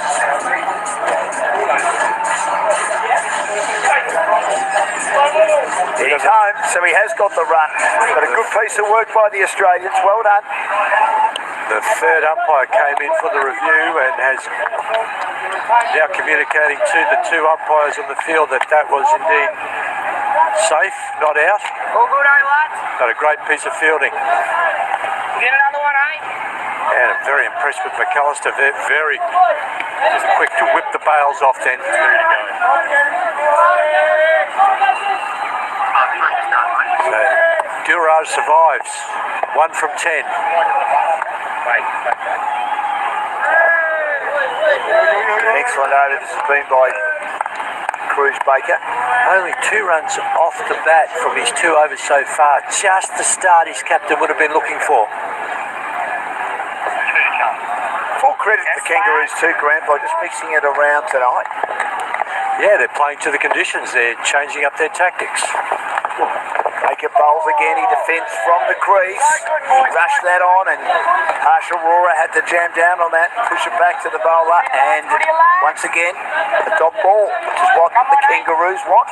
He's home, so he has got the run. But a good piece of work by the Australians. Well done. The third umpire came in for the review and has now communicating to the two umpires on the field that was indeed safe, not out. All good, lads? Got a great piece of fielding. Get another one, And I'm very impressed with McAllister. They're very quick to whip the bails off then. So, Dilraj survives. 1 from 10. Excellent over. This has been by Cruz Baker. Only 2 runs off the bat from his 2 overs so far. Just the start his captain would have been looking for. Full credit to the Kangaroos too, Grant, by just mixing it around tonight. Yeah, they're playing to the conditions. They're changing up their tactics. Baker bowls again. He defends from the crease. He rushed that on, and Harsh Aurora had to jam down on that, push it back to the bowler, and once again, a dot ball, which is what the Kangaroos want.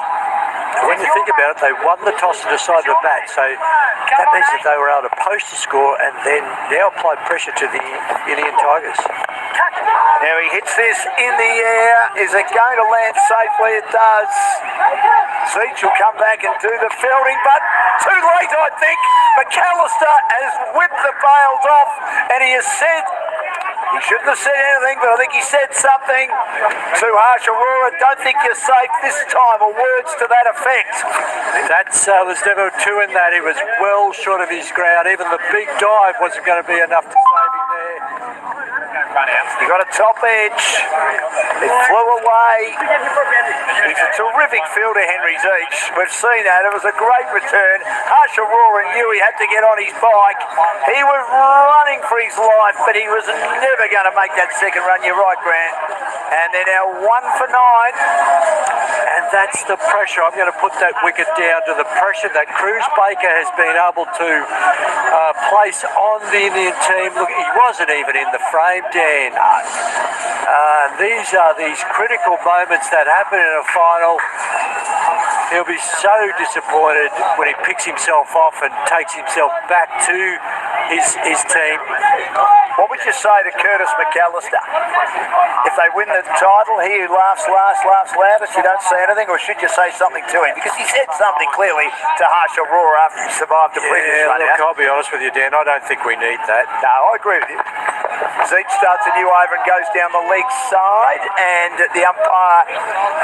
When you think about it, they won the toss and decided to bat, so that means that they were able to post the score and then now apply pressure to the Indian Tigers. Now he hits this in the air. Is it going to land safely? It does. Zeech will come back and do the fielding, but too late, I think. McAllister has whipped the bails off, and he has said, he shouldn't have said anything, but I think he said something to Harsha Aurora. Don't think you're safe this time, or words to that effect. There's never two in that. He was well short of his ground. Even the big dive wasn't going to be enough to save him there. He got a top edge. It flew away. He's a terrific fielder, Henry Zeech. We've seen that. It was a great return. Harsha Aurora knew he had to get on his bike. He was running for his life, but he was never going to make that second run. You're right, Grant. And they're now 1 for 9. And that's the pressure. I'm going to put that wicket down to the pressure that Cruz Baker has been able to place on the Indian team. Look, he wasn't even in the frame, Dan. These are these critical moments that happen in a final. He'll be so disappointed when he picks himself off and takes himself back to his team. What would you say to Curtis McAllister? If they win the title, he who laughs loudest, you don't say anything, or should you say something to him? Because he said something clearly to Harsha Aurora after he survived the previous run out. I'll be honest with you, Dan, I don't think we need that. No, I agree with you. Zeech starts a new over and goes down the leg side, and the umpire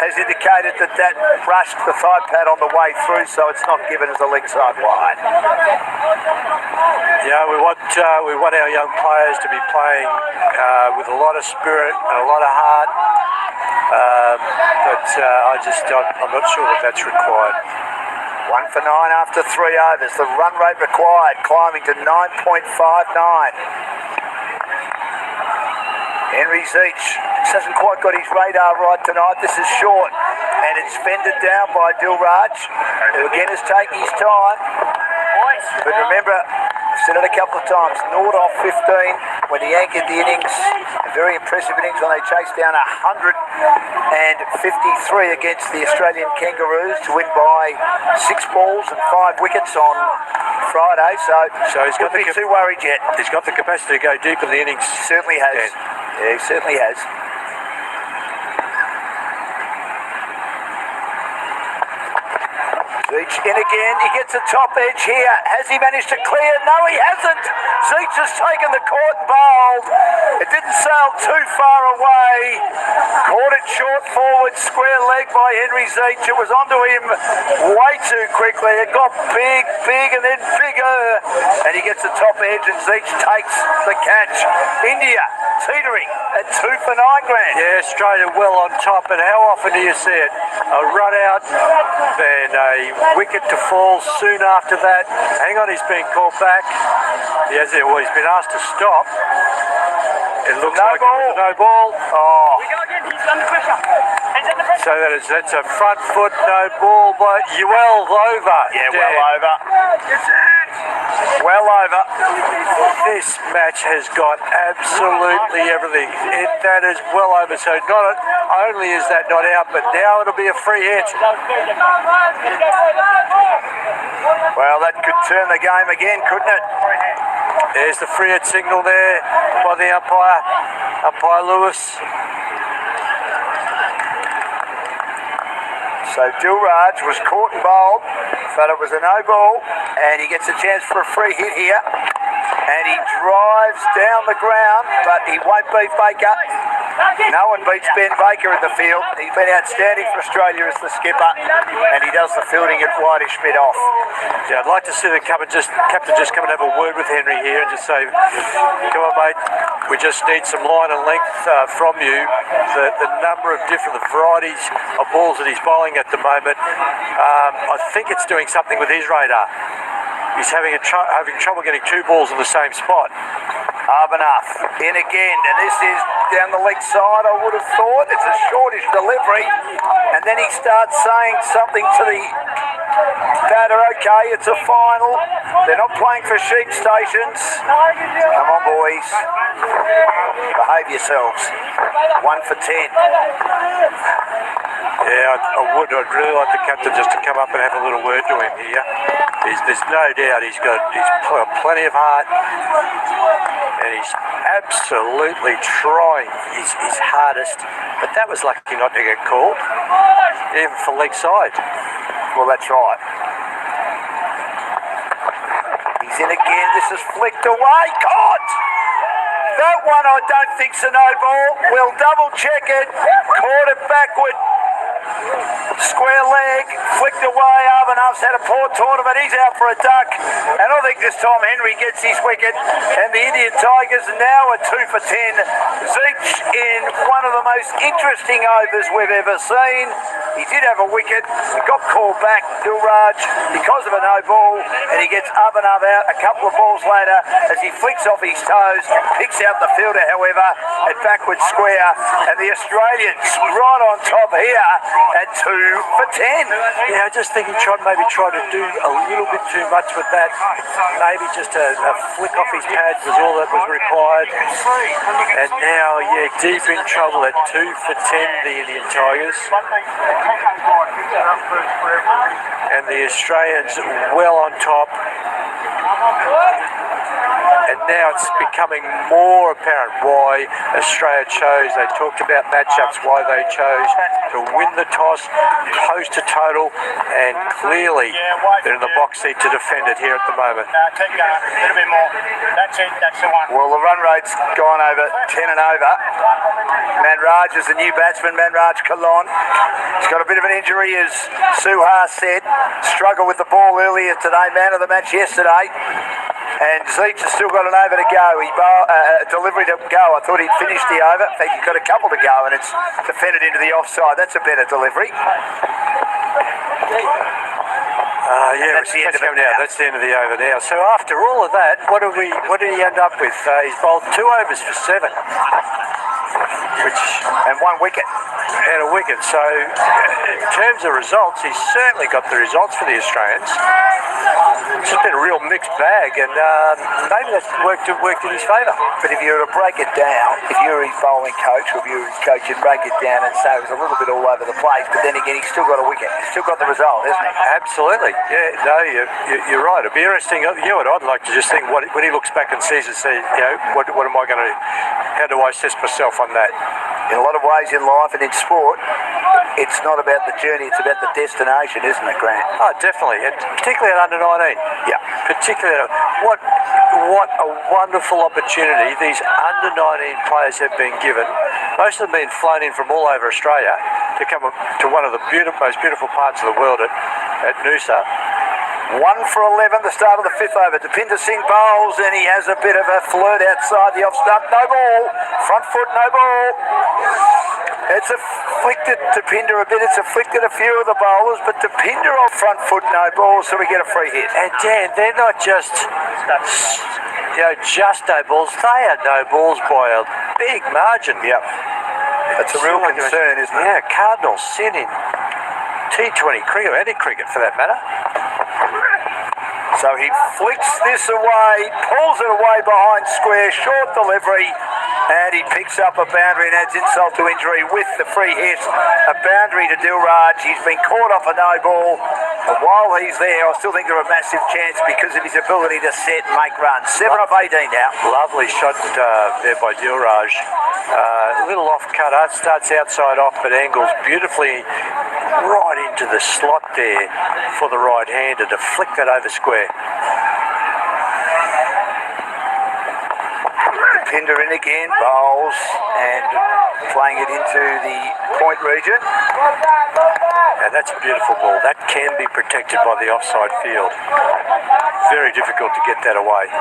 has indicated that brushed the thigh pad on the way through, so it's not given as a leg side wide. Yeah, we want our young players to be playing with a lot of spirit and a lot of heart, but I'm not sure that that's required. 1 for 9 after 3 overs. The run rate required climbing to 9.59. Henry Zeech just hasn't quite got his radar right tonight. This is short, and it's fended down by Dilraj, who again is taking his time. But remember, I've said it a couple of times, 0 off 15 when he anchored the innings. A very impressive innings when they chased down 153 against the Australian Kangaroos to win by 6 balls and 5 wickets on Friday. So he's got too worried yet. He's got the capacity to go deep in the innings. Certainly has. Yeah, he certainly has. Zeech in again. He gets a top edge here. Has he managed to clear? No, he hasn't. Zeech has taken the court and bowled. It didn't sail too far away. Caught it short forward, square leg by Henry Zeech. It was onto him way too quickly. It got big, and then bigger. And he gets the top edge, and Zeech takes the catch. India teetering at 2 for 9, Grant. Yeah, Australia well on top, and how often do you see it? A run out, then a wicket to fall soon after that. Hang on, he's been called back. He's been asked to stop. It looks like it was a no ball. Oh. He's under pressure. So that's a front foot no ball by well over. Yeah, well over. Well over. This match has got absolutely everything. That is well over. So not only is that not out, but now it'll be a free hit. Well, that could turn the game again, couldn't it? There's the free hit signal there by the umpire Lewis. So Dilraj was caught and bowled, but it was a no ball, and he gets a chance for a free hit here. And he drives down the ground, but he won't beat Baker. No one beats Ben Baker in the field. He's been outstanding for Australia as the skipper, and he does the fielding at Whitish mid-off. Yeah, I'd like to see the captain just come and have a word with Henry here and just say, come on, mate, we just need some line and length from you. The number of different varieties of balls that he's bowling at the moment, I think it's doing something with his radar. He's having trouble getting 2 balls in the same spot. Enough. In again, and this is down the leg side, I would have thought. It's a shortish delivery, and then he starts saying something to the that are okay. It's a final. They're not playing for sheep stations. Come on, boys. Behave yourselves. 1 for 10. Yeah, I'd really like the captain just to come up and have a little word to him here. There's no doubt he's got plenty of heart, and he's absolutely trying his hardest. But that was lucky not to get called, even for leg side. Well, that's right. He's in again. This is flicked away. Caught! That one I don't think's a no ball. We'll double check it. Caught it backward. Square leg, flicked away. Arvanav's had a poor tournament. He's out for a duck. And I think this time Henry gets his wicket. And the Indian Tigers now are 2 for 10. Zeech in one of the most interesting overs we've ever seen. He did have a wicket. He got called back, Dilraj, because of a no ball. And he gets Arvanav out a couple of balls later as he flicks off his toes, picks out the fielder, however, at backward square. And the Australians right on top here at 2 for 10. Yeah, I just think he maybe tried to do a little bit too much with that. Maybe just a flick off his pads was all that was required. And now, yeah, deep in trouble at 2 for 10, the Indian Tigers. And the Australians well on top. And now it's becoming more apparent why Australia chose. They talked about matchups, why they chose to win the toss, post a total, and clearly they're in the box seat to defend it here at the moment. Keep going, a little bit more. That's it, that's the one. Well, the run rate's gone over 10 and over. Manraj is the new batsman, Manraj Kalon. He's got a bit of an injury, as Suha said. Struggled with the ball earlier today, man of the match yesterday. And Zeech has still got an over to go. He delivery to go. I thought he'd finished the over. In fact, he's got a couple to go, and it's defended into the offside. That's a better delivery. Yeah, that's the end of it now. That's the end of the over now. So after all of that, what did he end up with? He's bowled 2 overs for 7. And 1 wicket. And a wicket. So in terms of results, he's certainly got the results for the Australians. It's just been a real mixed bag, and maybe that's worked in his favour. But if you were to break it down, if you were his bowling coach or if you were his coach, you'd break it down and say it was a little bit all over the place. But then again, he's still got a wicket. He's still got the result, hasn't he? Absolutely. Yeah, no, you're right. It'd be interesting. You know what I'd like to just think when he looks back and sees and see, you know, what am I going to, how do I assess myself on that? In a lot of ways in life and in sport, it's not about the journey, it's about the destination, isn't it, Grant? Oh, definitely. And particularly at under 19. Yeah. Particularly, what a wonderful opportunity these under 19 players have been given. Most of them have been flown in from all over Australia to come to one of the most beautiful parts of the world at Noosa. 1 for 11, the start of the 5th over. Depinder Singh bowls, and he has a bit of a flirt outside the off stump. No ball. Front foot, no ball. It's afflicted Depinder a bit. It's afflicted a few of the bowlers, but Depinder on front foot, no ball, so we get a free hit. And Dan, they're not just, just no balls. They are no balls by a big margin. Yep. That's a real concern, isn't it? Yeah, Cardinals sin in T20 cricket, any cricket for that matter. So he flicks this away, pulls it away behind square, short delivery, and he picks up a boundary and adds insult to injury with the free hit. A boundary to Dilraj. He's been caught off a no ball. But while he's there, I still think they're a massive chance because of his ability to set and make runs. 7 off 18 now. Lovely shot there by Dilraj. A little off cut, starts outside off, but angles beautifully right into the slot there for the right-hander to flick that over square. Pinder in again, bowls and playing it into the point region. And that's a beautiful ball. That can be protected by the offside field. Very difficult to get that away.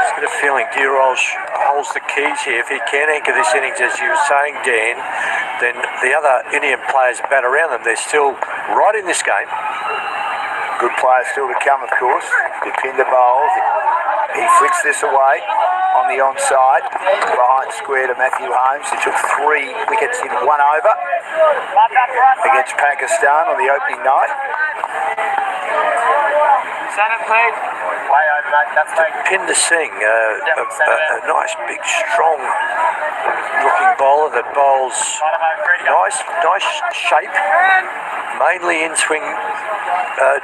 I've got a feeling Dilraj holds the keys here. If he can anchor this innings, as you were saying, Dan, then the other Indian players bat around them. They're still right in this game. Good players still to come, of course. Depinder bowls. He flicks puts this away on the onside. Behind square to Matthew Holmes, who took 3 wickets in 1 over against Pakistan on the opening night. Center, please. Way over, mate. That's big. Pinder Singh, a nice, big, strong looking bowler that bowls nice shape, mainly in-swing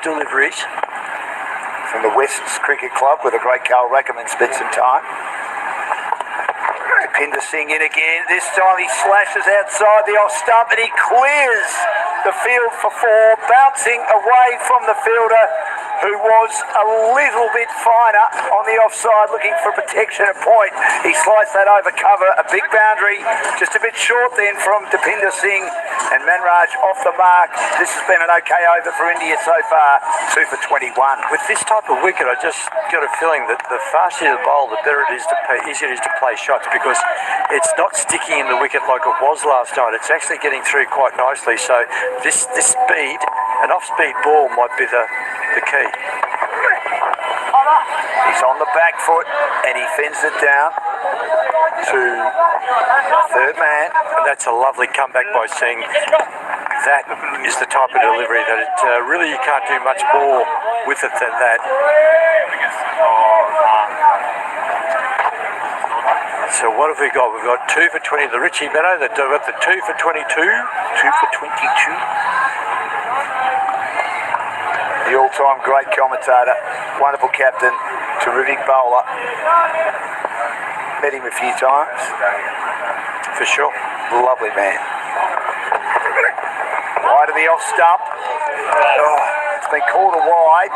deliveries. From the Wests Cricket Club, where the great Carl Rackerman spent some time. Pinder Singh in again. This time he slashes outside the off stump and he clears the field for 4, bouncing away from the fielder, who was a little bit finer on the offside, looking for protection at point. He sliced that over cover, a big boundary, just a bit short then from Deepinder Singh, and Manraj off the mark. This has been an okay over for India so far, 2 for 21. With this type of wicket, I just got a feeling that the faster you bowl, the better it is easier it is to play shots, because it's not sticking in the wicket like it was last night. It's actually getting through quite nicely. So this speed, an off-speed ball might be the key. He's on the back foot and he fends it down to third man. And that's a lovely comeback by Singh. That is the type of delivery that it really, you can't do much more with it than that. So what have we got? We've got 2 for 20. The Richie Meadow, they've got the 2 for 22. 2 for 22. The all-time great commentator, wonderful captain, terrific bowler. Met him a few times. For sure. Lovely man. Wide of the off stump. Oh, it's been called a wide.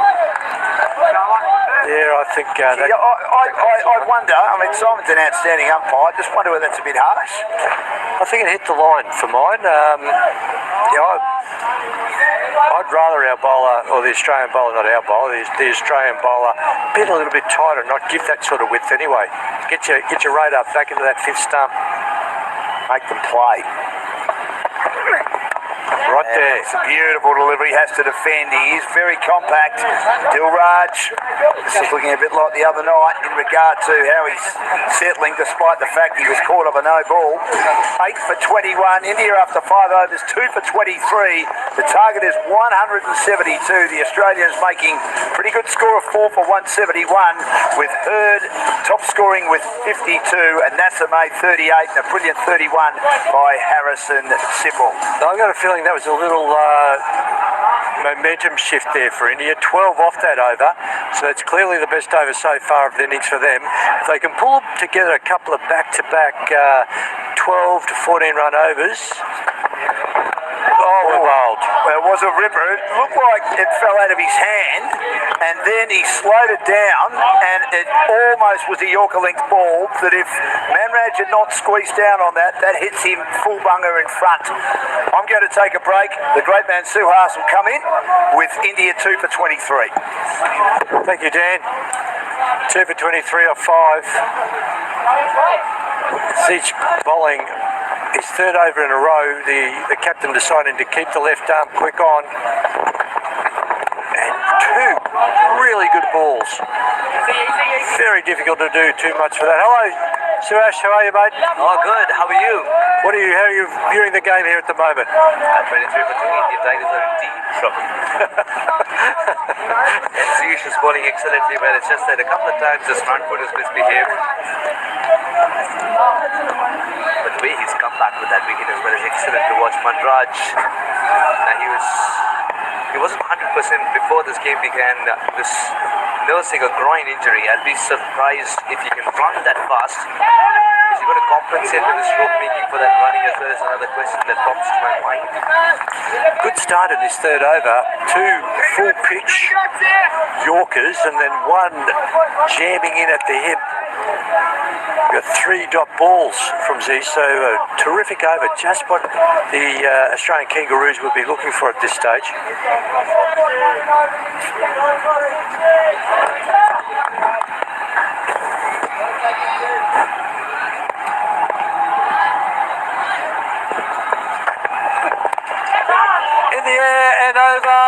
Yeah, I think that... Yeah, I wonder, I mean, Simon's an outstanding umpire. I just wonder whether that's a bit harsh. I think it hit the line for mine. I'd rather our bowler, or the Australian bowler, not our bowler, the Australian bowler, bit a little bit tighter, not give that sort of width anyway. Get your radar back into that 5th stump. Make them play. Right there. It's a beautiful delivery, has to defend. He is very compact. Dilraj, this is looking a bit like the other night in regard to how he's settling, despite the fact he was caught up a no ball. 8 for 21. India after 5 overs, 2 for 23. The target is 172. The Australians making pretty good score of 4 for 171, with Hurd top scoring with 52, and Nasser made 38, and a brilliant 31 by Harrison Sipple. I've got a feeling that was a little momentum shift there for India. 12 off that over, so it's clearly the best over so far of the innings for them. If they can pull together a couple of back-to-back 12 to 14 run overs. Oh, we're bowled. Well, it was a ripper. It looked like it fell out of his hand, and then he slowed it down, and it almost was a Yorker length ball that if Manraj had not squeezed down on that, that hits him full bunger in front. I'm going to take a break. The great man Suhas will come in with India 2 for 23. Thank you, Dan. 2 for 23 off 5. Zich bowling his 3rd over in a row. The captain deciding to keep the left arm quick on. And 2 really good balls. Very difficult to do too much for that. Hello, Suresh, how are you, mate? Oh, good. How are you? How are you viewing the game here at the moment? 23 for 3. The Tigers are in deep trouble. Zich is bowling excellently well. It's just that a couple of times his front foot has misbehaved. But the way he's come back with that wicket as well is excellent to watch. Manraj, he wasn't 100% before this game began. He was nursing a groin injury. I'll be surprised if he can run that fast. Is he going to compensate with his stroke making for that running as well? Is another question that pops to my mind. Good start in this 3rd over. 2 full pitch Yorkers, and then 1 jamming in at the hip. Got 3 dot balls from Z, so a terrific over. Just what the Australian Kangaroos would be looking for at this stage. In the air and over.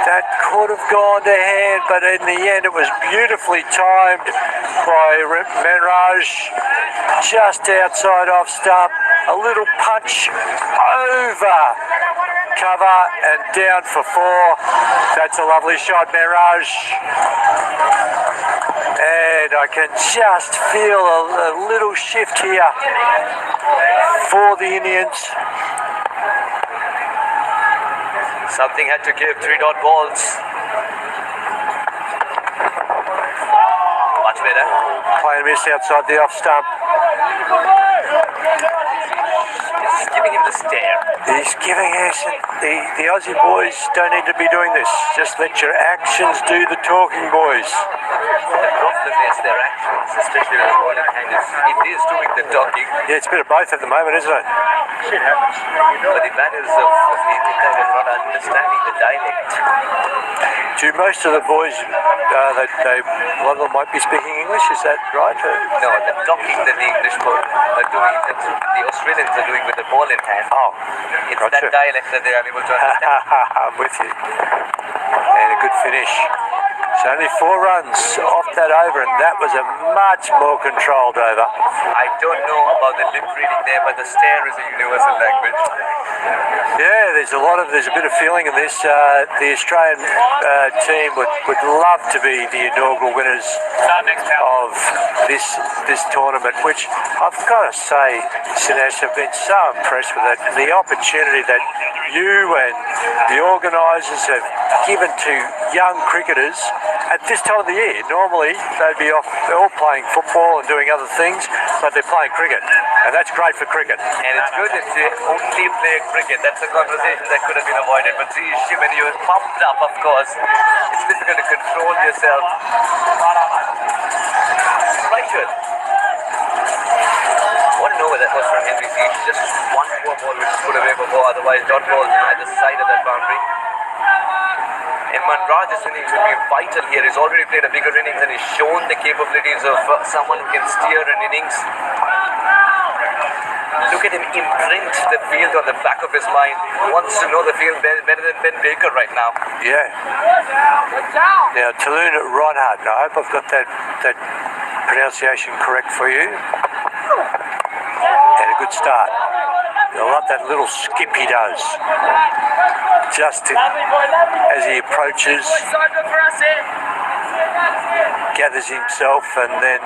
That could could have gone to hand, but in the end it was beautifully timed by Menraj, just outside off stump. A little punch over cover and down for 4. That's a lovely shot, Menraj. And I can just feel a little shift here for the Indians. Something had to give. 3-dot balls. Much better. Play and miss outside the off stump. He's giving him the stare. He's giving us, the Aussie boys don't need to be doing this. Just let your actions do the talking, boys. The problem is their actions, especially the ball in hand. It is doing the talking. Yeah, it's a bit of both at the moment, isn't it? Shit happens. But the matters of the Indian is not understanding the dialect. Do most of the boys, a lot of them might be speaking English, is that right? No, the talking that the English boys are doing, that the Australians are doing with the ball in hand. Oh, It's gotcha. that dialect that they are able to understand. I'm with you. And a good finish. So only 4 runs off that over, and that was a much more controlled over. I don't know about the lip reading there, but the stare is a universal language. Yeah, there's a bit of feeling in this. The Australian team would love to be the inaugural winners of this tournament, which I've got to say, Sinesh, I've been so impressed with it. The opportunity that you and the organisers have given to young cricketers at this time of the year. Normally they'd be off, they're all playing football and doing other things, but they're playing cricket, and that's great for cricket. And it's good if they only play cricket. That's a conversation that could have been avoided. But see, when you're pumped up, of course, it's difficult to control yourself. Right good. What an over that was from Henry C. Just one more ball which put away before, otherwise dot balls on either side of that boundary. And Manraj's innings will be vital here. He's already played a bigger innings and he's shown the capabilities of someone who can steer an innings. Look at him imprint the field on the back of his mind. He wants to know the field better than Ben Baker right now. Yeah. Now, Talun Ronhard, I hope I've got that pronunciation correct for you. And a good start. I love that little skip he does. Just as he approaches, gathers himself, and then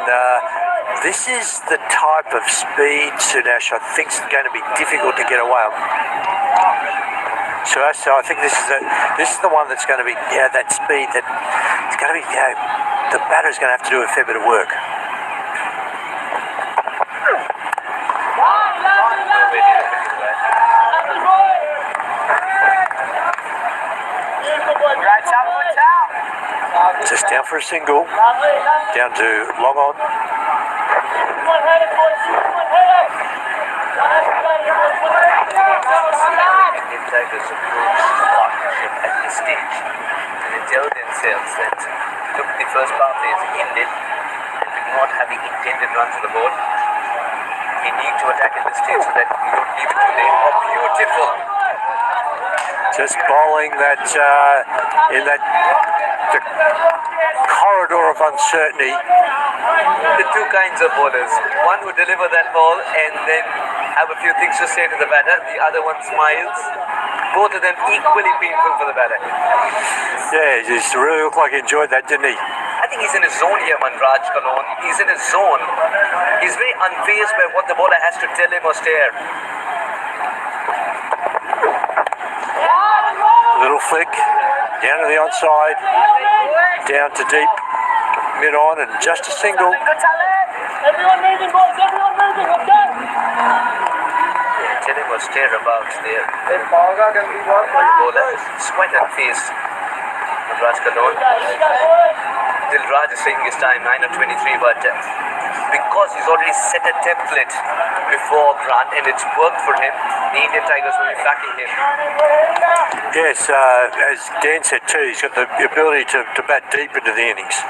this is the type of speed, Sudash, I think is going to be difficult to get away on. So I think this is the one that's going to be that speed that it's going to be. The batter's going to have to do a fair bit of work. Just down for a single, down to long on. Indian Tigers approach partnership at this stage, and they tell themselves that look, the first power play is ended, and with not having intended runs on the board, we need to attack at this stage so that we don't leave it too late. Oh, beautiful! Just bowling that in that the corridor of uncertainty. The two kinds of bowlers. One who deliver that ball and then have a few things to say to the batter. The other one smiles. Both of them equally painful for the batter. Yeah, he just really looked like he enjoyed that, didn't he? I think he's in his zone here, Manraj Kalon. He's in his zone. He's very unfazed by what the bowler has to tell him or stare. Little flick, down to the onside, down to deep, mid on, and just a single. Everyone moving, boys, everyone moving, let's go! Tell him or stare about there. Bowler is quite unfazed. Manraj Kalon. Dilraj is saying his time 9 or 23, but because he's already set a template before Grant and it's worked for him, the Indian Tigers will be backing him. Yes, as Dan said too, he's got the ability to bat deep into the innings.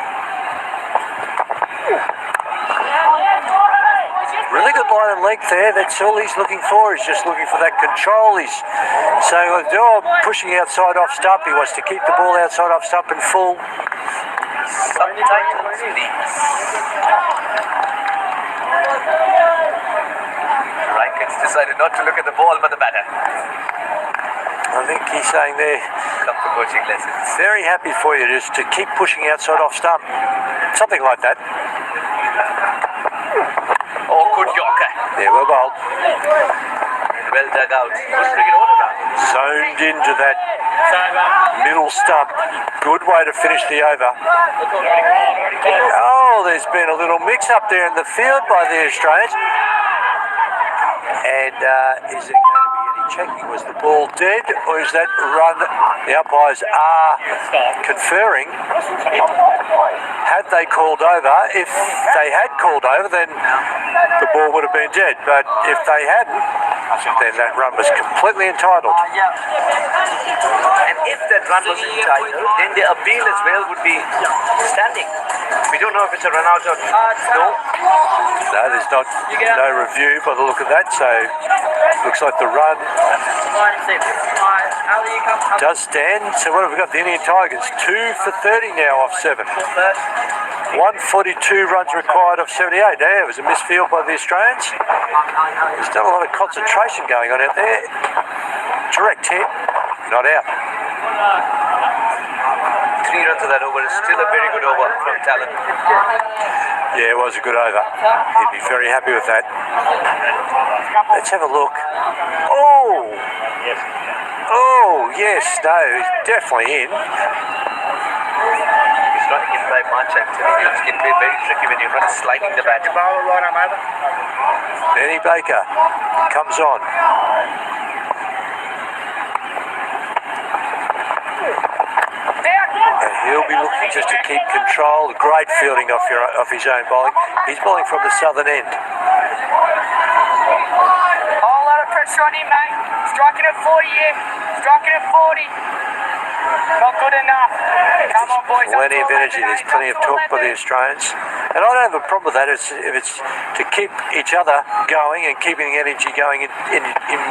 Really good good line and length there. That's all he's looking for. He's just looking for that control. He's saying, pushing outside off stump. He wants to keep the ball outside off stump and full. Subtitles, please. Rankins decided not to look at the ball but the batter. I think he's saying there, Come for coaching lessons. very happy for you just to keep pushing outside off stump. Something like that. Oh, good Yorker. There, well bowled. Well dug out. Good cricket all around. Zoned into that middle stump. Good way to finish the over. Oh, there's been a little mix-up there in the field by the Australians. And is it going to be any checking? Was the ball dead, or is that run? The umpires are conferring. Had they called over? If they had called over, then the ball would have been dead. But if they hadn't, then that run was completely entitled. And if that run was entitled, then the appeal as well would be standing. We don't know if it's a run out or no. No, there's no review by the look of that, so looks like the run does stand. So what have we got? The Indian Tigers, 2 for 30 now off 7. 142 runs required off 78. There was a misfield by the Australians. There's still a lot of concentration going on out there. Direct hit, not out. 3 runs of that over is still a very good over from Talon. Yeah, it was a good over. He'd be very happy with that. Let's have a look. Oh! Oh, yes, no, he's definitely in. He's not in by much actually. It's going to be very tricky when you're not sliding the bat. Benny Baker comes on. And he'll be looking just to keep control. Great fielding off his own bowling. He's bowling from the southern end. Whole lot of pressure on him, mate. Striking at 40, yeah. Striking at 40. Not good enough. Come on, boys. Plenty of energy. There's plenty of talk by the Australians. And I don't have a problem with that if it's to keep each other going and keeping the energy going in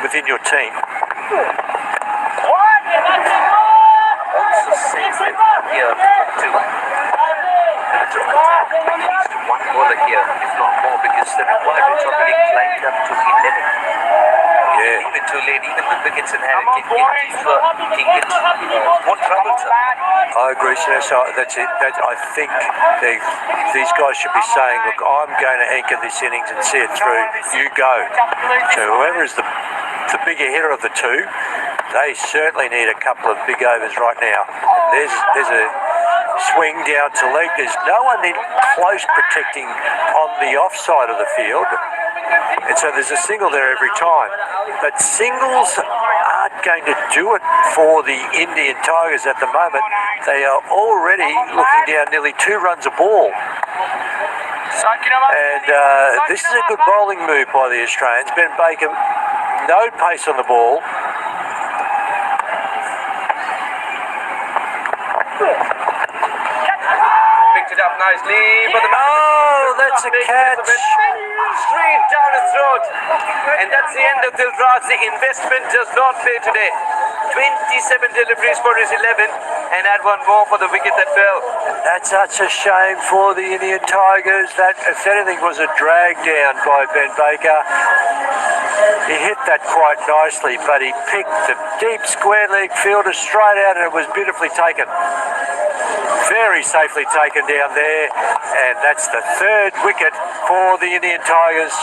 within your team. What? Also says that here too. One bowler here, if not more, because the requirements are being climbed up to 11. Yeah. Even too late, even the wickets in hand can get deeper, can get more troublesome. I agree, sir. So that's it. I think these guys should be saying, look, I'm going to anchor this innings and see it through. You go. So whoever is the bigger hitter of the two, they certainly need a couple of big overs right now. There's a swing down to leg. There's no one in close protecting on the offside of the field. And so there's a single there every time. But singles aren't going to do it for the Indian Tigers at the moment. They are already looking down nearly 2 runs a ball. And this is a good bowling move by the Australians. Ben Baker, no pace on the ball. Picked it up nicely, but the Oh, that's a catch. Straight down his throat. And that's the end of Dilraj. The investment does not pay today. 27 deliveries for his 11 and add one more for the wicket that fell. That's such a shame for the Indian Tigers. That, if anything, was a drag down by Ben Baker. He hit that quite nicely, but he picked the deep square leg fielder straight out and it was beautifully taken. Very safely taken down there, and that's the 3rd wicket for the Indian Tigers.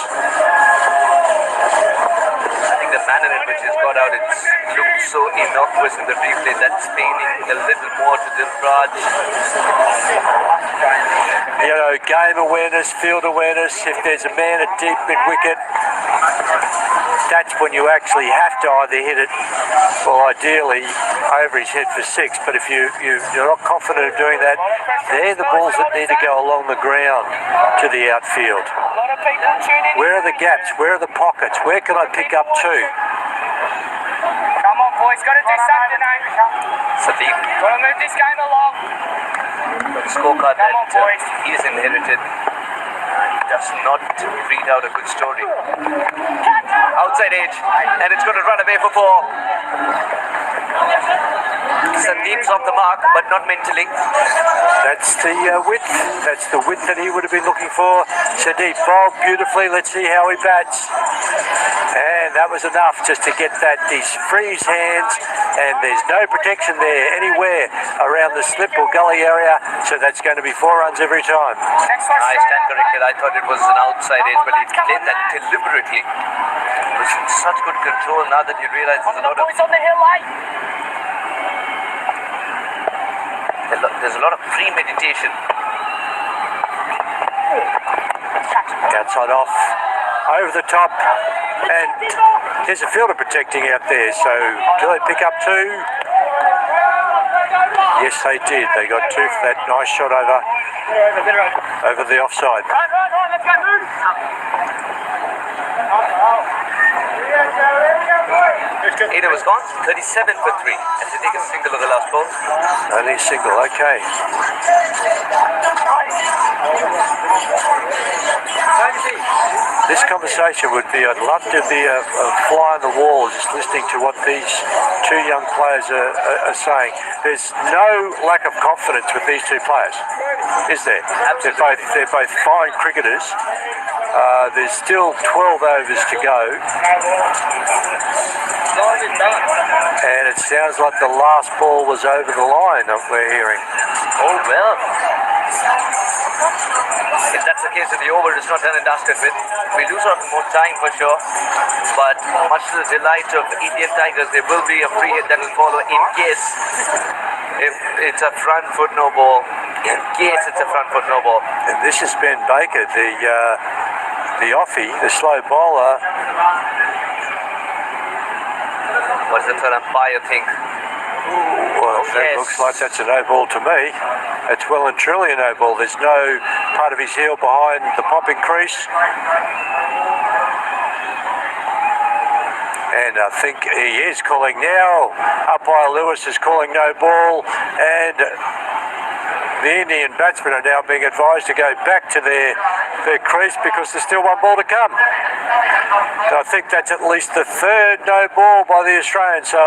I think the manner in which he's got out, it looked so innocuous in the replay. That's meaning a little more to Dilraj. You know, game awareness, field awareness. If there's a man at deep mid wicket, that's when you actually have to either hit it, well, ideally over his head for 6. But if you're not confident of doing that, they're the balls that need to go along the ground to the outfield. Where are the gaps? Where are the pockets? Where can I pick up to? Come on, boys. Got to do something, mate. Sadiq. Got to move this game along. The scorecard that he's inherited. does not read out a good story. Outside edge, and it's going to run away for 4. Sandeep's off the mark, but not mentally. That's the width. That's the width that he would have been looking for. Sandeep bowled beautifully. Let's see how he bats. And that was enough just to get that. He's free his hands, and there's no protection there anywhere around the slip or gully area. So that's going to be 4 runs every time. I stand corrected. I thought it was an outside edge, but he played that deliberately. It was in such good control now that you realize there's a lot of... on the hill, eh? There's a lot of premeditation. Outside off, over the top, and there's a fielder protecting out there. So do they pick up 2? Yes, they did. They got 2 for that nice shot over the offside. Right, let's go, move. Ada was gone, 37 for 3. And to take a single of the last ball. Only a single, okay. This conversation would be, I'd love to be a fly on the wall just listening to what these 2 young players are saying. There's no lack of confidence with these 2 players, is there? Absolutely. They're both fine cricketers. There's still 12 overs to go. And it sounds like the last ball was over the line that we're hearing. Oh, well. If that's the case, the over is not done and dusted with. We lose out more time for sure. But much to the delight of Indian Tigers, there will be a free hit that will follow in case if it's a front foot no ball. In case it's a front foot no ball. And this is Ben Baker, the offie, the slow bowler. What does the third umpire think? Well, that looks like that's a no ball to me. It's well and truly a no ball. There's no part of his heel behind the popping crease. And I think he is calling now. Umpire Lewis is calling no ball, and the Indian batsmen are now being advised to go back to their crease because there's still 1 ball to come. So I think that's at least the 3rd no ball by the Australians. So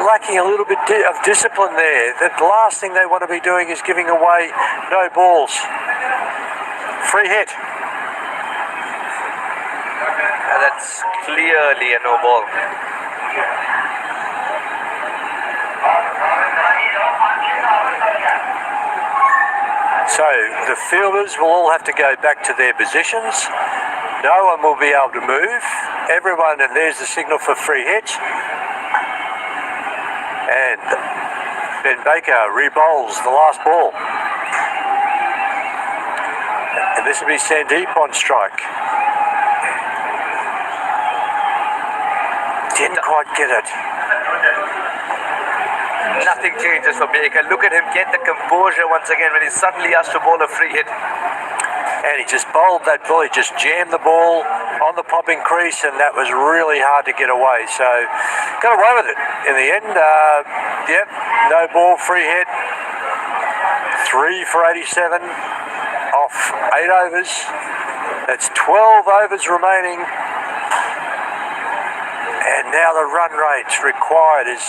lacking a little bit of discipline there. The last thing they want to be doing is giving away no balls. Free hit. And that's clearly a no ball. So the fielders will all have to go back to their positions. No one will be able to move. Everyone, and there's the signal for free hit. And Ben Baker re-bowls the last ball. And this will be Sandeep on strike. Didn't quite get it. Nothing changes for Baker. Look at him get the composure once again when he suddenly has to bowl a free hit. And he just bowled that ball. He just jammed the ball on the popping crease, and that was really hard to get away. So got away with it in the end. Yep, no ball, free hit. 3 for 87 off 8 overs. That's 12 overs remaining. And now the run rate required is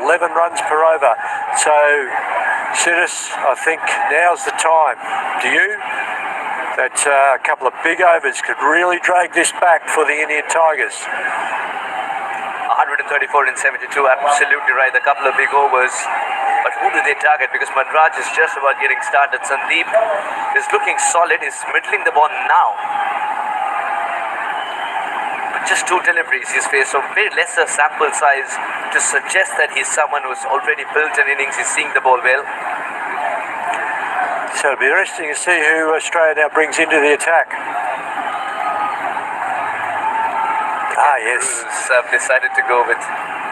11 runs per over. So, Sidis, I think now's the time. Do you? That a couple of big overs could really drag this back for the Indian Tigers. 134 in 72, absolutely right. A couple of big overs. But who do they target? Because Manraj is just about getting started. Sandeep is looking solid. He's middling the ball now. Just 2 deliveries he's faced, so very lesser sample size to suggest that he's someone who's already built an innings. He's seeing the ball well. So it'll be interesting to see who Australia now brings into the attack. Ah, yes. I've decided to go with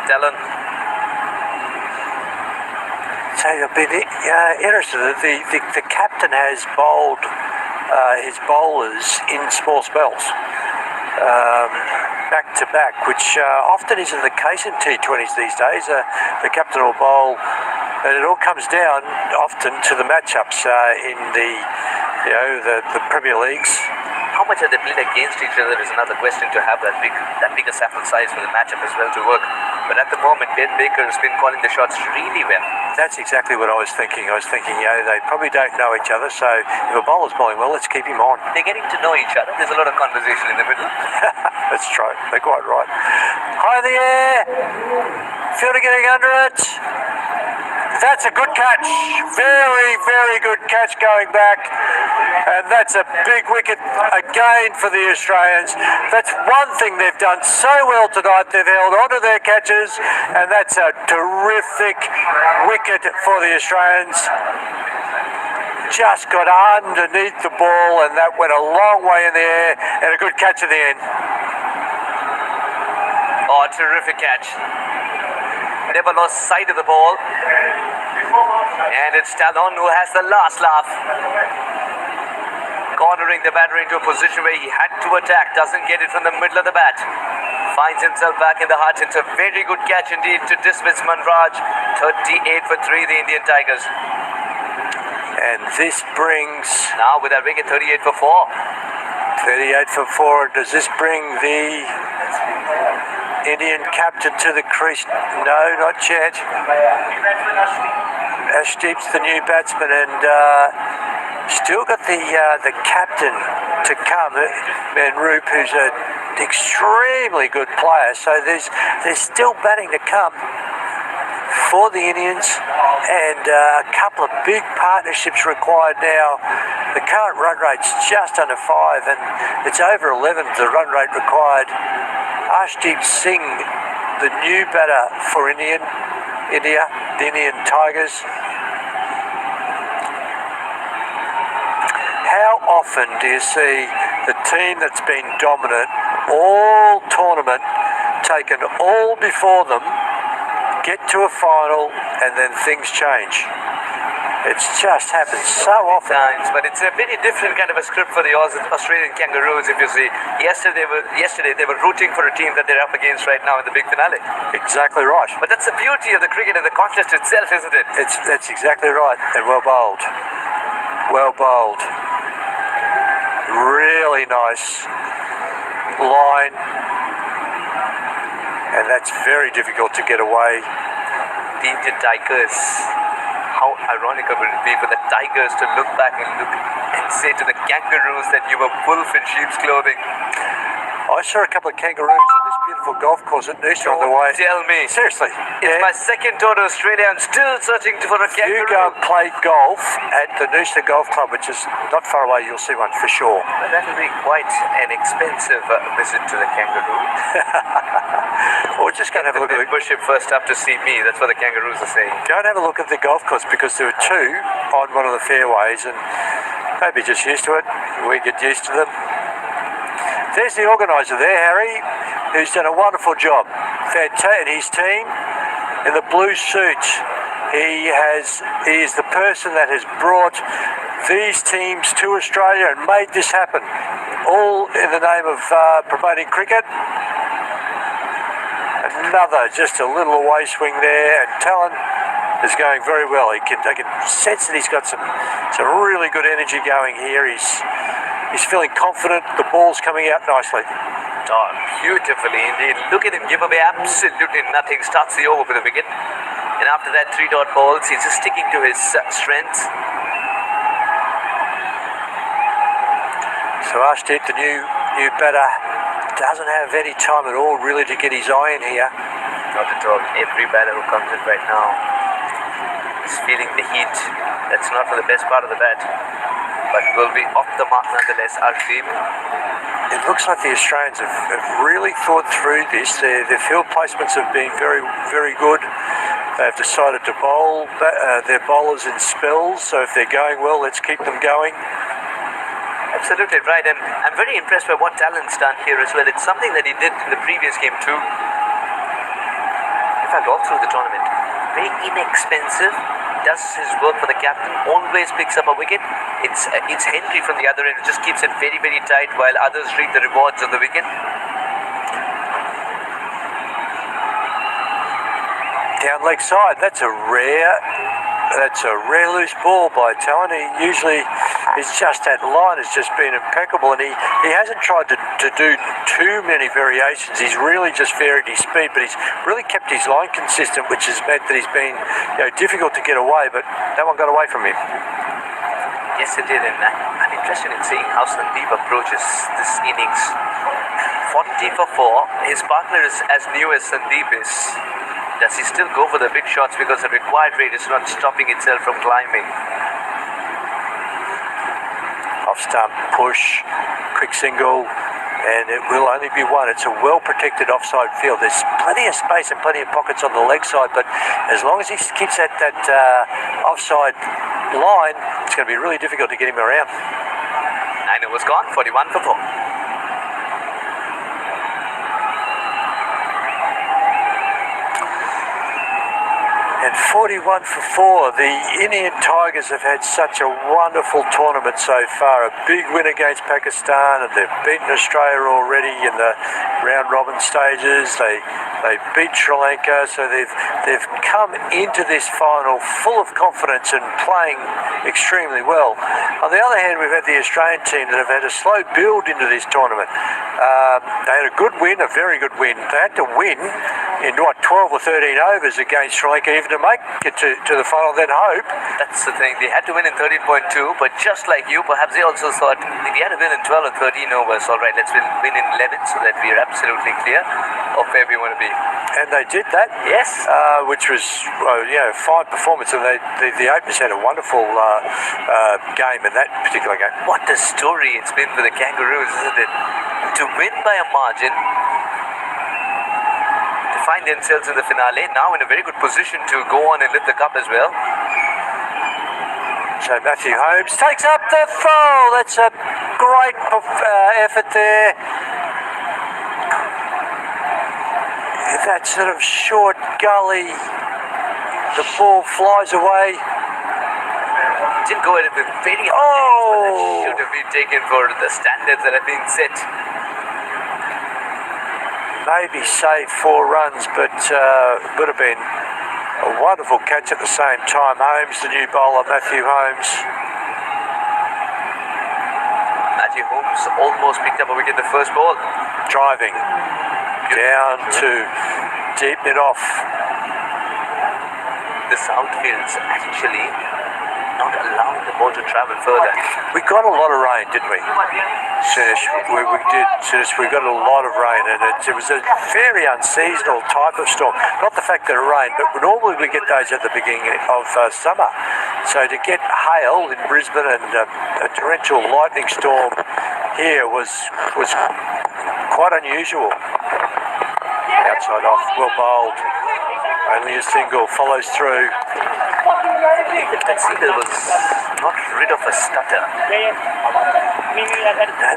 Talon. So it'll be interesting. The captain has bowled his bowlers in small spells. Back to back, which often isn't the case in T20s these days. The captain will bowl And it all comes down often to the matchups in the Premier Leagues. How much have they played against each other is another question to have that bigger sample size for the matchup as well to work. But at the moment, Ben Baker has been calling the shots really well. That's exactly what I was thinking. I was thinking, they probably don't know each other, so if a bowler's bowling well, let's keep him on. They're getting to know each other. There's a lot of conversation in the middle. That's true. They're quite right. High in the air. Fielder getting under it. That's a good catch. Very, very good catch going back. And that's a big wicket again for the Australians. That's one thing they've done so well tonight. They've held onto their catches, and that's a terrific wicket for the Australians. Just got underneath the ball, and that went a long way in the air, and a good catch at the end. Oh, terrific catch. Never lost sight of the ball. And it's Talon who has the last laugh. Cornering the batter into a position where he had to attack. Doesn't get it from the middle of the bat. Finds himself back in the heart. It's a very good catch indeed to dismiss Manraj. 38 for 3, the Indian Tigers. And this brings... Now with that wicket, 38 for 4. 38 for 4. Does this bring the Indian captain to the crease? No, not yet. Ashdeep's the new batsman, and still got the captain to come, Manroop, who's an extremely good player. So there's still batting to come for the Indians, and a couple of big partnerships required now. The current run rate's just under 5, and it's over 11, the run rate required. Ashdeep Singh, the new batter for India, the Indian Tigers. How often do you see the team that's been dominant all tournament, taken all before them, get to a final, and then things change? It's just happens so often. Times, but it's a very different kind of a script for the Australian Kangaroos. If you see, yesterday they were rooting for a team that they're up against right now in the big finale. Exactly right. But that's the beauty of the cricket and the contest itself, isn't it? That's exactly right. And well bowled. Well bowled. Really nice line. And that's very difficult to get away. The Indian Tigers. How ironic would it be for the Tigers to look back and say to the Kangaroos that you were wolf in sheep's clothing? I saw a couple of kangaroos on this beautiful golf course at Noosa on the way. Tell me. Seriously. It's my second tour to Australia. I'm still searching for a kangaroo. If you go and play golf at the Noosa Golf Club, which is not far away, you'll see one for sure. But that will be quite an expensive visit to the kangaroo. Or just go and have a look at the... Push him first up to see me. That's what the Kangaroos are saying. Go and have a look at the golf course, because there are two on one of the fairways, and maybe just used to it. We get used to them. There's the organiser there, Harry, who's done a wonderful job. And his team in the blue suit. He is the person that has brought these teams to Australia and made this happen. All in the name of promoting cricket. Another, just a little away swing there, and Talon is going very well. I can sense that he's got some really good energy going here. He's feeling confident. The ball's coming out nicely. Oh, beautifully indeed. Look at him give away absolutely nothing. Starts the over with a wicket. And after that 3-dot balls, he's just sticking to his strengths. So Ashdeep, the new batter, doesn't have any time at all really to get his eye in here. Not at all. Every batter who comes in right now is feeling the heat. That's not for the best part of the bat, but will be off the mark nonetheless. Ashdeep. It looks like the Australians have really thought through this. Their field placements have been very, very good. They've decided to bowl their bowlers in spells, so if they're going well, let's keep them going. Absolutely right, and I'm very impressed by what Talon's done here as well. It's something that he did in the previous game too. In fact, all through the tournament. Very inexpensive, does his work for the captain, always picks up a wicket. It's Henry from the other end, just keeps it very, very tight while others reap the rewards on the wicket. down leg side. That's a rare loose ball by Talon. He usually is just that line has just been impeccable, and he hasn't tried to do too many variations. He's really just varied his speed, but he's really kept his line consistent, which has meant that he's been difficult to get away, but that one got away from him. Yes, it did, and I'm interested in seeing how Sandeep approaches this innings. 40 for 4. His partner is as new as Sandeep is. Does he still go for the big shots because the required rate is not stopping itself from climbing? Off stump, push, quick single, and it will only be one. It's a well-protected offside field. There's plenty of space and plenty of pockets on the leg side, but as long as he keeps that offside line, it's going to be really difficult to get him around. And it was gone, 41 for 4. And 41 for 4. The Indian Tigers have had such a wonderful tournament so far. A big win against Pakistan, and they've beaten Australia already in the round robin stages. They beat Sri Lanka, so they've come into this final full of confidence and playing extremely well. On the other hand, we've had the Australian team that have had a slow build into this tournament. They had a good win, a very good win. They had to win in 12 or 13 overs against Sri Lanka even to make it to the final, then hope. That's the thing, they had to win in 13.2, but just like you, perhaps they also thought, if we had to win in 12 or 13 overs, all right, let's win in 11 so that we are absolutely clear of where we want to be. And they did that. Yes. Which was, fine performance, and the openers had a wonderful game in that particular game. What a story it's been for the Kangaroos, isn't it? To win by a margin, to find themselves in the finale, now in a very good position to go on and lift the cup as well. So Matthew Holmes takes up the foul. That's a great effort there. That sort of short gully, the ball flies away. Didn't go at it with very hard, but that should have been taken for the standards that have been set. Maybe saved 4 runs, but would have been a wonderful catch at the same time. Holmes, the new bowler, Matthew Holmes. Matthew Holmes almost picked up a wicket the first ball. Driving down to deepen it off. The outfield's actually not allowing the ball to travel further. We got a lot of rain, didn't we? Sunesh, we did. Sunesh, we got a lot of rain, and it was a very unseasonal type of storm. Not the fact that it rained, but normally we get those at the beginning of summer. So to get hail in Brisbane and a torrential lightning storm here was quite unusual. Outside off, well bowled. Only a single, follows through. That single was not rid of a stutter. They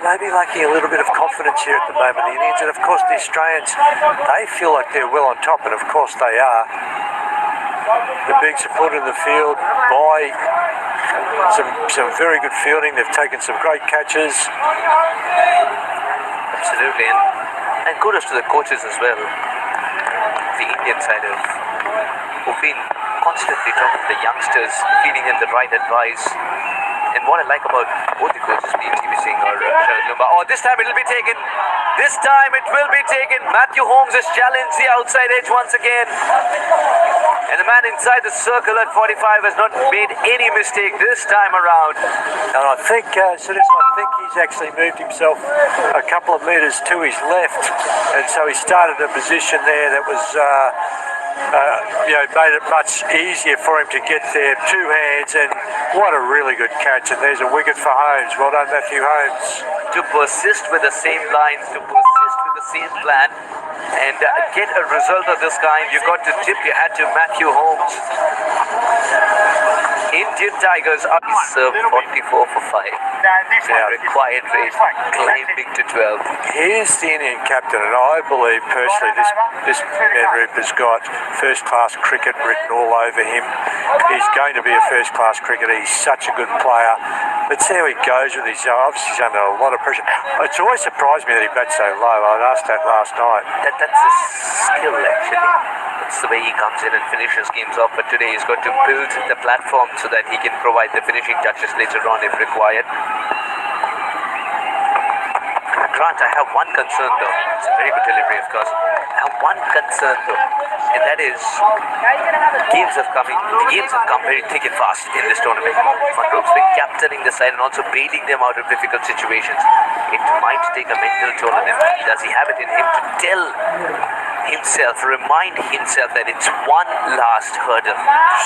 may be lacking a little bit of confidence here at the moment, the Indians, and of course the Australians, they feel like they're well on top, and of course they are. The big support in the field by some very good fielding. They've taken some great catches. Absolutely, and kudos to the coaches as well. The Indian side who've been constantly talking to the youngsters, feeding them the right advice. And what I like about both the coaches, being TB Singh or Sharad Lumba, this time it will be taken. This time it will be taken. Matthew Holmes has challenged the outside edge once again. And the man inside the circle at 45 has not made any mistake this time around. And I think, he's actually moved himself a couple of metres to his left. And so he started a position there that was... made it much easier for him to get there, 2 hands, and what a really good catch. And there's a wicket for Holmes. Well done, Matthew Holmes. To persist with the same line, to persist with the same plan, and get a result of this kind, you got to tip your hat to Matthew Holmes. Indian Tigers are served 44 for 5. Their required rate climbing to 12. Here's the Indian captain, and I believe personally this Medrup has got first-class cricket written all over him. He's going to be a first-class cricketer. He's such a good player. Let's see how he goes with his... Obviously, he's under a lot of pressure. It's always surprised me that he bats so low. I asked that last night. That's a skill, actually. The It's the way he comes in and finishes games off, but today he's got to build the platform so that he can provide the finishing touches later on if required. Grant, I have one concern though. It's a very good delivery, of course. I have one concern though, and that is the games have come very thick and fast in this tournament. Manroop's been captaining the side and also bailing them out of difficult situations. It might take a mental toll on him. Does he have it in him to remind himself that it's one last hurdle?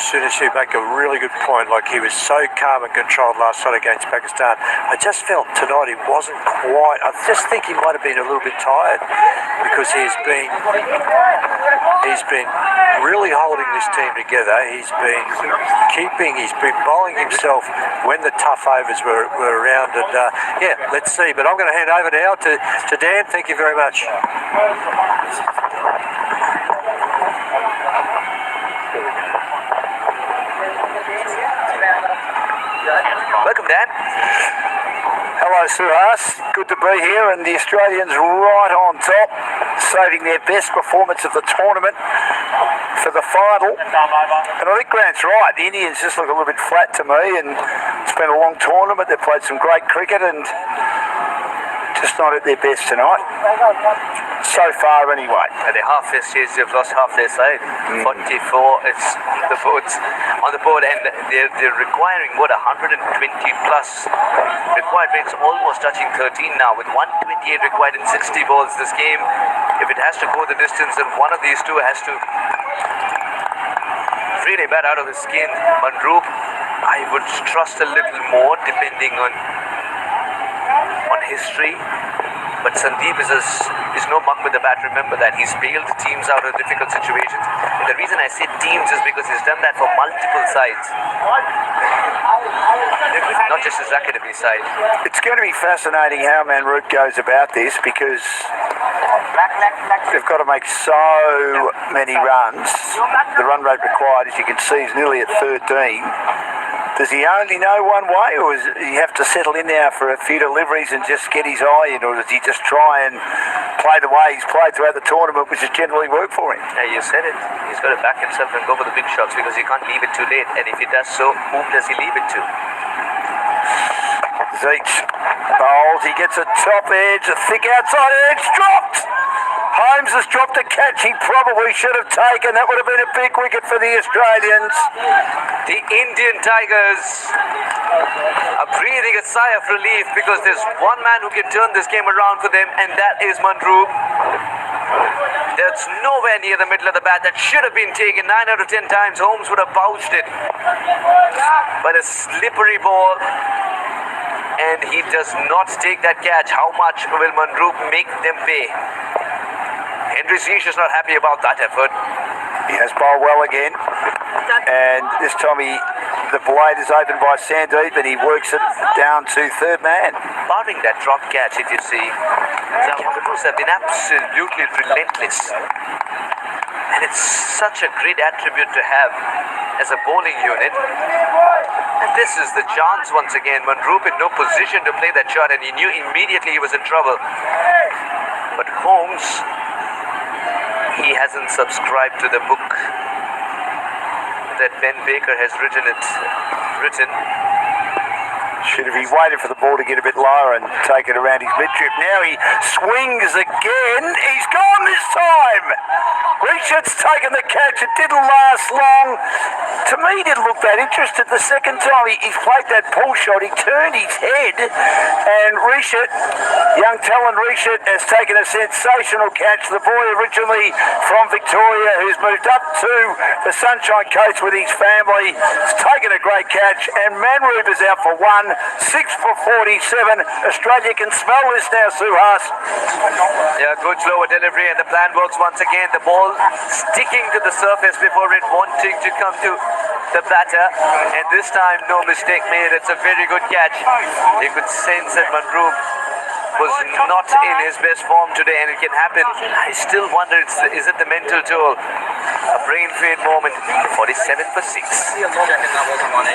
Soon as you make a really good point, like he was so calm and controlled last night against Pakistan. I just felt tonight he wasn't quite. I just think he might have been a little bit tired because he's been really holding this team together. He's been bowling himself when the tough overs were around. And let's see. But I'm going to hand over now to Dan. Thank you very much. Welcome, Dan. Hello, Suhas. Good to be here, and the Australians right on top, saving their best performance of the tournament for the final. And I think Grant's right. The Indians just look a little bit flat to me, and it's been a long tournament. They've played some great cricket and just not at their best tonight. So far, anyway. At the half their stage, they've lost half their side. 44, it's the boards on the board, and they're requiring 120 plus. Required rates almost touching 13 now, with 128 required in 60 balls this game. If it has to go the distance, then one of these two has to really bat out of his skin. Manroop, I would trust a little more depending on history. But Sandeep is no mug with the bat. Remember that. He's bailed teams out of difficult situations. And the reason I say teams is because he's done that for multiple sides. Not just his academy side. It's going to be fascinating how Manroop goes about this, because they've got to make so many runs. The run rate required, as you can see, is nearly at 13. Does he only know one way, or does he have to settle in now for a few deliveries and just get his eye in, or does he just try and play the way he's played throughout the tournament, which has generally worked for him? Yeah, you said it. He's got to back himself and go for the big shots, because he can't leave it too late. And if he does so, whom does he leave it to? Zeech bowls. He gets a top edge, a thick outside edge, dropped. Holmes has dropped a catch he probably should have taken. That would have been a big wicket for the Australians. The Indian Tigers are breathing a sigh of relief, because there's one man who can turn this game around for them, and that is Manroop. That's nowhere near the middle of the bat. That should have been taken 9 out of 10 times. Holmes would have bounced it. But a slippery ball, and he does not take that catch. How much will Manroop make them pay? Henry Zeech is not happy about that effort. He has bowled well again, and this time the blade is opened by Sandeep, and he works it down to third man. Barring that drop catch, if you see, the Wallaroos have been absolutely relentless, and it's such a great attribute to have as a bowling unit. And this is the chance once again. Manroop in no position to play that shot, and he knew immediately he was in trouble. But Holmes, he hasn't subscribed to the book that Ben Baker has written. Should have he waited for the ball to get a bit lower and take it around his mid-trip. Now he swings again. He's gone this time. Richard's taken the catch. It didn't last long. To me, he didn't look that interested. The second time he played that pull shot, he turned his head, and Richard, young talent Richard, has taken a sensational catch. The boy originally from Victoria, who's moved up to the Sunshine Coast with his family, has taken a great catch, and Manroop is out for 1. 6 for 47. Australia can smell this now, Suhas. Yeah, good slower delivery, and the plan works once again. The ball sticking to the surface before it wanting to come to the batter, and this time no mistake made. It's a very good catch. You could sense that Manroop was not in his best form today, and it can happen. I still wonder, is it the mental toll? A brain fade moment. 47 for 6.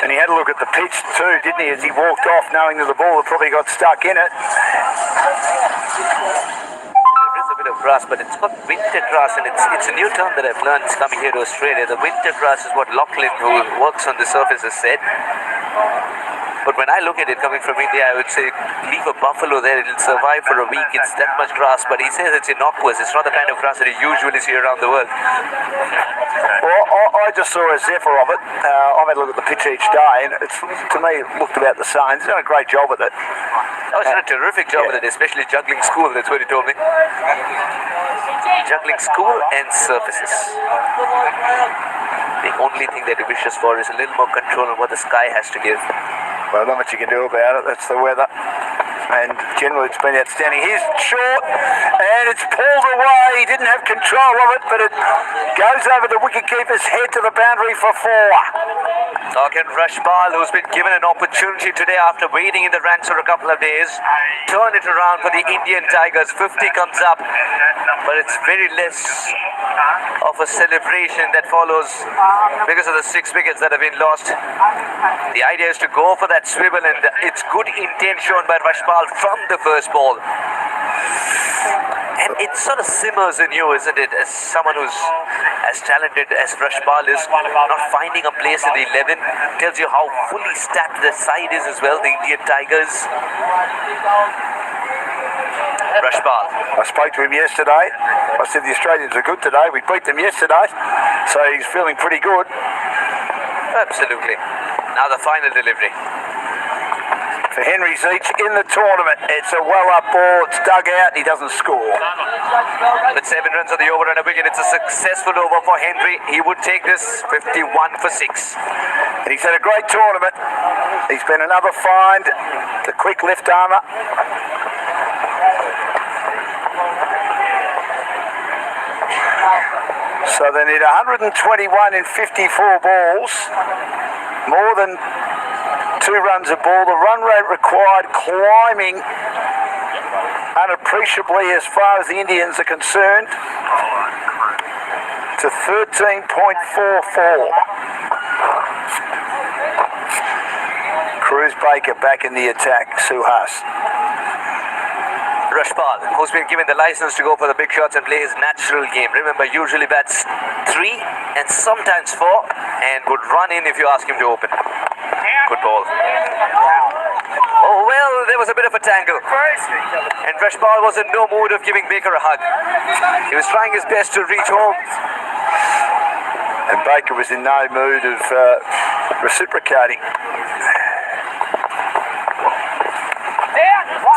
And he had a look at the pitch too, didn't he, as he walked off, knowing that the ball had probably got stuck in it. There is a bit bit of grass, but it's got winter grass, and it's a new term that I've learned coming here to Australia. The winter grass is what Lachlan, who works on the surface, has said. But when I look at it coming from India, I would say leave a buffalo there, it'll survive for a week. It's that much grass, but he says it's innocuous. It's not the kind of grass that you usually see around the world. Well, I just saw a zephyr of it. I've had a look at the pitch each day, and it's, to me, it looked about the same. He's done a great job with it. Oh, he's done a terrific job with it, especially juggling school, that's what he told me. Juggling school and surfaces. The only thing that he wishes for is a little more control on what the sky has to give. Well, not much you can do about it. That's the weather. And generally it's been outstanding. Here's short, and it's pulled away. He didn't have control of it, but it goes over the wicketkeeper's head to the boundary for 4. Again, Rashpal, who's been given an opportunity today after waiting in the ranks for a couple of days, turn it around for the Indian Tigers. 50 comes up, but it's very less of a celebration that follows because of the 6 wickets that have been lost. The idea is to go for that swivel, and it's good intent shown by Rashpal from the first ball. And it sort of simmers in you, isn't it, as someone who's as talented as Rashpal is, not finding a place in the 11 tells you how fully stacked the side is as well, the Indian Tigers. Rashpal. I spoke to him yesterday. I said the Australians are good today. We beat them yesterday, so he's feeling pretty good. Absolutely. Now the final delivery. For Henry Zeech in the tournament, it's a well-up ball, it's dug out, he doesn't score. With 7 runs on the over and a wicket, it's a successful over for Henry. He would take this 51 for 6. And he's had a great tournament. He's been another find, the quick left armour. So they need 121 in 54 balls, more than 2 runs a ball. The run rate required climbing unappreciably as far as the Indians are concerned to 13.44. Cruz Baker back in the attack. Suhas. Rashpal, who's been given the license to go for the big shots and play his natural game. Remember, usually bats 3 and sometimes 4 and would run in if you ask him to open. Good ball. Oh, well, there was a bit of a tangle. And Rashpal was in no mood of giving Baker a hug. He was trying his best to reach home. And Baker was in no mood of reciprocating.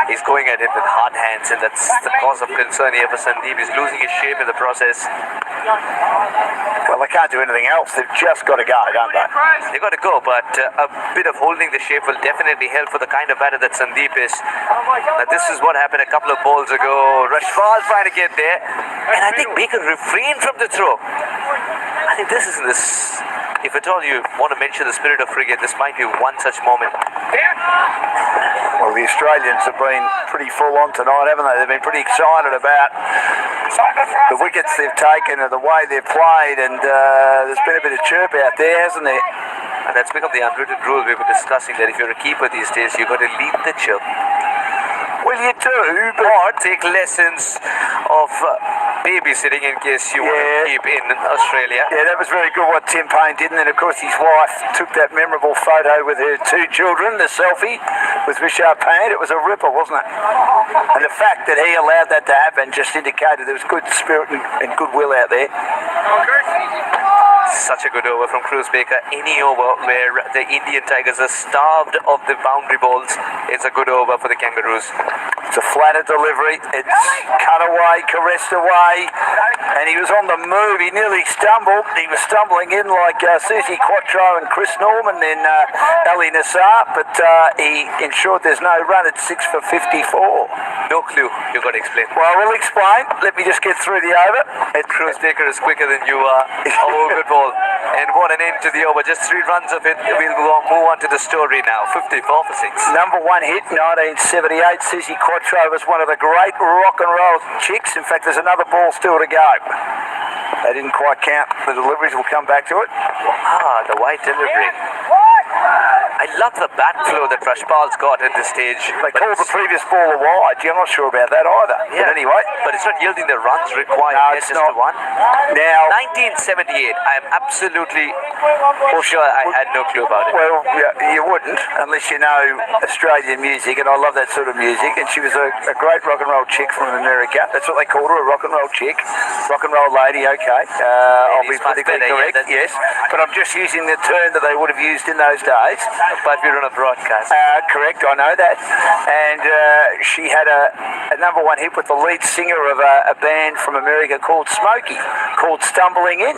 He's going at it with hard hands, and that's the cause of concern here for Sandeep. He's losing his shape in the process. Well, they can't do anything else. They've just got to go, don't they? They've got to go, but a bit of holding the shape will definitely help for the kind of batter that Sandeep is. Now, this is what happened a couple of balls ago. Rashpal trying to get there, and I think Baker refrained from the throw. I think this is this. If at all you want to mention the spirit of cricket, this might be one such moment. Well, the Australians have been pretty full on tonight, haven't they? They've been pretty excited about the wickets they've taken and the way they've played, and there's been a bit of chirp out there, hasn't there? And that's become the unwritten rule we were discussing, that if you're a keeper these days, you've got to lead the chirp. Well, you do, or take lessons of babysitting in case you want to keep in Australia. Yeah, that was very good what Tim Payne did, and then of course his wife took that memorable photo with her 2 children, the selfie with Richard Payne. It was a ripper, wasn't it? And the fact that he allowed that to happen just indicated there was good spirit and goodwill out there. Such a good over from Cruz Baker. Any over where the Indian Tigers are starved of the boundary balls, it's a good over for the Kangaroos. It's a flatter delivery. It's cut away, caressed away, and he was on the move. He nearly stumbled. He was stumbling in like Susie Quattro and Chris Norman, then Ali Nassar, but he ensured there's no run at 6 for 54. No clue. You've got to explain. Well, we'll explain. Let me just get through the over. Cruz Baker is quicker than you are. Oh, good ball. And what an end to the over. Just 3 runs of it. We'll move on to the story now. 54 for 6. Number 1 hit, 1978. Susie Quattro was one of the great rock and roll chicks. In fact, there's another ball still to go. They didn't quite count the deliveries. We'll come back to it. Ah, the white delivery. I love the bat flow that Rashpal's got at this stage. They called the previous ball a wide. I'm not sure about that either. Yeah. But anyway. But it's not yielding the runs required. No, Yes, it's just not. the one. Now, 1978. I am absolutely sure I had no clue about it. well, you wouldn't unless you know Australian music, and I love that sort of music. And she was a great rock and roll chick from America. That's what they called her, a rock and roll chick. Rock and roll lady, okay. I'll be Ladies much politically better, correct, yeah, yes. But I'm just using the term that they would have used in those days. But we're on a broadcast. Correct, I know that. And she had a number one hit with the lead singer of a band from America called Smokey, called Stumbling In.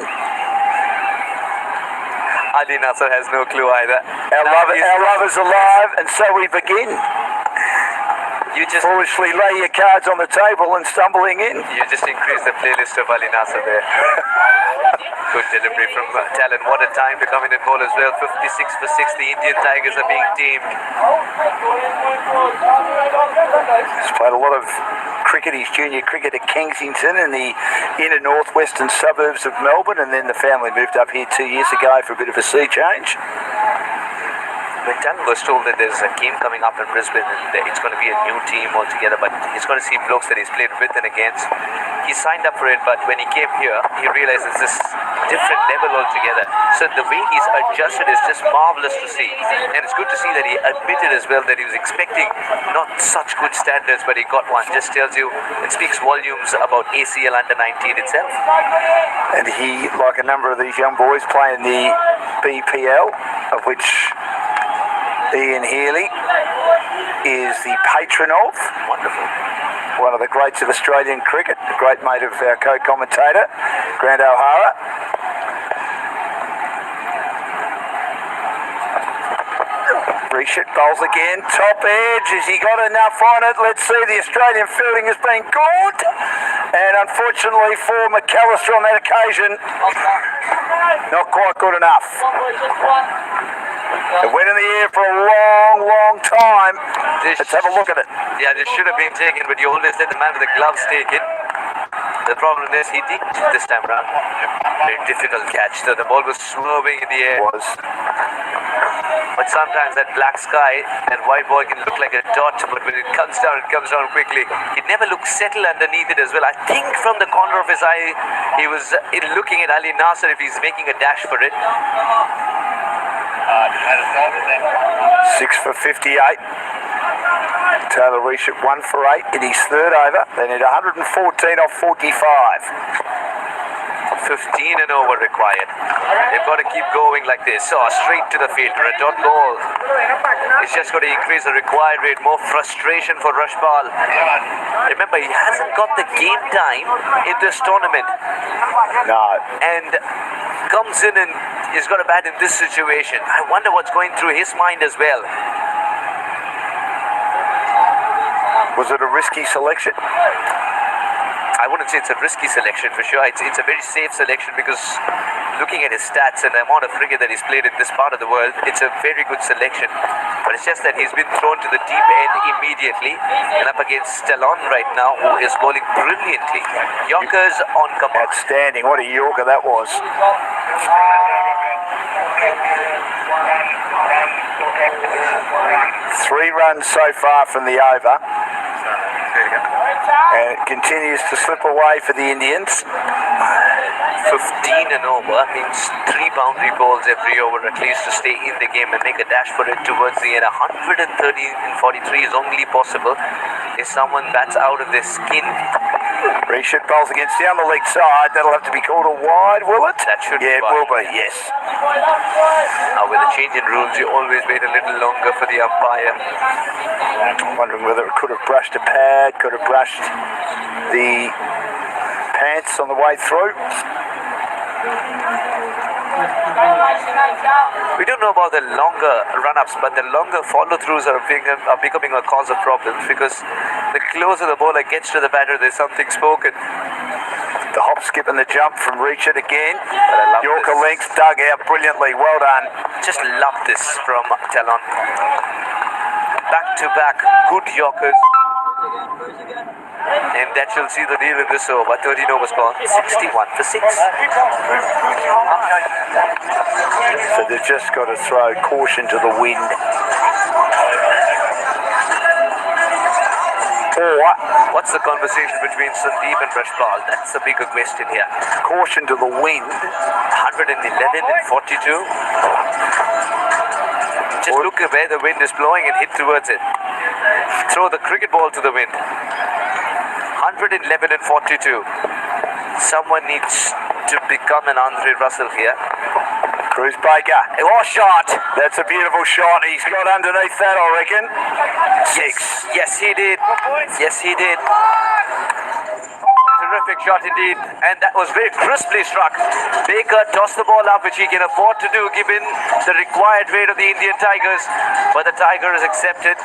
Ali Nasser has no clue either. Our love is alive, and so we begin. You just Foolishly lay your cards on the table and stumbling in. increased the playlist of Ali Nasser there. Good delivery from Talon. What a time to come in and bowl as well. 56 for 6. The Indian Tigers are being teamed. He's played a lot of cricket. He's junior cricket at Kensington in the inner northwestern suburbs of Melbourne, and then the family moved up here 2 years ago for a bit of a sea change. When Talon was told that there's a game coming up in Brisbane and it's going to be a new team altogether, but he's going to see blokes that he's played with and against, he signed up for it, but when he came here, he realized it's this different level altogether. So the way he's adjusted is just marvelous to see. And it's good to see that he admitted as well that he was expecting not such good standards, but he got one. Just tells you, it speaks volumes about ACL under-19 itself. And he, like a number of these young boys, play in the BPL, of which Ian Healy is the patron of. Wonderful. One of the greats of Australian cricket, a great mate of our co-commentator, Grant O'Hara. Reshit bowls again, top edge. Has he got enough on it? Let's see, the Australian fielding has been good. And unfortunately for McAllister on that occasion, not quite good enough. It went in the air for a long, long time. Let's have a look at it. Yeah, this should have been taken, but you always let the man with the gloves take it. The problem is he didn't this time around. Very difficult catch. So the ball was swerving in the air. Was. But sometimes that black sky and white ball can look like a dot, but when it comes down quickly. He never looked settled underneath it as well. I think from the corner of his eye, he was looking at Ali Nasser if he's making a dash for it. 6 for 58. Taylor Reshit 1 for 8 in his third over. They need 114 off 45. 15 and over required. They've got to keep going like this. So straight to the fielder. A dot ball. It's just got to increase the required rate. More frustration for Rashpal. Remember, he hasn't got the game time in this tournament. No. And comes in and he's got a bat in this situation. I wonder what's going through his mind as well. Was it a risky selection? I wouldn't say it's a risky selection for sure. It's a very safe selection because looking at his stats and the amount of cricket that he's played in this part of the world, it's a very good selection. But it's just that he's been thrown to the deep end immediately and up against Talon right now, who is bowling brilliantly. Yorkers on command. Outstanding. What a Yorker that was. 3 runs so far from the over. And it continues to slip away for the Indians. 15 and over means 3 boundary balls every over at least to stay in the game and make a dash for it towards the end. 130 and 43 is only possible if someone bats out of their skin. Reshit bowls against down the leg side. That'll have to be called a wide, will it? That should be. Yeah, it will be, yes. Now with the change in rules, you always wait a little longer for the umpire. I'm wondering whether it could have brushed a pad, could have brushed the pants on the way through. We don't know about the longer run-ups, but the longer follow-throughs are becoming a cause of problems because the closer the bowler gets to the batter, there's something spoken. The hop, skip and the jump from Reshit again. Yorker this. length dug out brilliantly. Well done. Just love this from Talon. Back-to-back good Yorkers. And that shall see the deal in this over. 13 overs gone. 61 for 6. So they've just got to throw caution to the wind. Or What's the conversation between Sandeep and Rashpal? That's the bigger question here. caution to the wind. 111 and 42. Just look at where the wind is blowing and hit towards it. Throw the cricket ball to the wind. 111 and 42. Someone needs to become an Andre Russell here. Cruz Baker. Oh, shot! That's a beautiful shot. He's got underneath that, I reckon. 6. Yes, he did. Yes, he did. Terrific shot indeed. And that was very crisply struck. Baker tossed the ball up, which he can afford to do given the required weight of the Indian Tigers. But the Tiger has accepted.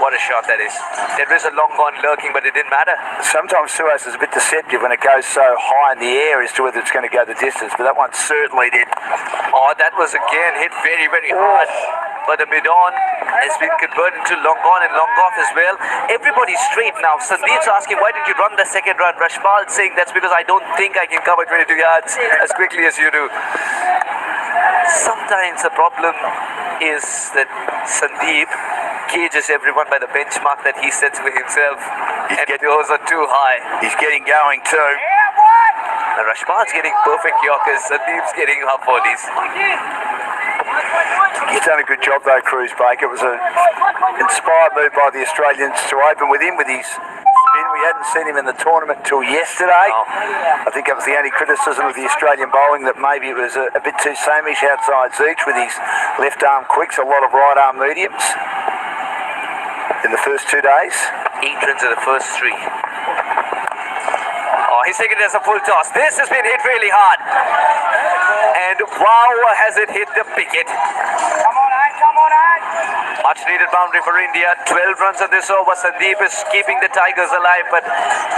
What a shot that is. There is a long on lurking, but it didn't matter. Sometimes Suez is a bit deceptive when it goes so high in the air as to whether it's going to go the distance, but that one certainly did. Oh, that was again hit very, very hard. But the mid-on has been converted to long on and long off as well. Everybody's straight now. Sandeep's asking, why didn't you run the second run? Rashpal saying, that's because I don't think I can cover 22 yards as quickly as you do. Sometimes the problem is that Sandeep gauges everyone by the benchmark that he sets for himself, and those are too high. He's getting going too. Now Rashpal's getting perfect yorkers, Sandeep's getting half bodies. He's done a good job though, Cruz Baker. It was an inspired move by the Australians to open with him with his spin. We hadn't seen him in the tournament till yesterday. I think that was the only criticism of the Australian bowling, that maybe it was a bit too sameish outside each with his left arm quicks, a lot of right arm mediums in the first 2 days. 8 runs in the first 3. Oh, he's taken it as a full toss. This has been hit really hard. And wow, has it hit the wicket. Come on, Ant, come on, Ant. Much needed boundary for India. 12 runs on this over. Sandeep is keeping the Tigers alive, but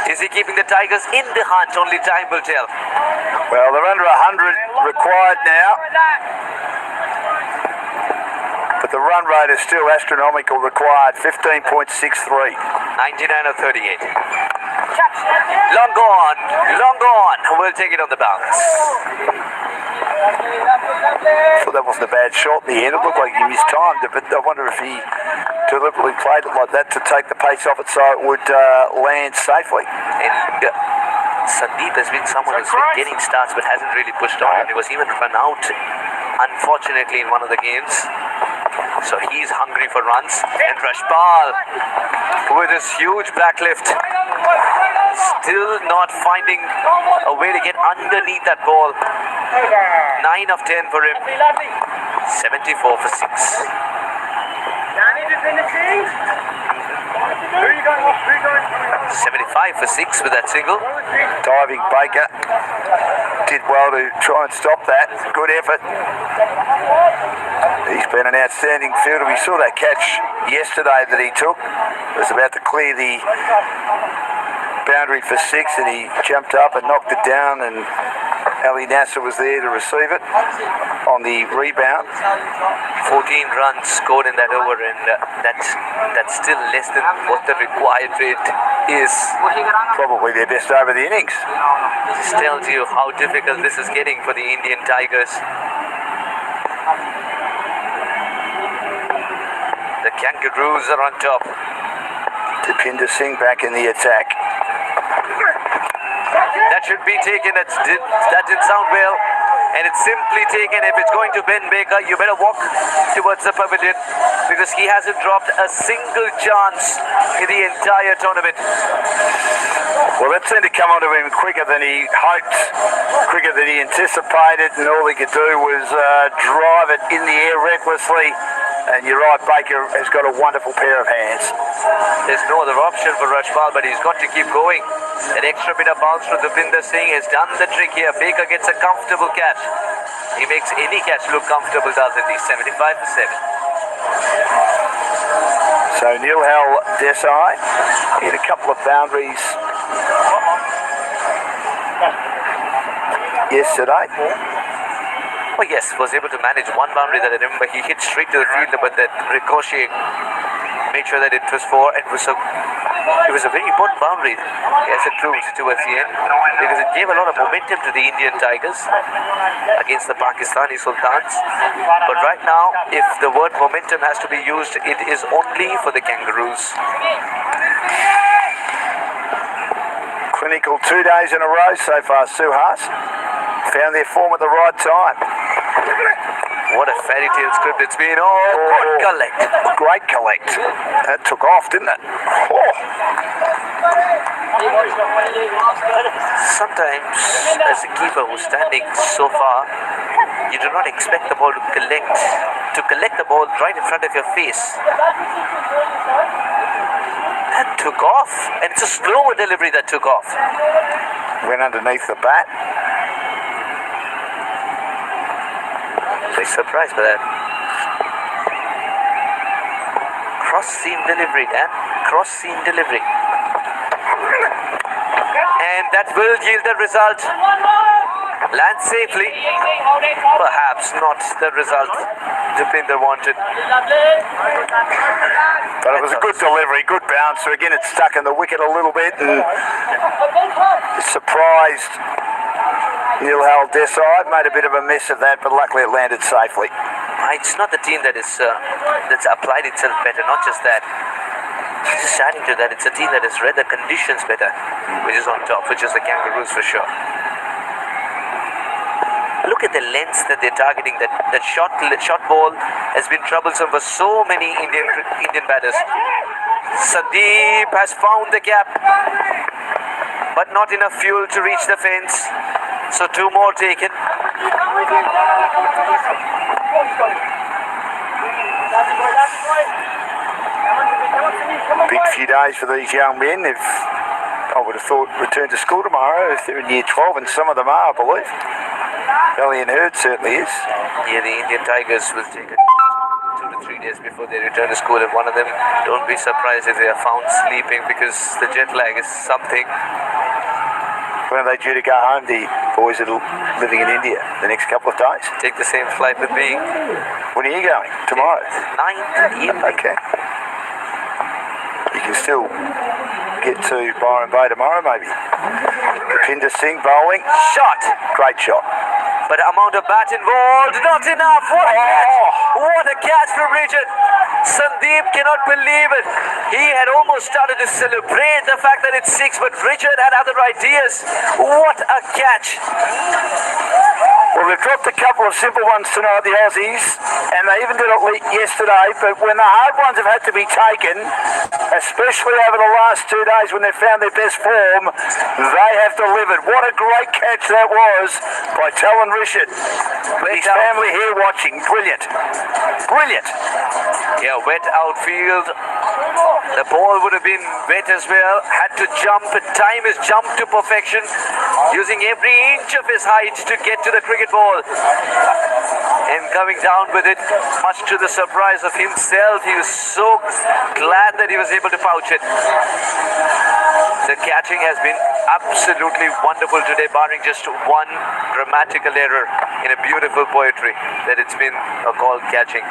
is he keeping the Tigers in the hunt? Only time will tell. Well, they're under 100 required now, but the run rate is still astronomical required, 15.63. 99 or 38. Long gone, long gone. We'll take it on the bounce. Thought that wasn't a bad shot in the end. It looked like he mistimed it, but I wonder if he deliberately played it like that to take the pace off it so it would land safely. And Sandeep has been someone who's been getting starts but hasn't really pushed on. He was even run out, unfortunately, in one of the games. So he's hungry for runs. And Rashpal with his huge back lift, still not finding a way to get underneath that ball. 9 of 10 for him. 74 for 6. Danny to finishing. Who are you going? 75 for 6 with that single. Diving Baker did well to try and stop that. Good effort. He's been an outstanding fielder. We saw that catch yesterday that he took. It was about to clear the boundary for 6 and he jumped up and knocked it down, and Ali Nasser was there to receive it on the rebound. 14 runs scored in that over, and that's still less than what the required rate is. Probably their best over the innings. This tells you how difficult this is getting for the Indian Tigers. The Kangaroos are on top. Deepinder Singh back in the attack. That should be taken. That didn't sound well. And it's simply taken. If it's going to Ben Baker, you better walk towards the pavilion, because he hasn't dropped a single chance in the entire tournament. Well, that seemed to come onto him quicker than he hoped, quicker than he anticipated, and all he could do was drive it in the air recklessly. And you're right, Baker has got a wonderful pair of hands. There's no other option for Rashpal, but he's got to keep going. That extra bit of bounce from Deepinder Singh has done the trick here. Baker gets a comfortable catch. He makes any catch look comfortable, doesn't he? 75 for 7. So Nilhal Desai hit a couple of boundaries yesterday. Oh yes, was able to manage one boundary that I remember he hit straight to the fielder, but that ricochet made sure that it was four. It was a very important boundary, as it proved towards the end, because it gave a lot of momentum to the Indian Tigers against the Pakistani Sultans. But right now, if the word momentum has to be used, it is only for the Kangaroos. Clinical 2 days in a row so far, Suhas. Found their form at the right time. What a fairy tale script it's been. Oh, good collect. Great collect. That took off, didn't it? Oh. Sometimes, as a keeper who's standing so far, you do not expect the ball to collect the ball right in front of your face. That took off, and it's a slower delivery that took off. Went underneath the bat. Very surprised by that. Cross seam delivery, Dan. Cross seam delivery. And that will yield the result. Land safely. Perhaps not the result Deepinder wanted. But it was a good delivery, good bouncer. Again, it stuck in the wicket a little bit and surprised Nilhal Desai. Made a bit of a mess of that, but luckily it landed safely. It's not the team that is that's applied itself better, not just that. Just adding to that, it's a team that has read the conditions better, which is on top, which is the Kangaroos for sure. Look at the lengths that they're targeting. That short ball has been troublesome for so many Indian batters. Sandeep has found the gap, but not enough fuel to reach the fence. So 2 more taken. Big few days for these young men. I would have thought return to school tomorrow if they're in year 12, and some of them are, I believe. Valiant Herd certainly is. Yeah, the Indian Tigers will take 2 to 3 days before they return to school, and one of them, don't be surprised if they are found sleeping, because the jet lag is something. When are they due to go home, the boys that are living in India, the next couple of days? Take the same flight with me. When are you going? Tomorrow? 9th evening. Okay. You can still get to Byron Bay tomorrow, maybe. Deepinder Singh bowling. Shot. Great shot. But amount of bat involved, not enough. What a catch! What a catch from Richard. Sandeep cannot believe it. He had almost started to celebrate the fact that it's 6, but Richard had other ideas. What a catch. Well, they've dropped a couple of simple ones tonight, the Aussies, and they even did it yesterday, but when the hard ones have had to be taken, especially over the last 2 days when they've found their best form, they have delivered. What a great catch that was by Talon Richard. His family here watching. Brilliant. Brilliant. Yeah, wet outfield. The ball would have been wet as well. Had to jump. Time is jumped to perfection, using every inch of his height to get to the cricket ball. And coming down with it, much to the surprise of himself. He was so glad that he was able to pouch it. The catching has been absolutely wonderful today, barring just one grammatical error in a beautiful poetry that it's been called catching.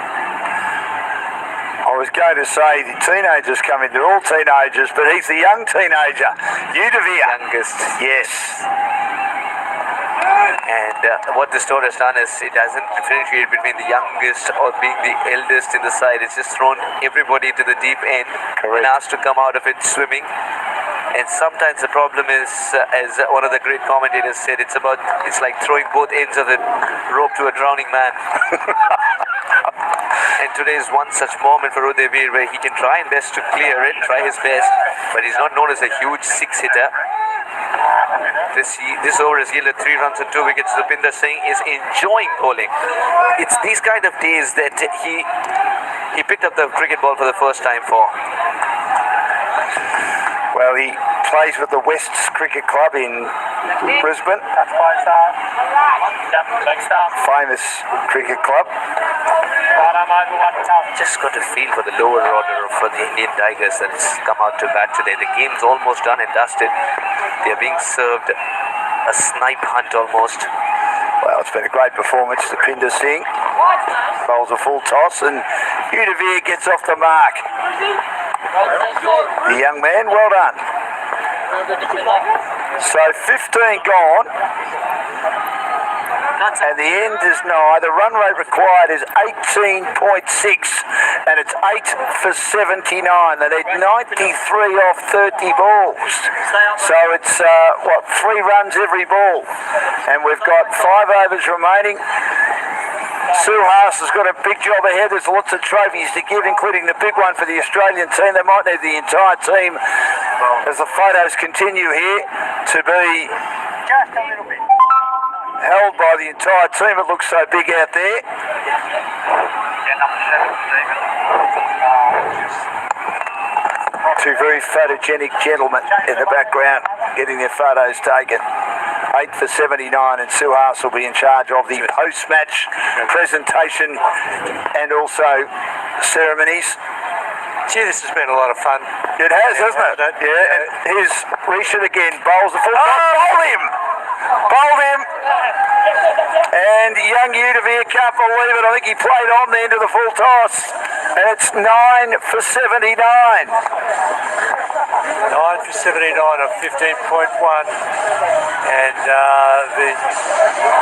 I was going to say the teenagers come in, they're all teenagers, but he's the young teenager. Udavir. Youngest. Yes. And what this tour has done is it hasn't differentiated between the youngest or being the eldest in the side. It's just thrown everybody to the deep end. Correct. And asked to come out of it swimming. And sometimes the problem is, as one of the great commentators said, it's like throwing both ends of the rope to a drowning man. And today is one such moment for Udavir where he can try his best to clear it, try his best, but he's not known as a huge 6-hitter. This over has yielded 3 runs and 2 wickets. Deepinder Singh is enjoying bowling. It's these kind of days that he picked up the cricket ball for the first time for. Well, he plays with the Wests Cricket Club in Brisbane. Famous cricket club. Just got a feel for the lower order for the Indian Tigers that's come out to bat today. The game's almost done and dusted. They're being served a snipe hunt almost. Well, it's been a great performance. Deepinder Singh bowls a full toss, and Udavere gets off the mark. The young man, well done. So 15 gone. And the end is nigh. The run rate required is 18.6, and it's 8 for 79. They need 93 off 30 balls. So it's, 3 runs every ball. And we've got 5 overs remaining. Suhas has got a big job ahead. There's lots of trophies to give, including the big one for the Australian team. They might need the entire team, as the photos continue here, to be Just a little bit. held by the entire team. It looks so big out there. Two very photogenic gentlemen in the background getting their photos taken. 8 for 79, and Suhas will be in charge of the post-match presentation and also ceremonies. Gee, this has been a lot of fun. It has, hasn't it? Yeah, and here's Richard again, bowls the full bowled him! Bowled him! And young Udavere can't believe it. I think he played on the end of the full toss. And it's 9 for 79. 9 for 79 on 15.1. And the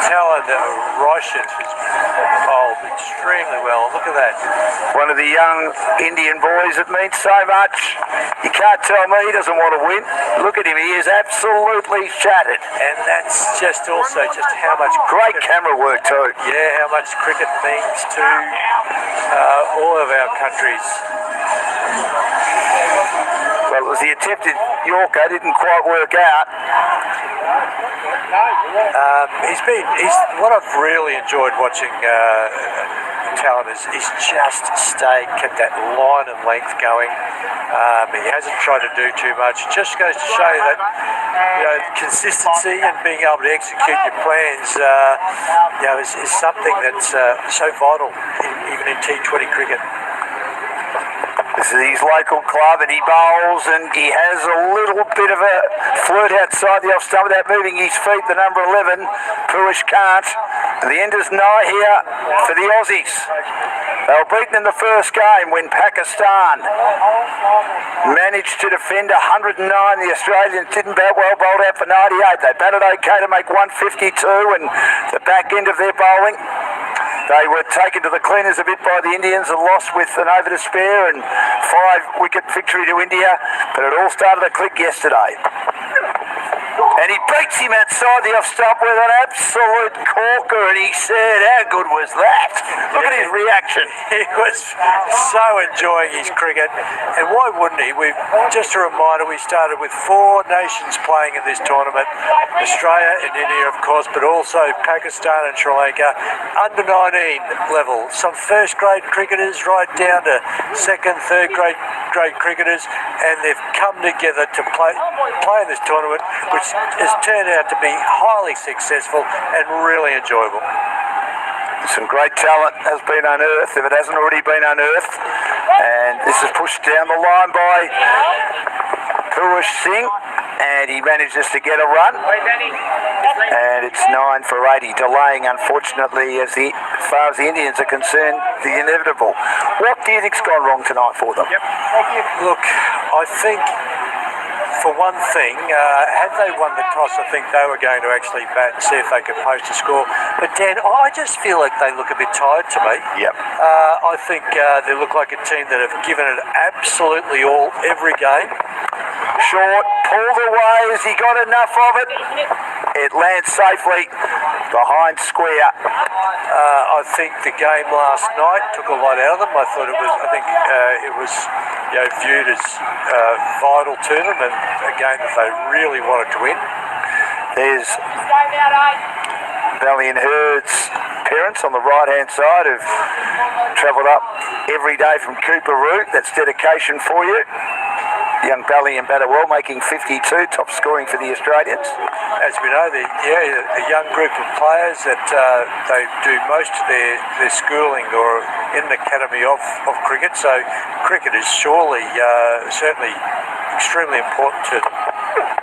talent of Roshan has bowled extremely well. Look at that. One of the young Indian boys that means so much. You can't tell me he doesn't want to win. Look at him, he is absolutely shattered. And that's just also just how much Great cricket, camera work too. yeah, how much cricket means to all of our countries. Well, it was the attempted Yorker, didn't quite work out. He's what I've really enjoyed watching talent is he's just kept that line and length going. He hasn't tried to do too much. It just goes to show that consistency and being able to execute your plans is something that's so vital even in T20 cricket. This is his local club, and he bowls, and he has a little bit of a flirt outside the off stump without moving his feet. The number 11, Puish can't. And the end is nigh here for the Aussies. They were beaten in the first game when Pakistan managed to defend 109. The Australians didn't bat well, bowled out for 98. They batted okay to make 152, and the back end of their bowling, they were taken to the cleaners a bit by the Indians and lost with an over to spare and 5-wicket victory to India. But it all started to click yesterday. And he beats him outside the off stump with an absolute corker, and he said, how good was that? Look at his reaction. He was so enjoying his cricket, and why wouldn't he? Just a reminder, we started with 4 nations playing in this tournament. Australia and India, of course, but also Pakistan and Sri Lanka. Under 19 level, some first grade cricketers right down to second, third grade cricketers, and they've come together to play in this tournament, which has turned out to be highly successful and really enjoyable. Some great talent has been unearthed, if it hasn't already been unearthed. And this is pushed down the line by Puish Singh, and he manages to get a run. And it's 9 for 80, delaying, unfortunately, as far as the Indians are concerned, the inevitable. What do you think's gone wrong tonight for them? Look, I think, for one thing, had they won the toss, I think they were going to actually bat and see if they could post a score. But Dan, I just feel like they look a bit tired to me. Yep. I think they look like a team that have given it absolutely all every game. Short, pulled away. Has he got enough of it? It lands safely behind square. I think the game last night took a lot out of them. I thought it was viewed as vital to them and a game that they really wanted to win. There's Valley and Hurd's parents on the right-hand side who've travelled up every day from Cooperoo. That's dedication for you. Young Bally and batter well, making 52, top scoring for the Australians. As we know, a young group of players that they do most of their schooling or in the academy of cricket. So cricket is certainly extremely important to them.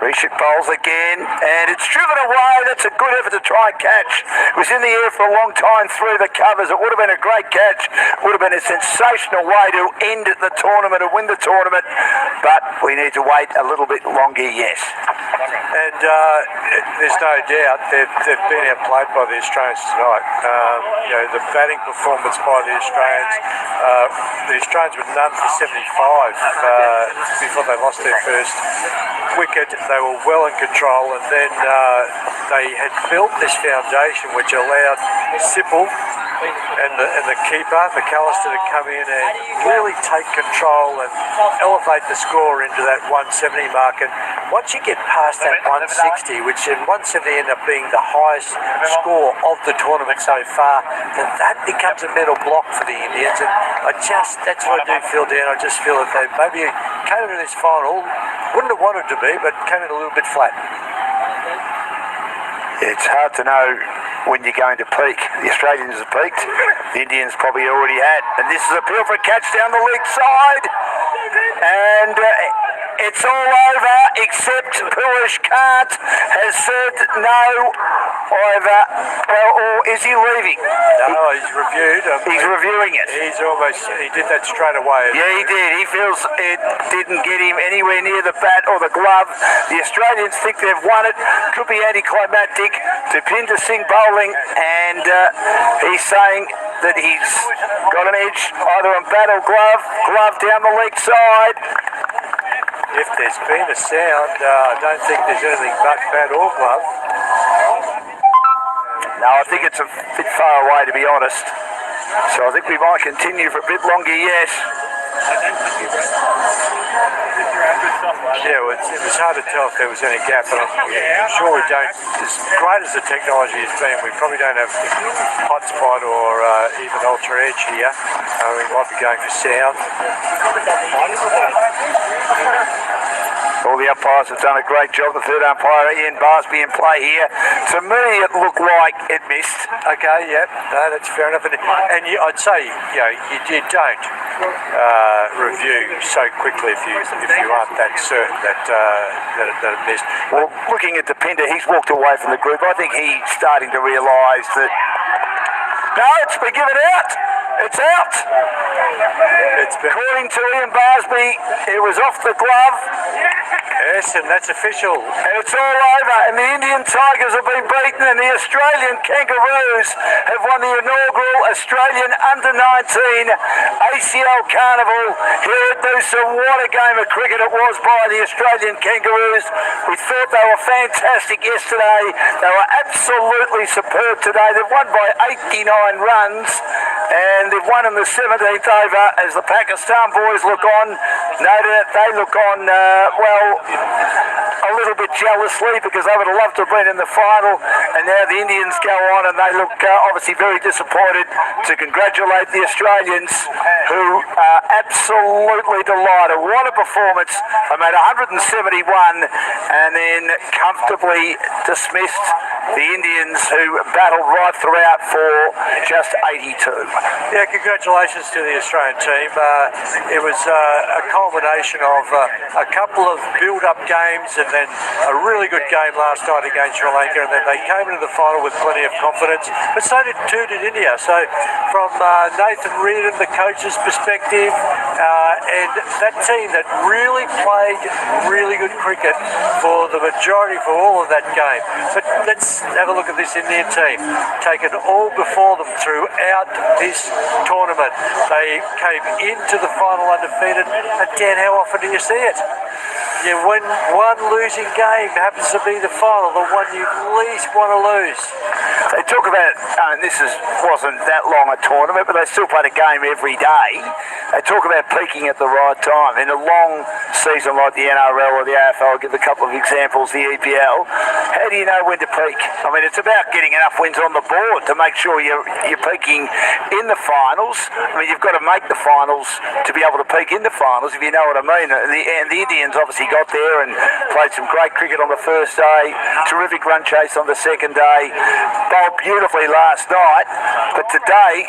Rishik bowls again, and it's driven away. That's a good effort to try and catch. It was in the air for a long time through the covers. It would have been a great catch. Would have been a sensational way to end the tournament and win the tournament. But we need to wait a little bit longer, yes. And there's no doubt they've been outplayed by the Australians tonight. The batting performance by the Australians were none for 75 before they lost their first wicket. They were well in control, and then they had built this foundation which allowed Sipple and the keeper, McAllister, to come in and really take control and elevate the score into that 170 mark. And once you get past that 160, which in 170 ended up being the highest score of the tournament so far, then that becomes a mental block for the Indians. And that's what I do feel, Dan. I just feel that they maybe came into this final, wouldn't have wanted to be, but came in a little bit flat. It's hard to know when you're going to peak. The Australians have peaked. The Indians probably already had. And this is a appeal for a catch down the leg side. And it's all over, except Pulish Kant has said no either. Well, or is he leaving? No, he's reviewed. He's reviewing it. He did that straight away. Yeah, he did. He feels it didn't get him anywhere near the bat or the glove. The Australians think they've won it. Could be anticlimactic to Pinder Singh bowling, and he's saying that he's got an edge either on bat or glove down the leg side. If there's been a sound, I don't think there's anything but bat or glove. No, I think it's a bit far away, to be honest. So I think we might continue for a bit longer, yes. Yeah, it was hard to tell if there was any gap, but I'm sure we don't. As great as the technology has been, we probably don't have hotspot or even ultra edge here. We might be going for sound. All the umpires have done a great job. The third umpire, Ian Barsby, in play here. To me, it looked like it missed. Okay, yeah, no, that's fair enough. And I'd say, you don't review so quickly if you aren't that certain that it missed. Well, looking at Depinder, he's walked away from the group. I think he's starting to realise that. No, it's been given out. It's out. According to Ian Barsby, it was off the glove. Yes, and that's official. And it's all over. And the Indian Tigers have been beaten, and the Australian Kangaroos have won the inaugural Australian Under-19 ACL Carnival here at Noosa. What a game of cricket it was by the Australian Kangaroos. We thought they were fantastic yesterday. They were absolutely superb today. They've won by 89 runs. And they've won in the 17th over as the Pakistan boys look on. Noted that they look on, a little bit jealously because they would have loved to have been in the final. And now the Indians go on and they look obviously very disappointed. To congratulate the Australians who are absolutely delighted. What a performance. They made 171 and then comfortably dismissed the Indians who battled right throughout for just 82. Yeah, congratulations to the Australian team. It was a culmination of a couple of build-up games and then a really good game last night against Sri Lanka, and then they came into the final with plenty of confidence, but so did India. So from Nathan Reardon, the coach's perspective, and that team that really played really good cricket for the majority, for all of that game. But let's have a look at this Indian team. Taken all before them throughout this tournament. They came into the final undefeated. And Dan, how often do you see it? You win one losing game, happens to be the final, the one you least want to lose. They talk about, wasn't that long a tournament, but they still played a game every day. They talk about peaking at the right time. In a long season like the NRL or the AFL, I'll give a couple of examples, the EPL, how do you know when to peak? I mean, it's about getting enough wins on the board to make sure you're peaking in the finals. I mean, you've got to make the finals to be able to peak in the finals, if you know what I mean. And the Indians obviously got there and played some great cricket on the first day, terrific run chase on the second day, bowled beautifully last night, but today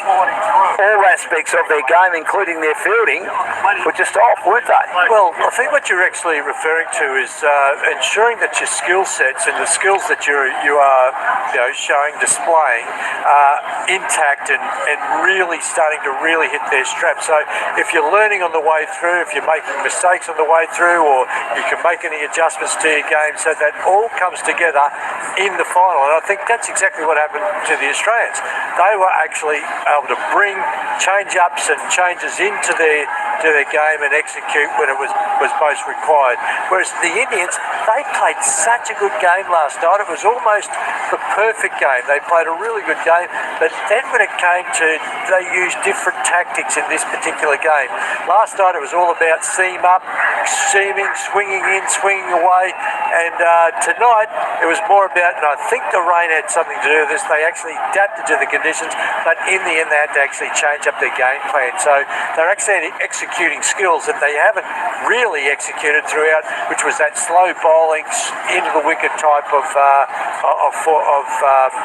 all aspects of their game, including their their fielding were just off, weren't they? Well, I think what you're actually referring to is ensuring that your skill sets and the skills that you are showing, displaying, are intact and really starting to really hit their strap. So if you're learning on the way through, if you're making mistakes on the way through, or you can make any adjustments to your game, so that all comes together in the final. And I think that's exactly what happened to the Australians. They were actually able to bring change-ups and changes into their game and execute when it was most required. Whereas the Indians, they played such a good game last night. It was almost the perfect game. They played a really good game, but then when it came to, they used different tactics in this particular game. Last night it was all about seam up, seaming, swinging in, swinging away, and tonight it was more about, and I think the rain had something to do with this, they actually adapted to the conditions, but in the end they had to actually change up their game plan. So they're actually executing skills that they haven't really executed throughout, which was that slow bowling into the wicket type of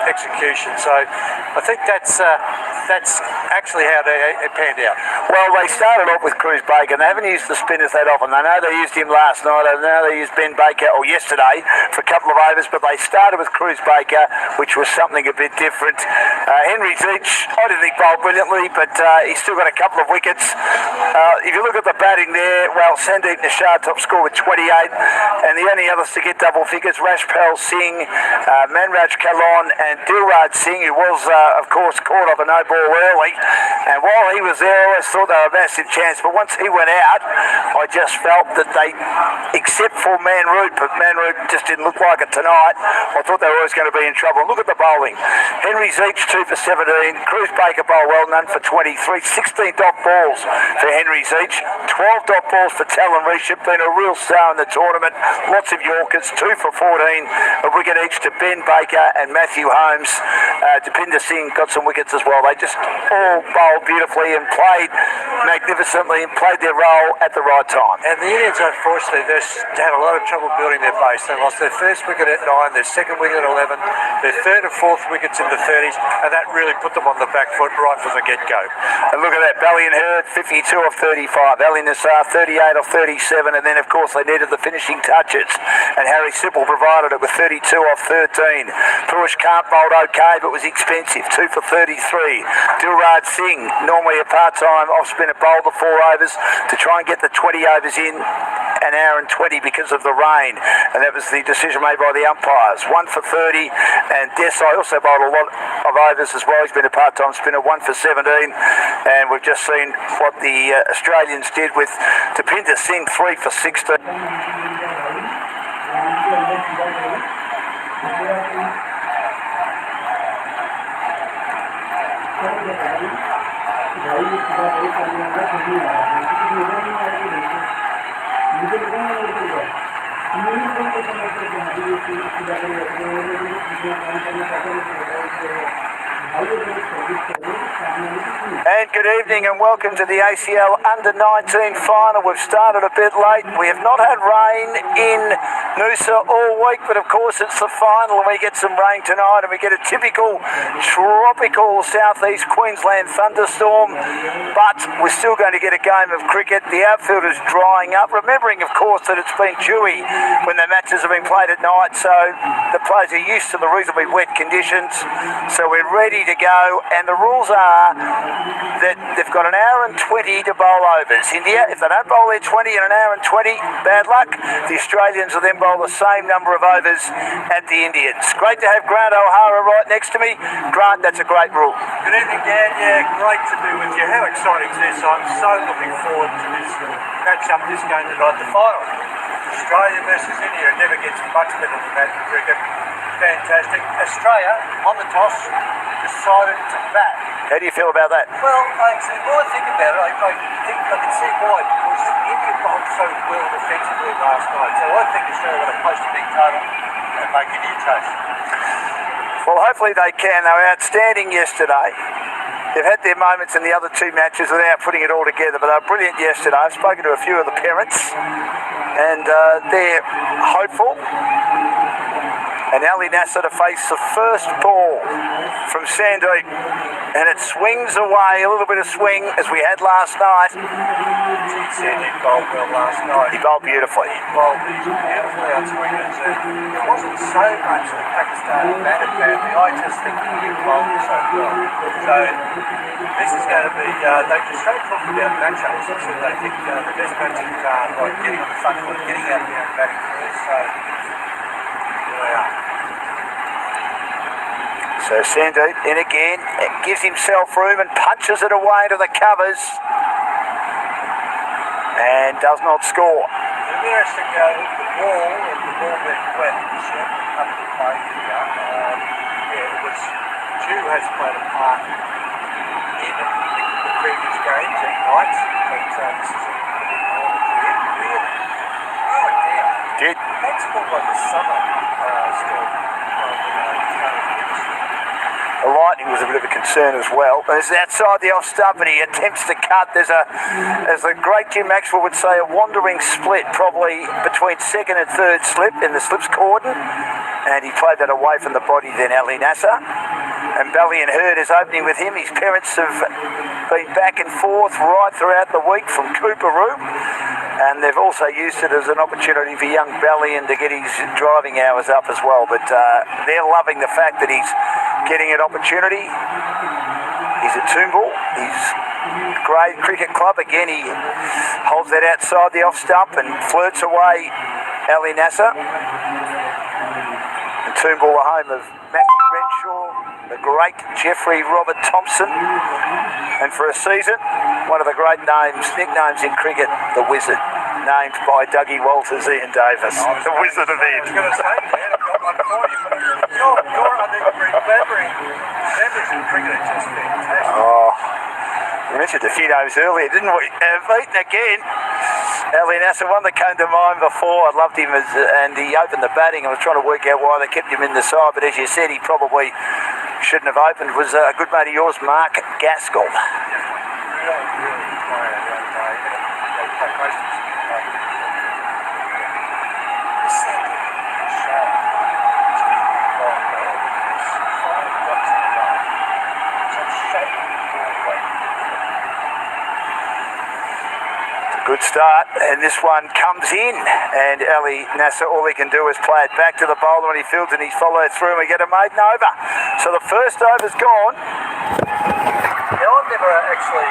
execution. So I think that's actually how it panned out. Well, they started off with Cruz Baker, and they haven't used the spinners that often. I know they used him last night, I know they used Ben Baker, or yesterday, for a couple of overs, but they started with Cruz Baker, which was something a bit different. Henry Zeech, I didn't think bowled brilliantly, but he's still got a couple of wickets. If you look at the batting there, well, Sandeep Nishad top score with 28, and the only others to get double figures, Rashpal Singh, Manraj Kalon, and Dilraj Singh, who was, of course, caught off a no ball early. And while he was there, I always thought they were a massive chance, but once he went out, I just felt that they, except for Manroot, but Manroot just didn't look like it tonight, I thought they were always going to be in trouble. Look at the bowling. Henry Zeech 2 for 17, Cruz Baker bowled well, none for 23, 16 dot balls for Henry Zeech, 12 dot balls for Talon Rishap, been a real star in the tournament, lots of Yorkers, 2 for 14, a wicket each to Ben Baker and Matthew Holmes. Deepinder Singh got some wickets as well. They just all bowled beautifully and played magnificently and played their role at the right time. And the Indians, unfortunately, they had a lot of trouble building their base. They lost their first wicket at 9, their second wicket at 11, their third and fourth wickets in the 30s, and that really put them on the back foot right from the get-go. And look at that, Bally and Hurd, 52 off 35, Ali Nassar, 38 off 37, and then, of course, they needed the finishing touches, and Harry Sipple provided it with 32 off 13. Purush Kant bowled okay, but was expensive, 2 for 33. Dilraj Singh, normally a part-time off-spinner, bowled the 4 overs to try and get the 20 overs in, an hour and 20 because of the rain, and that was the decision made by the umpires. 1 for 30, and Desai also bowled a lot of overs as well. He's been a part-time spinner, 1 for 17, and we've just seen what the Australians did with Deepinder Singh, 3 for 16. And good evening and welcome to the ACL Under-19 final. We've started a bit late. We have not had rain in Noosa all week, but of course it's the final and we get some rain tonight and we get a typical tropical southeast Queensland thunderstorm, but we're still going to get a game of cricket. The outfield is drying up, remembering of course that it's been dewy when the matches have been played at night, so the players are used to the reasonably wet conditions, so we're ready to go. And the rules are that they've got an hour and 20 to bowl overs. India, if they don't bowl their 20 in an hour and 20, bad luck. The Australians will then bowl the same number of overs at the Indians. Great to have Grant O'Hara right next to me. Grant, that's a great rule. Good evening, Dan. Yeah, great to be with you. How exciting is this? I'm so looking forward to this match-up, this game tonight, the final. Australia versus India. It never gets much better than that in cricket. Fantastic. Australia, on the toss, decided to bat. How do you feel about that? Well, actually, when I think about it, I think I can see why, because India bowled so well defensively last night. So I think Australia want to post a big total and make India chase. Well, hopefully they can. They were outstanding yesterday. They've had their moments in the other 2 matches without putting it all together, but they were brilliant yesterday. I've spoken to a few of the parents, and they're hopeful And Ali Nasser to face the first ball from Sandeep. And it swings away, a little bit of swing as we had last night. Sandy bowled well last night. He bowled beautifully. Bowled beautifully on swingers, and it wasn't so much that Pakistan batted badly. I just think he bowled so well. So this is going to be, they just started talking about matchups. So they think the best matchup like getting on the front foot, getting out there and batting first. So here they are. So Sandeep in again, gives himself room and punches it away to the covers. And does not score. Interesting, the ball being wet, up to play here. It was, Jew has played a part in the previous games at night, but this is a bit more than Jew. Oh, damn. Did. That's more like a summer storm. The lightning was a bit of a concern as well. But it's outside the off stump and he attempts to cut. There's as the great Jim Maxwell would say, a wandering split probably between second and third slip in the slips cordon. And he played that away from the body then, Ali Nasser. And Belly and Hurd is opening with him. His parents have been back and forth right throughout the week from Cooperoo. And they've also used it as an opportunity for young Belly and to get his driving hours up as well. But they're loving the fact that he's getting an opportunity. He's at Toombul. He's Grade Cricket Club. Again, he holds that outside the off stump and flirts away Ali Nasser. And Toombul, the home of Matthew Renshaw, the great Jeffrey Robert Thompson. And for a season, one of the great nicknames in cricket, the Wizard, named by Dougie Walters, Ian Davis, the Wizard of Ed. I was going to say, man, I've got one for you. Your memories in cricket are just fantastic. Oh, we mentioned a few names earlier, didn't we? Beaten again. Ali Nasser, one that came to mind before. I loved him and he opened the batting. I was trying to work out why they kept him in the side, but as you said, he probably shouldn't have opened. Was a good mate of yours, Mark Gaskell. Really player the other day. They play most of his game. This thing is shot. It's been long, man. It's finally got to the line. So I'm shaking the ball. Good start, and this one comes in, and Ali Nasser, all he can do is play it back to the bowler when he fields and he's followed through and we get a maiden over. So the first over's gone. Now I've never actually